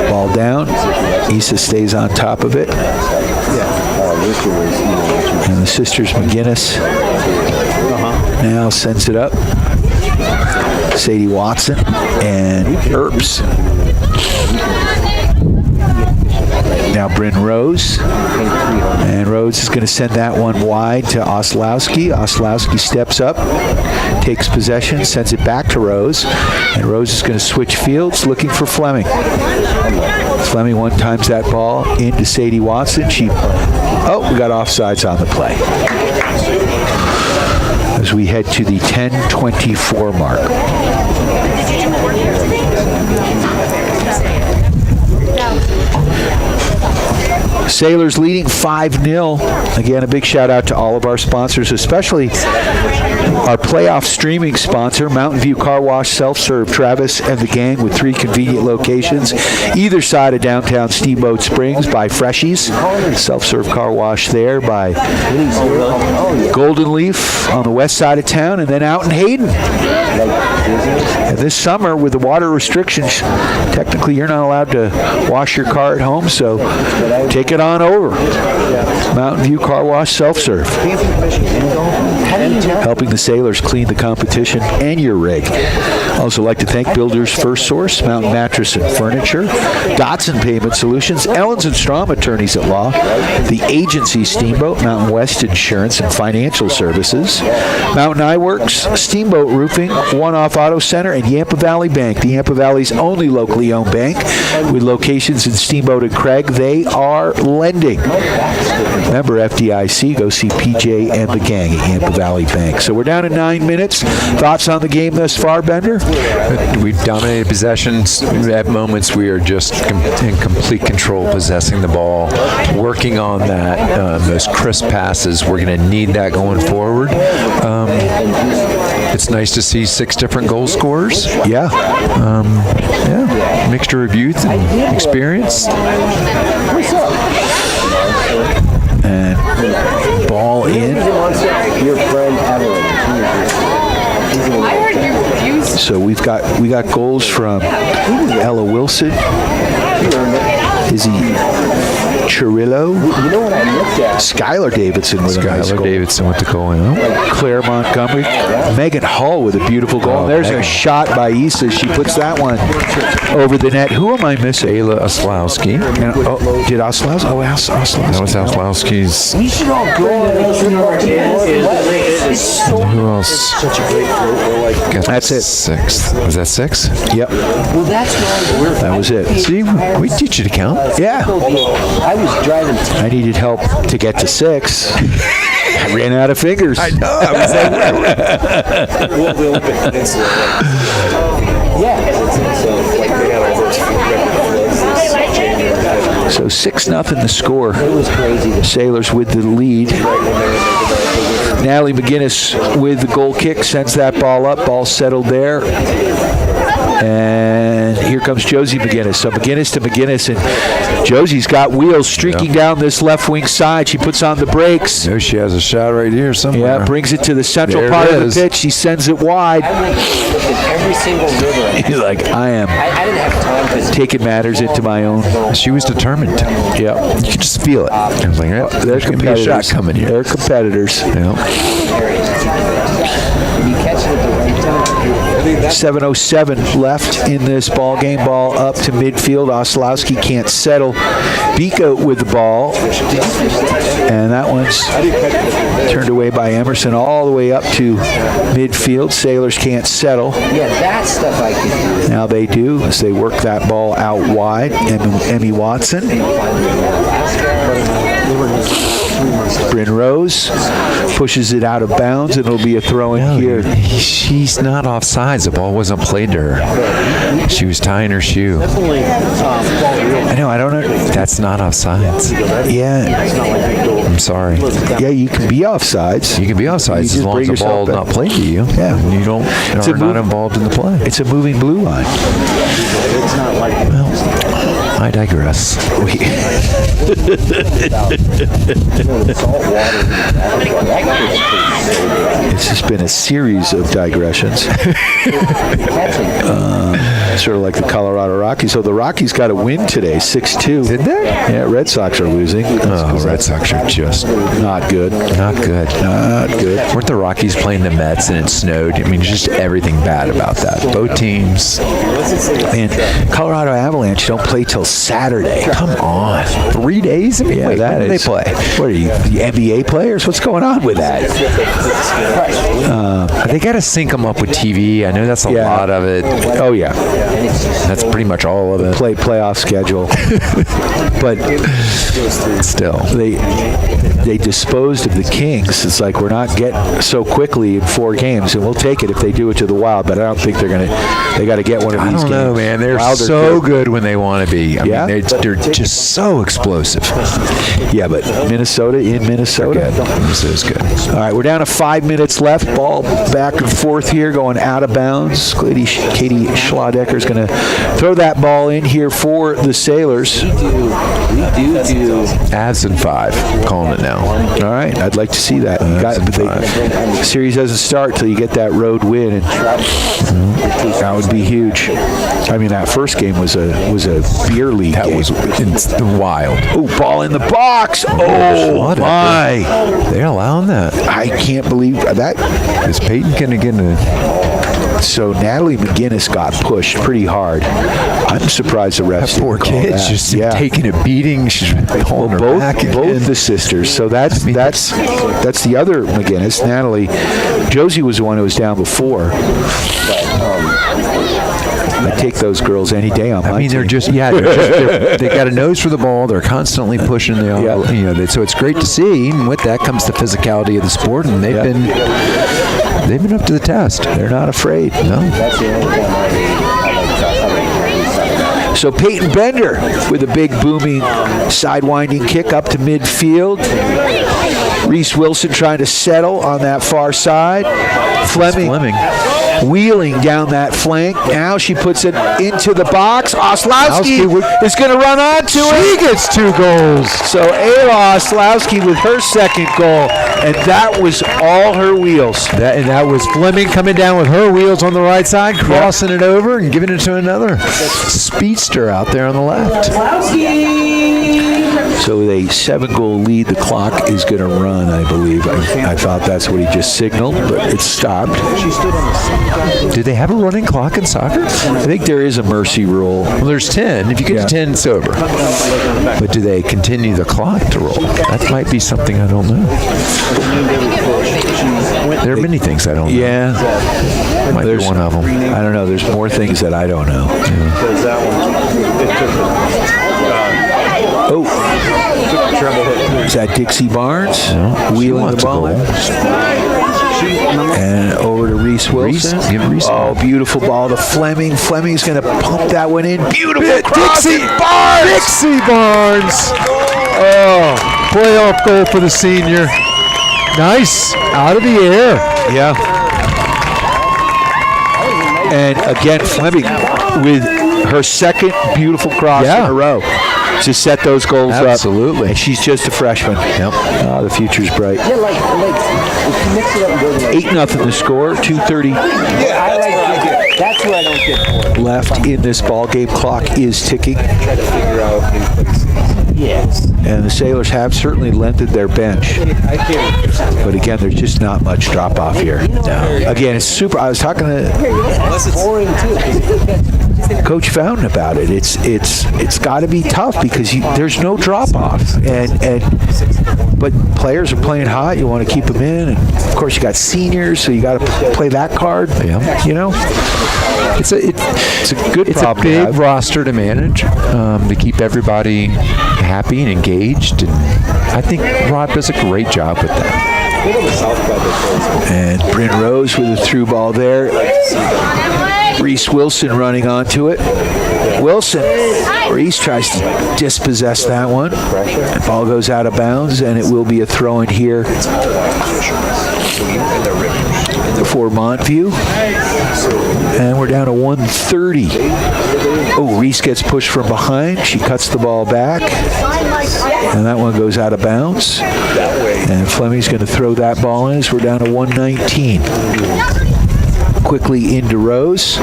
ball down. Issa stays on top of it. And the sisters McGinnis now sends it up. Sadie Watson and Earps. Now Bryn Rose. And Rose is going to send that one wide to Oslowski. Oslowski steps up, takes possession, sends it back to Rose. And Rose is going to switch fields, looking for Fleming. Fleming one times that ball into Sadie Watson. We got offsides on the play. As we head to the 10:24 mark. Sailors leading 5-0. Again, a big shout out to all of our sponsors, especially our playoff streaming sponsor, Mountain View Car Wash Self-Serve. Travis and the gang with 3 convenient locations either side of downtown Steamboat Springs by Freshies. Self-serve car wash there by Golden Leaf on the west side of town, and then out in Hayden. And this summer, with the water restrictions, technically you're not allowed to wash your car at home, so take it on over. Mountain View Car Wash Self-Serve. Helping the Sailors clean the competition and your rig. Also like to thank Builders First Source, Mountain Mattress and Furniture, Dotson Payment Solutions, Ellens and Strom Attorneys at Law, the Agency Steamboat, Mountain West Insurance and Financial Services, Mountain Eye Works, Steamboat Roofing, One Off Auto Center, and Yampa Valley Bank, the Yampa Valley's only locally owned bank with locations in Steamboat and Craig. They are lending. Member FDIC, go see PJ and the gang at Yampa Valley Bank. So we're down to 9 minutes. Thoughts on the game thus far, Bender? We've dominated possessions. At moments, we are just in complete control, possessing the ball, working on that, those crisp passes. We're going to need that going forward. It's nice to see 6 different goal scorers. Yeah. Mixture of youth and experience. And ball in. Your friend Evelyn. So we got goals from Ella Wilson, Izzy Cirillo, Skylar Davidson with a nice goal. Davidson with the goal. Claire Montgomery, Megan Hall with a beautiful goal. And there's a shot by Issa. She puts that one over the net. Who am I missing? Ayla Oslowski. Did Oslowski? Oh, Oslowski. That was Oslowski's. We should all go. Who else? Such a great group. That's it. 6. Was that 6? Yep. Well, that's why That was it. See, we teach you to count. Yeah. I was driving. I needed help to get to 6. I ran out of fingers. I know. I was So 6-0 the score. Sailors with the lead. Natalie McGinnis with the goal kick, sends that ball up. Ball settled there. And here comes Josie McGinnis. So McGinnis to McGinnis, and Josie's got wheels streaking down this left wing side. She puts on the brakes. There she has a shot right here somewhere. Yeah, brings it to the central There part it of the is. pitch. She sends it wide. Every single river. He's like, I am I didn't have time to taking matters into my own. She was determined. Yeah. You could just feel it. I was like, They're there's going to be a shot coming here. They're competitors. Yeah. 7:07 left in this ball game. Ball up to midfield. Oslowski can't settle. Biko with the ball. And that one's turned away by Emerson all the way up to midfield. Sailors can't settle. Yeah, that stuff I could do. Now they do as they work that ball out wide. Emmy Watson. Bryn Rose pushes it out of bounds, and it'll be a throw-in here. She's not offsides. The ball wasn't played to her. She was tying her shoe. I know. I don't know. That's not offsides. Yeah. I'm sorry. Yeah, you can be offsides. You can be offsides as long as the ball is not played to you. Yeah. You don't are not involved in the play. It's a moving blue line. Well, I digress. It's just been a series of digressions. Sort of like the Colorado Rockies. So the Rockies got a win today, 6-2. Did they? Yeah, Red Sox are losing. Oh, Red Sox are just not good. Not good. Not good. Weren't the Rockies playing the Mets and it snowed? I mean, just everything bad about that. Both teams. And Colorado Avalanche don't play till Saturday. Come on. 3 days? I mean, Yeah, wait, that when do is. they play? What are you, the NBA players? What's going on with that? They got to sync them up with TV. I know that's a lot of it. Oh, yeah. That's pretty much all of it. Playoff schedule. But still, they disposed of the Kings. It's like we're not getting so quickly in 4 games, and we'll take it if they do it to the Wild. But I don't think they're going to. They got to get one of these games. I don't know, man. They're Wild so good when they want to be. I Yeah? mean, they're just so explosive. Yeah, but Minnesota in Minnesota. Minnesota's good. All right, we're down to 5 minutes left. Ball back and forth here, going out of bounds. Katie Schladecker is going to throw that ball in here for the Sailors. We do. Avs in 5. Calling it now. All right, I'd like to see that. The series doesn't start till you get that road win, and that would be huge. I mean, that first game was a beer league That game. was wild. Oh, ball in the box. Oh, my. They're allowing that. I can't believe that. Is Peyton going to get a... So Natalie McGinnis got pushed pretty hard. I'm surprised the refs Poor didn't call kid's that. just taking a beating. She's pulling her back again. Both the sisters. So that's the other McGinnis. Natalie, Josie was the one who was down before. I take those girls any day on my team. They're just they got a nose for the ball. They're constantly pushing the so it's great to see. And with that comes the physicality of the sport, and they've been up to the test. They're not afraid. No. So Peyton Bender with a big booming sidewinding kick up to midfield. Reese Wilson trying to settle on that far side. Fleming wheeling down that flank. Now she puts it into the box. Oslowski is going to run onto it. She gets 2 goals. So Ayla Oslowski with her second goal, and that was all her wheels. That was Fleming coming down with her wheels on the right side, crossing it over and giving it to another speedster out there on the left. So with a 7-goal lead, the clock is going to run, I believe. I thought that's what he just signaled, but it stopped. Do they have a running clock in soccer? I think there is a mercy rule. Well, there's 10. If you get to 10, it's over. But do they continue the clock to roll? That might be something I don't know. There are many things I don't know. Yeah. Might be one of them. I don't know. There's more things that I don't know. Oh. Is that Dixie Barnes? Wheeling the ball in. And over to Reese Wilson. Oh, beautiful ball to Fleming. Fleming's going to pump that one in. Beautiful cross. Dixie Barnes! Oh, playoff goal for the senior. Nice. Out of the air. Yeah. And again, Fleming with her second beautiful cross in a row to set those goals up. Absolutely. And she's just a freshman. Yep. The future's bright. Yeah, like if you mix it up and go to 8-0 the score. 2:30 I like it. That's what I don't get for. left in this ball game. Clock is ticking. Try to figure out new places. Yes. And the Sailors have certainly lengthened their bench. But again, there's just not much drop off here. No. Again, it's super. I was talking to Boring too. Coach Fountain about it. It's got to be tough because there's no drop off, but players are playing hot. You want to keep them in, and of course you got seniors, so you got to play that card. Yeah. You know, It's a good It's a problem to big have. roster to manage, to keep everybody happy and engaged, and I think Rob does a great job with that. And Bryn Rose with a through ball there. Reese Wilson running onto it. Wilson. Reese tries to dispossess that one. The ball goes out of bounds, and it will be a throw in here for Montview. And we're down to 1:30. Oh, Reese gets pushed from behind. She cuts the ball back. And that one goes out of bounds. And Fleming's going to throw that ball in as we're down to 119. Quickly into Rose.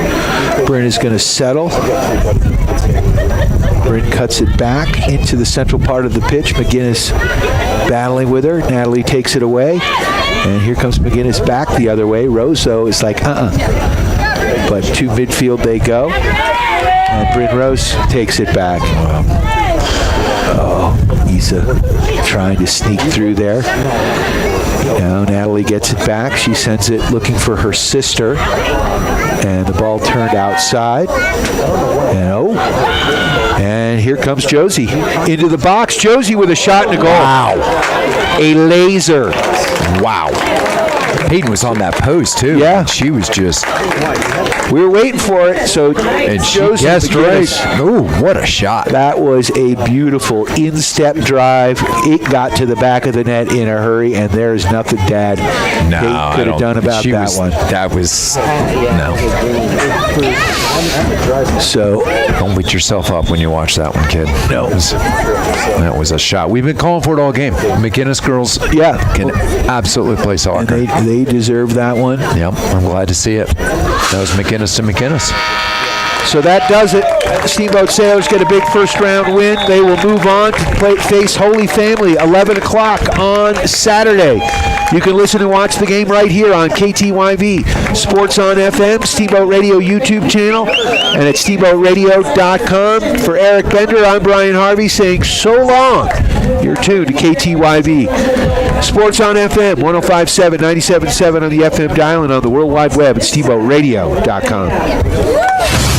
Bryn is going to settle. Bryn cuts it back into the central part of the pitch. McGinnis battling with her. Natalie takes it away. And here comes McGinnis back the other way. Rose, though, is like, But to midfield they go. And Bryn Rose takes it back. Oh, Isa trying to sneak through there. Now Natalie gets it back. She sends it looking for her sister. And the ball turned outside. And here comes Josie into the box. Josie with a shot and a goal. Wow. A laser. Wow. Hayden was on that post, too. Yeah. She was just... We were waiting for it, so And she Josie guessed right. McGinnis. Oh, what a shot. That was a beautiful instep drive. It got to the back of the net in a hurry, and there's nothing Dad could have done about that one. That was... No. So... Don't beat yourself up when you watch that one, kid. No. That was a shot. We've been calling for it all game. McGinnis girls can absolutely play soccer. And they deserve that one. Yep, I'm glad to see it. That was McGinnis to McGinnis. So that does it. Steamboat Sailors get a big first-round win. They will move on to face Holy Family, 11 o'clock on Saturday. You can listen and watch the game right here on KTYV, Sports on FM, Steamboat Radio YouTube channel, and at steamboatradio.com. For Eric Bender, I'm Brian Harvey saying so long. You're tuned to KTYV. Sports on FM, 105.7, 97.7 on the FM dial and on the World Wide Web at steamboatradio.com.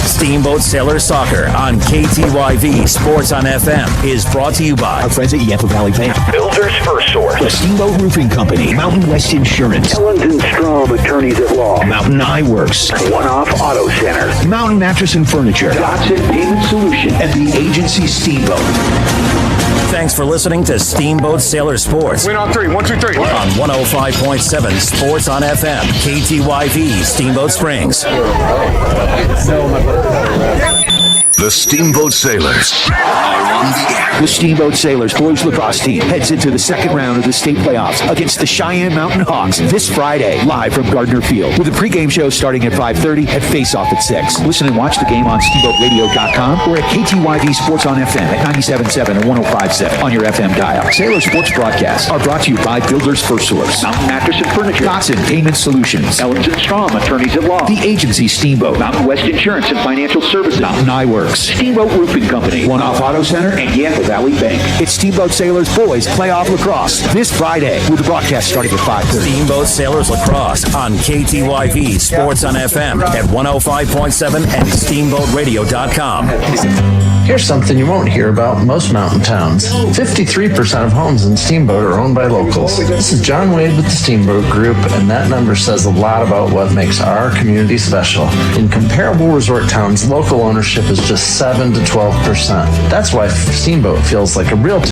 Steamboat Sailor Soccer on KTYV Sports on FM is brought to you by our friends at Yampa Valley Bank, Builder's First Source, the Steamboat Roofing Company, Mountain West Insurance, Ellens & Strom Attorneys at Law, Mountain Eye Works, One Off Auto Center, Mountain Mattress and Furniture, Dotson Payment Solutions, and the agency Steamboat. Thanks for listening to Steamboat Sailor Sports. Win on three. 1, 2, 3. On 105.7 Sports on FM, KTYV, Steamboat Springs. The Steamboat Sailors. The Steamboat Sailors boys lacrosse team heads into the second round of the state playoffs against the Cheyenne Mountain Hawks this Friday, live from Gardner Field, with a pregame show starting at 5:30 and face-off at 6. Listen and watch the game on steamboatradio.com or at KTYV Sports on FM at 97.7 and 105.7 on your FM dial. Sailor Sports broadcasts are brought to you by Builder's First Source, Mountain Mattress and Furniture, Dotson Payment Solutions, Ellens & Strom Attorneys at Law, the agency Steamboat, Mountain West Insurance and Financial Services, Mountain Eye Works, Steamboat Roofing Company, One Off Auto Center, and Yampa Valley Bank. It's Steamboat Sailors boys playoff lacrosse this Friday with the broadcast starting at 5:30. Steamboat Sailors Lacrosse on KTYV Sports on FM at 105.7 and steamboatradio.com. Here's something you won't hear about most mountain towns. 53% of homes in Steamboat are owned by locals. This is John Wade with the Steamboat Group, and that number says a lot about what makes our community special. In comparable resort towns, local ownership is just 7 to 12%. That's why Steamboat feels like a real